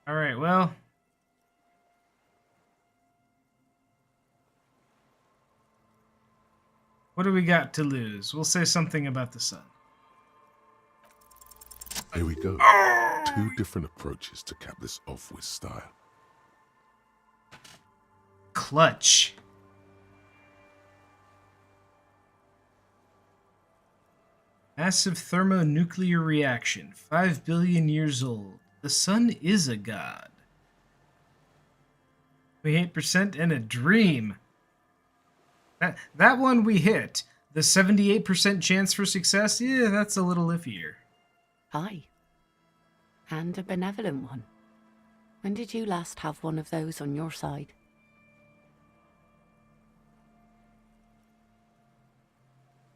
All right, well. What do we got to lose? We'll say something about the sun. Here we go. 2 different approaches to cap this off with style. Clutch. Massive thermonuclear reaction. 5 billion years old. The sun is a god. 28% and a dream. That one we hit. The 78% chance for success, yeah, that's a little iffier. Aye. And a benevolent one. When did you last have one of those on your side?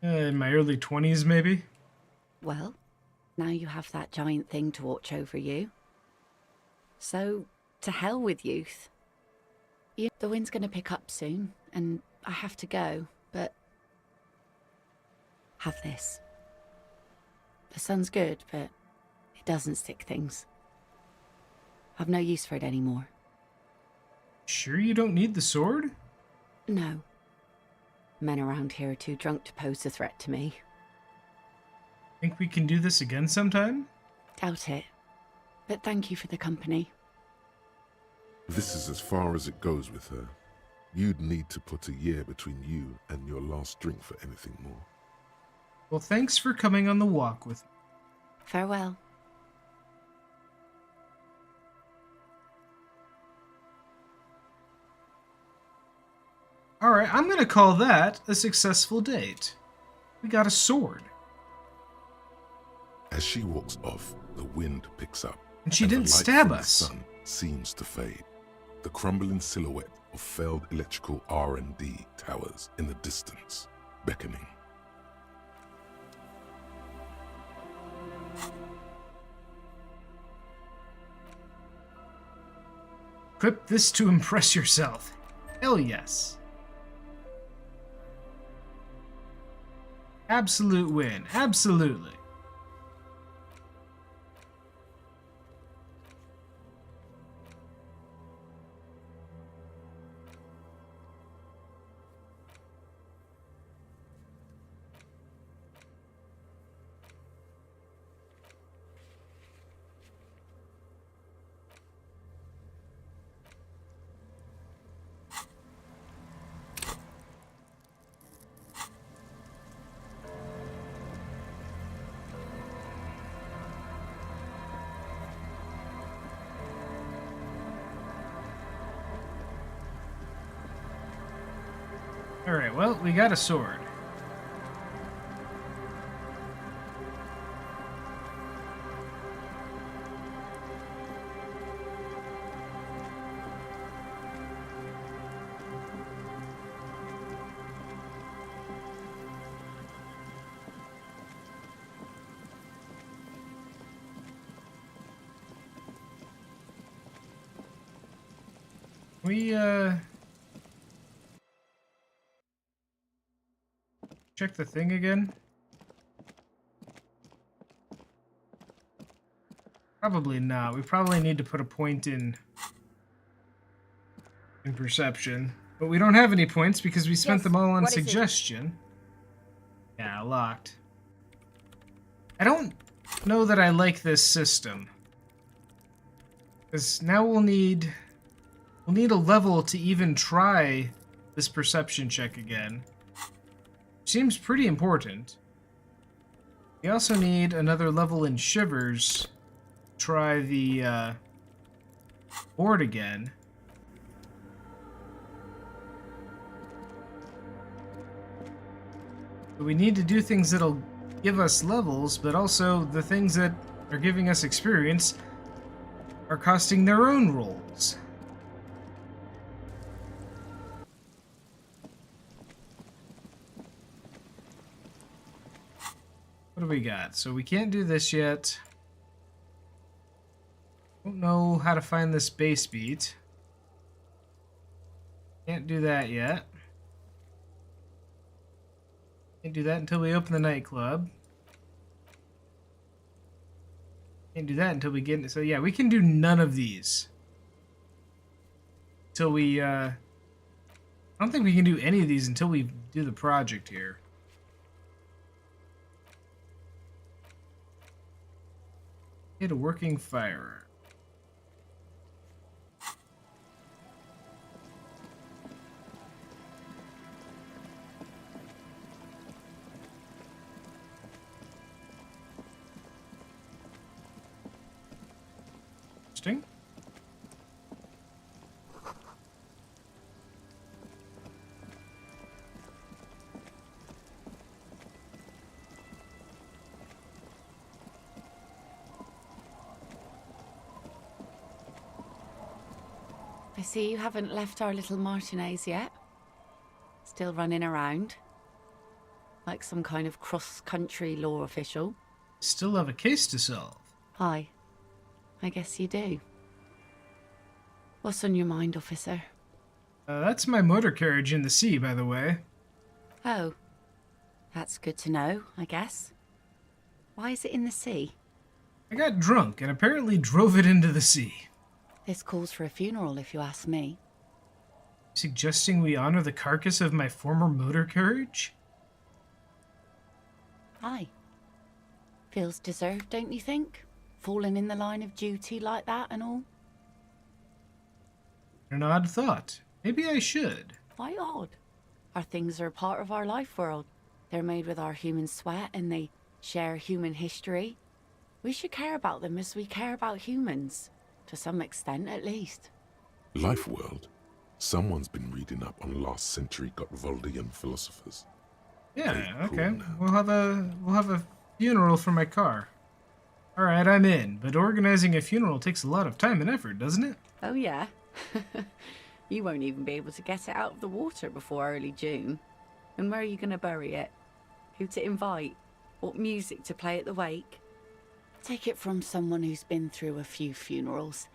In my early 20s, maybe? Well, now you have that giant thing to watch over you. So, to hell with youth. The wind's gonna pick up soon, and I have to go, but... Have this. The sun's good, but it doesn't stick things. I've no use for it anymore. Sure you don't need the sword? No. Men around here are too drunk to pose a threat to me. Think we can do this again sometime? Doubt it. But thank you for the company. This is as far as it goes with her. You'd need to put a year between you and your last drink for anything more. Well, thanks for coming on the walk with me. Farewell. Alright, I'm gonna call that a successful date. We got a sword. As she walks off, the wind picks up. And she the didn't light stab from us. The sun seems to fade. The crumbling silhouette of failed electrical R&D towers in the distance, beckoning. Equip this to impress yourself. Hell yes. Absolute win. Absolutely. Alright, well, we got a sword. We, check the thing again? Probably not. We probably need to put a point in perception. But we don't have any points because we spent them all on what is it? suggestion. Yeah, locked. I don't know that I like this system. Because now we'll need a level to even try this perception check again. Seems pretty important. We also need another level in Shivers to try the board again. So we need to do things that'll give us levels, but also the things that are giving us experience are costing their own rolls. What do we got? So we can't do this yet. Don't know how to find this bass beat. Can't do that yet. Can't do that until we open the nightclub. Can't do that until we get... So yeah, we can do none of these. Until we, I don't think we can do any of these until we do the project here. Get a working firearm. Interesting. I see you haven't left our little Martinez yet. Still running around. Like some kind of cross-country law official. Still have a case to solve. Hi. I guess you do. What's on your mind, officer? That's my motor carriage in the sea, by the way. Oh. That's good to know, I guess. Why is it in the sea? I got drunk and apparently drove it into the sea. This calls for a funeral, if you ask me. Suggesting we honor the carcass of my former motor carriage? Aye. Feels deserved, don't you think? Falling in the line of duty like that and all? An odd thought. Maybe I should. Why odd? Our things are a part of our life world. They're made with our human sweat and they share human history. We should care about them as we care about humans. To some extent, at least. Life world? Someone's been reading up on last century Gotvaldian philosophers. Yeah, Cool okay. now. We'll have a funeral for my car. Alright, I'm in, but organizing a funeral takes a lot of time and effort, doesn't it? Oh yeah? You won't even be able to get it out of the water before early June. And where are you going to bury it? Who to invite? What music to play at the wake? Take it from someone who's been through a few funerals.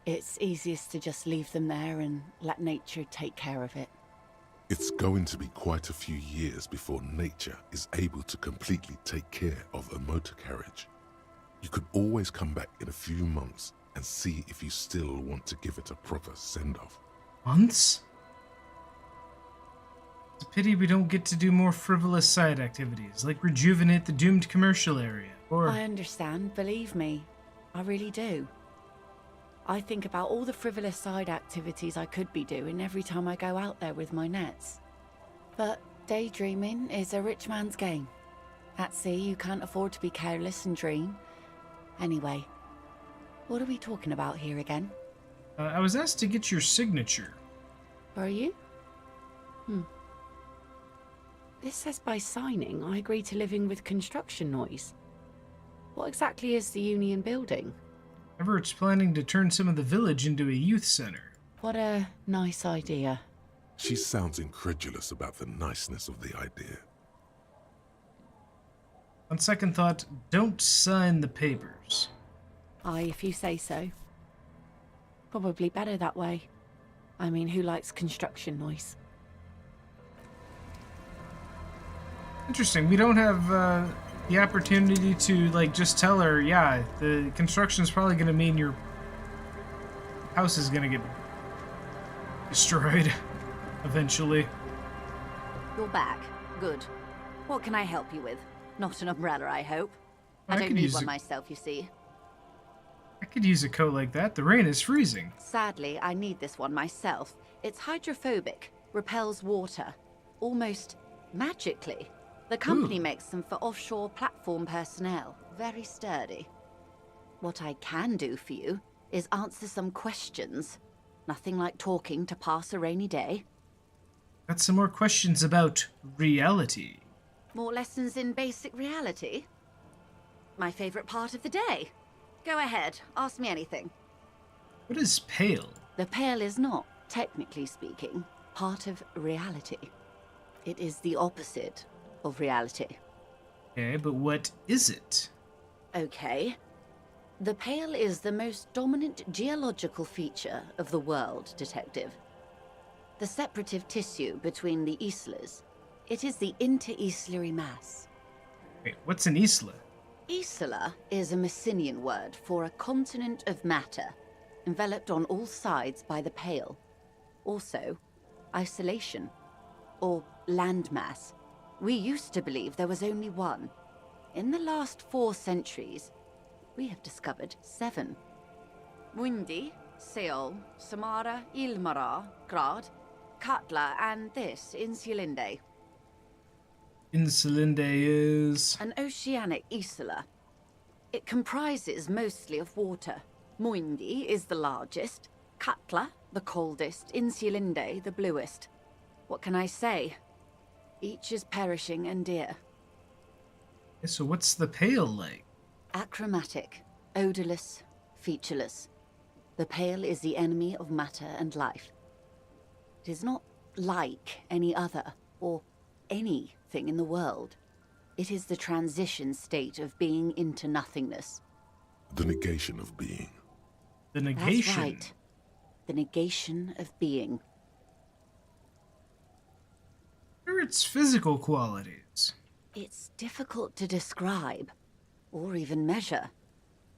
It's easiest to just leave them there and let nature take care of it. It's going to be quite a few years before nature is able to completely take care of a motor carriage. You could always come back in a few months and see if you still want to give it a proper send-off. Months? It's a pity we don't get to do more frivolous side activities, like rejuvenate the doomed commercial area, or... I understand, believe me. I really do. I think about all the frivolous side activities I could be doing every time I go out there with my nets. But daydreaming is a rich man's game. At sea, you can't afford to be careless and dream. Anyway, what are we talking about here again? I was asked to get your signature. Were you? This says by signing, I agree to living with construction noise. What exactly is the Union building? Everett's planning to turn some of the village into a youth center. What a nice idea. She sounds incredulous about the niceness of the idea. On second thought, don't sign the papers. Aye, if you say so. Probably better that way. I mean, who likes construction noise? Interesting. We don't have the opportunity to, like, just tell her, yeah, the construction's probably going to mean your house is going to get destroyed eventually. You're back. Good. What can I help you with? Not an umbrella, I hope. I don't could need use one a- myself, you see. I could use a coat like that. The rain is freezing. Sadly, I need this one myself. It's hydrophobic, repels water, almost magically. The company makes them for offshore platform personnel. Very sturdy. What I can do for you is answer some questions. Nothing like talking to pass a rainy day. Got some more questions about reality. More lessons in basic reality? My favorite part of the day. Go ahead, ask me anything. What is pale? The pale is not, technically speaking, part of reality. It is the opposite of reality. Okay, but what is it? Okay. The pale is the most dominant geological feature of the world, Detective. The separative tissue between the islas. It is the inter-islary mass. Wait, what's an isla? Isla is a Messinian word for a continent of matter, enveloped on all sides by the pale. Also, isolation, or landmass. We used to believe there was only one. In the last 4 centuries, we have discovered 7. Mundi, Seol, Samara, Ilmara, Grad, Katla, and this, Insulinde. Insulinde is... An oceanic isla. It comprises mostly of water. Muindi is the largest, Katla the coldest, Insulinde the bluest. What can I say? Each is perishing and dear. So what's the pale like? Achromatic, odorless, featureless. The pale is the enemy of matter and life. It is not like any other, or anything in the world. It is the transition state of being into nothingness. The negation of being. The negation? That's right. The negation of being. What are its physical qualities? It's difficult to describe, or even measure.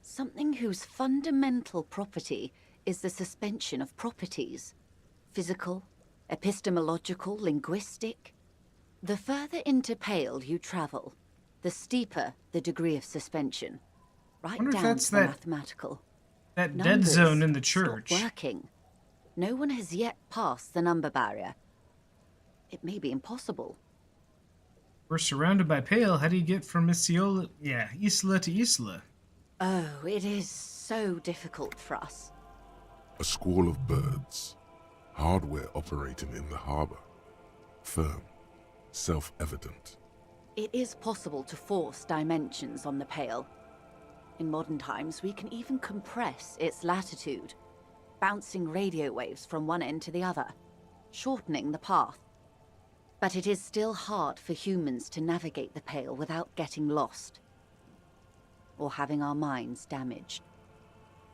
Something whose fundamental property is the suspension of properties. Physical, epistemological, linguistic. The further into pale you travel, the steeper the degree of suspension. Right wonder if down that's to the that- mathematical. That dead Numbers zone in the stop church. working. No one has yet passed the number barrier. It may be impossible. We're surrounded by pale. How do you get from Isla to Isla? Oh, it is so difficult for us. A squall of birds. Hardware operating in the harbor. Firm. Self-evident. It is possible to force dimensions on the pale. In modern times, we can even compress its latitude, bouncing radio waves from one end to the other, shortening the path. But it is still hard for humans to navigate the pale without getting lost, or having our minds damaged.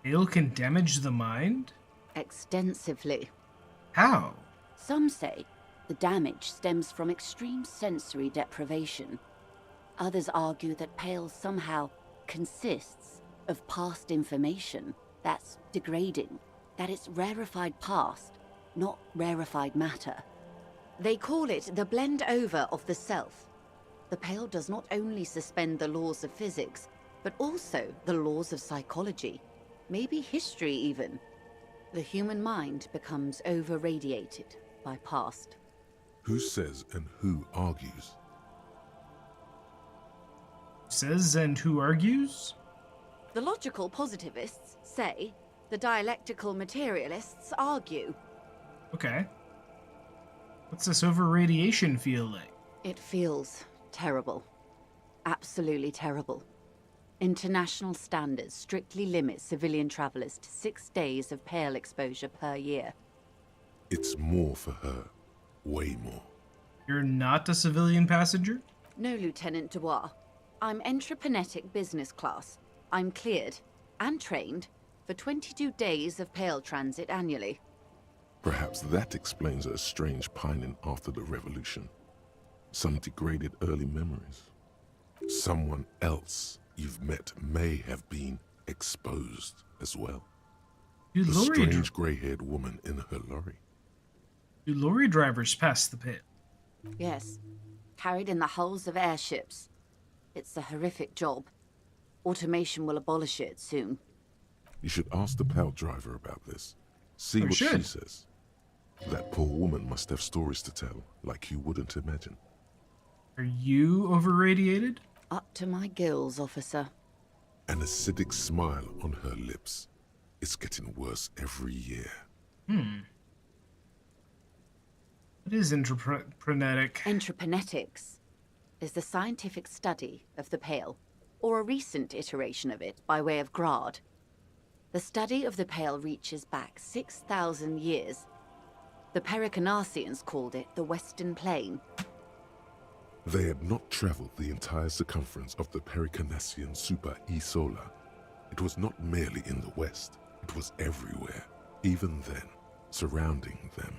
Pale can damage the mind? Extensively. How? Some say the damage stems from extreme sensory deprivation. Others argue that pale somehow consists of past information that's degrading, that it's rarefied past, not rarefied matter. They call it the blend over of the self. The pale does not only suspend the laws of physics, but also the laws of psychology, maybe history even. The human mind becomes over-radiated by past. Who says and who argues? Says and who argues? The logical positivists say, the dialectical materialists argue. Okay. What's this over-radiation feel like? It feels terrible. Absolutely terrible. International standards strictly limit civilian travelers to 6 days of pale exposure per year. It's more for her. Way more. You're not a civilian passenger? No, Lieutenant Dubois. I'm entreprenetic business class. I'm cleared and trained for 22 days of pale transit annually. Perhaps that explains her strange pining after the revolution. Some degraded early memories. Someone else you've met may have been exposed as well. Do The lorry strange grey-haired woman in her lorry. Do lorry drivers pass the pale? Yes, carried in the hulls of airships. It's a horrific job. Automation will abolish it soon. You should ask the pal driver about this. See what she should. says. That poor woman must have stories to tell, like you wouldn't imagine. Are you overradiated? Up to my gills, officer. An acidic smile on her lips. It's getting worse every year. What is intraprenetic? Intrapenetics is the scientific study of the Pale, or a recent iteration of it by way of Grad. The study of the Pale reaches back 6,000 years. The Pericarnassians called it the Western Plain. They had not traveled the entire circumference of the Pericarnassian Super E-Solar. It was not merely in the west, it was everywhere, even then, surrounding them.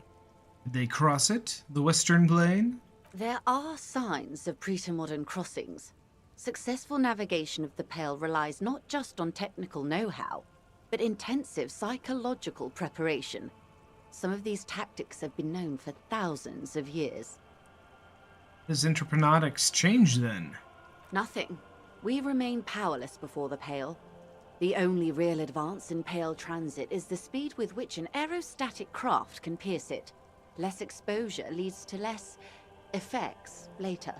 Did they cross it? The Western Plain? There are signs of pretermodern crossings. Successful navigation of the Pale relies not just on technical know-how, but intensive psychological preparation. Some of these tactics have been known for thousands of years. Does intrapreneutics change then? Nothing. We remain powerless before the Pale. The only real advance in Pale transit is the speed with which an aerostatic craft can pierce it. Less exposure leads to less effects later.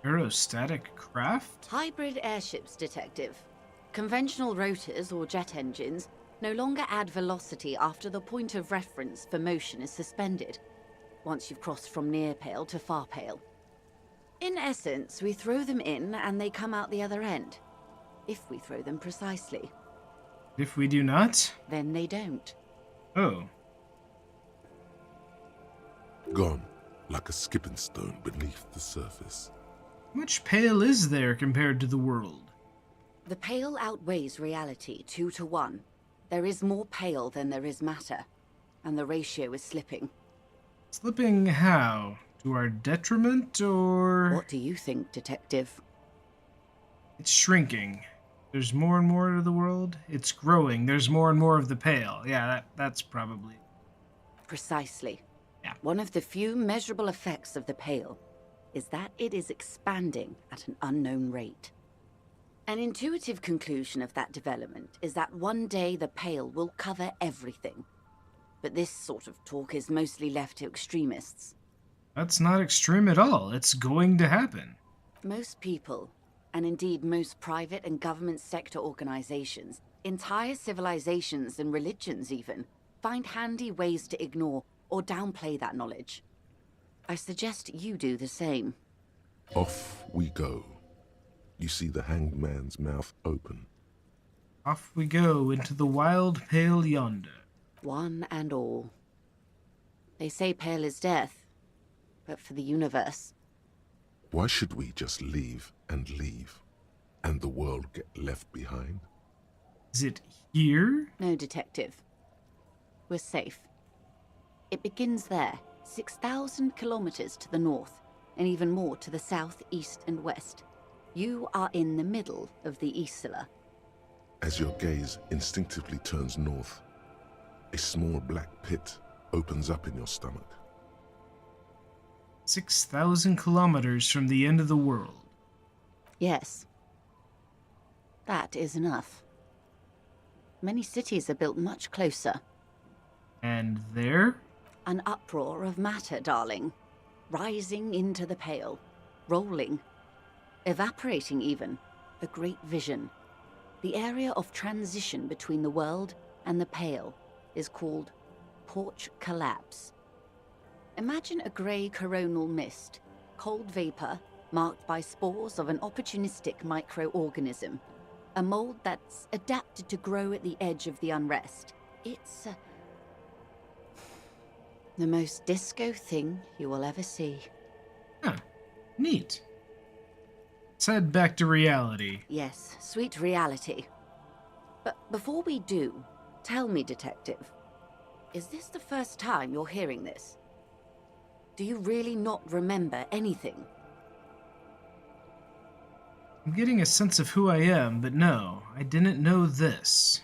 Aerostatic craft? Hybrid airships, Detective. Conventional rotors or jet engines no longer add velocity after the point of reference for motion is suspended, once you've crossed from near Pale to far Pale. In essence, we throw them in and they come out the other end. If we throw them precisely. If we do not? Then they don't. Oh. Gone, like a skipping stone beneath the surface. How much Pale is there compared to the world? The Pale outweighs reality 2 to 1. There is more Pale than there is matter, and the ratio is slipping. Slipping how? To our detriment, or...? What do you think, Detective? It's shrinking. There's more and more of the world. It's growing. There's more and more of the Pale. Yeah, that's probably... Precisely. Yeah. One of the few measurable effects of the Pale is that it is expanding at an unknown rate. An intuitive conclusion of that development is that one day the Pale will cover everything. But this sort of talk is mostly left to extremists. That's not extreme at all. It's going to happen. Most people, and indeed most private and government sector organizations, entire civilizations and religions even, find handy ways to ignore or downplay that knowledge. I suggest you do the same. Off we go. You see the hanged man's mouth open. Off we go into the wild Pale yonder. One and all. They say Pale is death, but for the universe. Why should we just leave, and the world get left behind? Is it here? No, Detective. We're safe. It begins there, 6,000 kilometers to the north, and even more to the south, east, and west. You are in the middle of the Isla. As your gaze instinctively turns north, a small black pit opens up in your stomach. 6,000 kilometers from the end of the world. Yes. That is enough. Many cities are built much closer. And there? An uproar of matter, darling. Rising into the Pale. Rolling. Evaporating even. A great vision. The area of transition between the world and the Pale is called Porch Collapse. Imagine a grey coronal mist, cold vapor marked by spores of an opportunistic microorganism, a mold that's adapted to grow at the edge of the unrest. It's the most disco thing you will ever see. Huh. Neat. Let's head back to reality. Yes, sweet reality. But before we do, tell me, Detective, is this the first time you're hearing this? Do you really not remember anything? I'm getting a sense of who I am, but no, I didn't know this.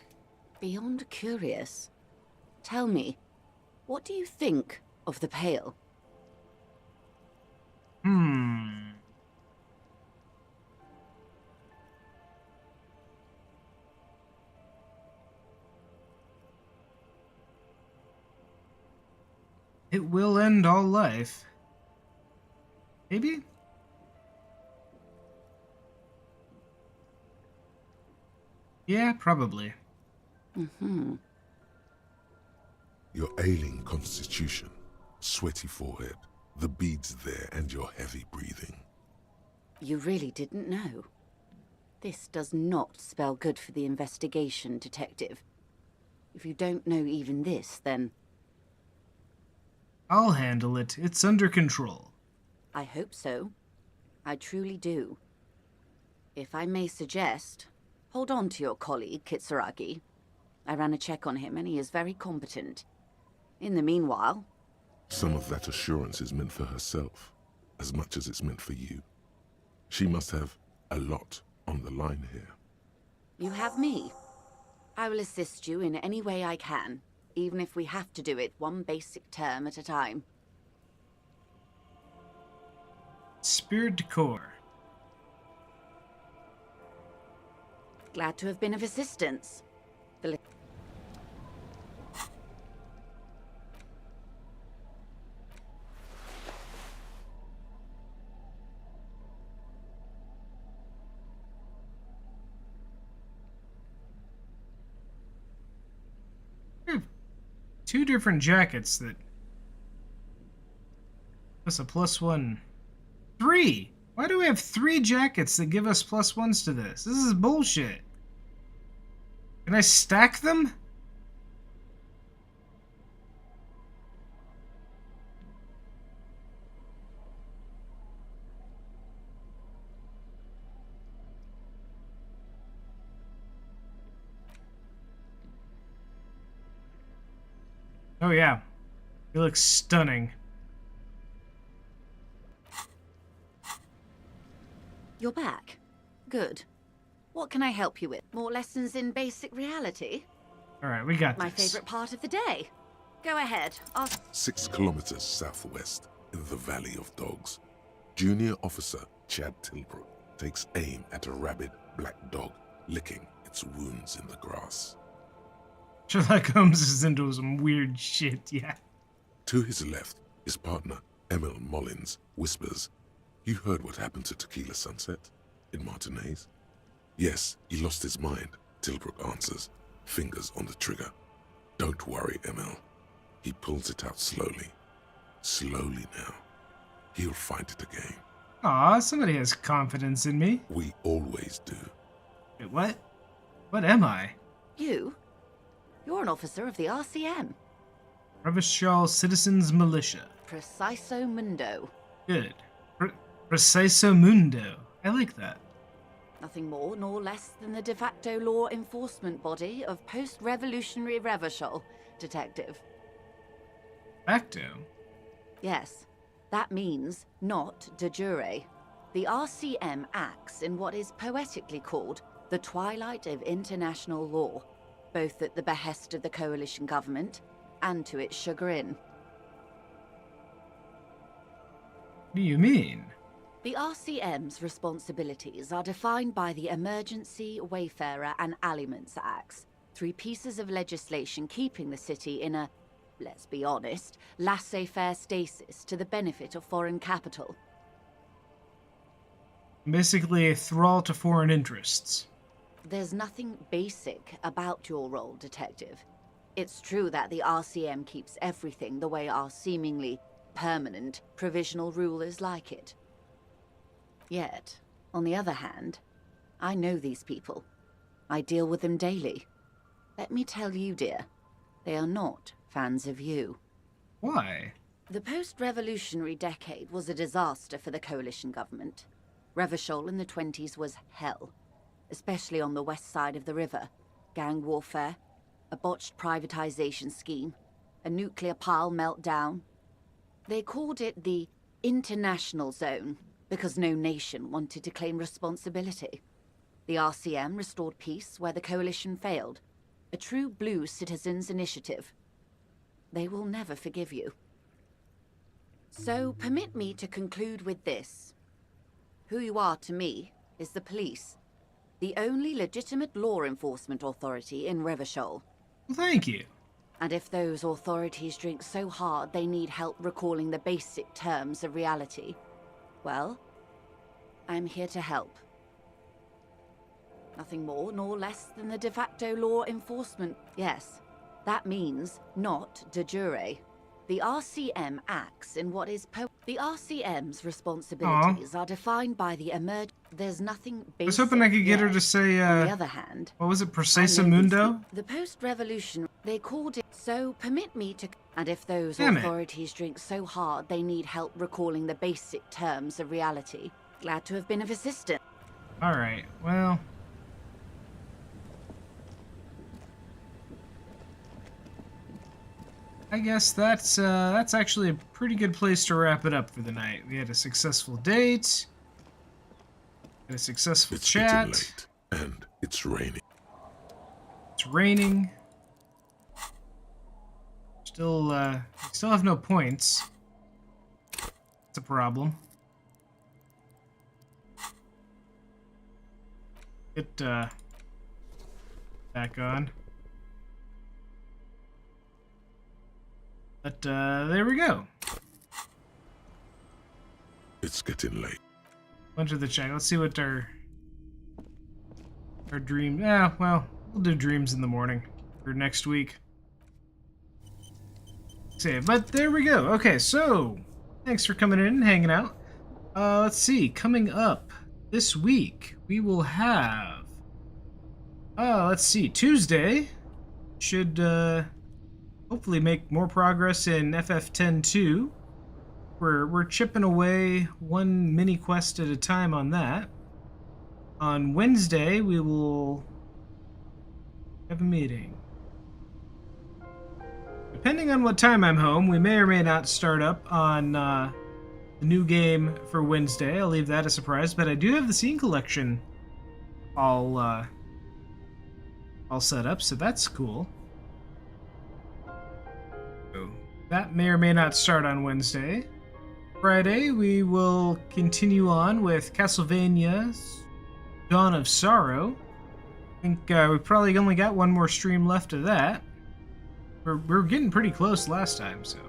Beyond curious. Tell me, what do you think of the Pale? It will end all life. Maybe? Yeah, probably. Mm-hmm. Your ailing constitution, sweaty forehead, the beads there, and your heavy breathing. You really didn't know. This does not spell good for the investigation, Detective. If you don't know even this, then... I'll handle it. It's under control. I hope so. I truly do. If I may suggest, hold on to your colleague, Kitsuragi. I ran a check on him and he is very competent. In the meanwhile... Some of that assurance is meant for herself, as much as it's meant for you. She must have a lot on the line here. You have me. I will assist you in any way I can, even if we have to do it one basic term at a time. Spirit Decor. Glad to have been of assistance. Two different jackets that... That's a +1. 3! Why do we have 3 jackets that give us +1s to this? This is bullshit. Can I stack them? Oh yeah. He looks stunning. You're back. Good. What can I help you with? More lessons in basic reality? Alright, we got My this. favorite part of the day. Go ahead. 6 kilometers southwest, in the Valley of Dogs, Junior Officer Chad Tilbrook takes aim at a rabid black dog licking its wounds in the grass. Sherlock Holmes is into some weird shit, yeah. To his left, his partner, Emil Mullins, whispers, "You heard what happened to Tequila Sunset in Martinez?" "Yes, he lost his mind," Tilbrook answers, fingers on the trigger. "Don't worry, Emil." He pulls it out slowly. Slowly now. He'll find it again. Aw, somebody has confidence in me. We always do. Wait, what? What am I? You? You're an officer of the RCM. Revachol Citizens Militia. Preciso Mundo. Good. Preciso Mundo. I like that. Nothing more nor less than the de facto law enforcement body of post-revolutionary Revachol, Detective. Facto? Yes. That means not de jure. The RCM acts in what is poetically called the twilight of international law, both at the behest of the coalition government and to its chagrin. What do you mean? The RCM's responsibilities are defined by the Emergency, Wayfarer and Aliments Acts, 3 pieces of legislation keeping the city in a, let's be honest, laissez-faire stasis to the benefit of foreign capital. Basically a thrall to foreign interests. There's nothing basic about your role, Detective. It's true that the RCM keeps everything the way our seemingly permanent, provisional rulers like it. Yet, on the other hand, I know these people. I deal with them daily. Let me tell you, dear, they are not fans of you. Why? The post-revolutionary decade was a disaster for the coalition government. Revachol in the 20s was hell, especially on the west side of the river. Gang warfare, a botched privatization scheme, a nuclear pile meltdown. They called it the international zone because no nation wanted to claim responsibility. The RCM restored peace where the coalition failed, a true blue citizens' initiative. They will never forgive you. So permit me to conclude with this. Who you are to me is the police, the only legitimate law enforcement authority in Revachol. Well, thank you. And if those authorities drink so hard they need help recalling the basic terms of reality, well, I'm here to help. Nothing more nor less than the de facto law enforcement. Yes, that means not de jure. The RCM acts in what is the RCM's responsibilities are defined by the There's nothing basic. I was hoping I could get her yet. to say, On the other hand, what was it, I Precisa know these Mundo? The post-revolution, they called it, so permit me to... And if those Damn it. authorities drink so hard they need help recalling the basic terms of reality, glad to have been of assistance. Alright, well... I guess that's actually a pretty good place to wrap it up for the night. We had a successful date, had a successful chat. Getting late, and it's raining. It's raining. Still have no points. That's a problem. Get back on. But there we go. It's getting late. Enter the chat. Let's see what our dream. Yeah, well, we'll do dreams in the morning for next week. See, but there we go. Okay, so thanks for coming in and hanging out. Let's see. Coming up this week, we will have. Let's see. Tuesday should hopefully make more progress in FF10-2. We're chipping away one mini quest at a time on that. On Wednesday, we will have a meeting. Depending on what time I'm home, we may or may not start up on the new game for Wednesday. I'll leave that a surprise, but I do have the scene collection all set up, so that's cool. That may or may not start on Wednesday. Friday, we will continue on with Castlevania's Dawn of Sorrow. I think we probably only got one more stream left of that. We're getting pretty close last time, so.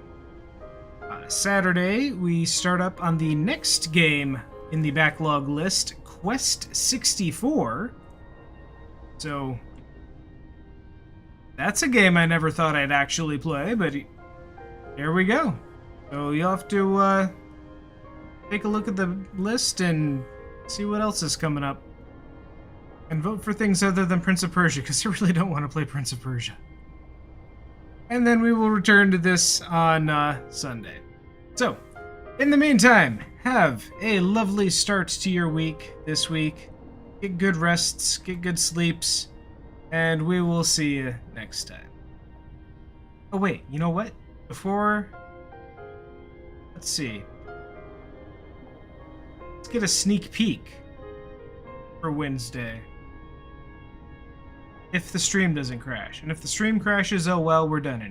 Saturday, we start up on the next game in the backlog list, Quest 64. So, that's a game I never thought I'd actually play, but here we go. So you'll have to take a look at the list and see what else is coming up. And vote for things other than Prince of Persia, because I really don't want to play Prince of Persia. And then we will return to this on Sunday. So, in the meantime, have a lovely start to your week this week. Get good rests, get good sleeps, and we will see you next time. Oh wait, you know what? Before... Let's see. Let's get a sneak peek for Wednesday. If the stream doesn't crash. And if the stream crashes, oh well, we're done.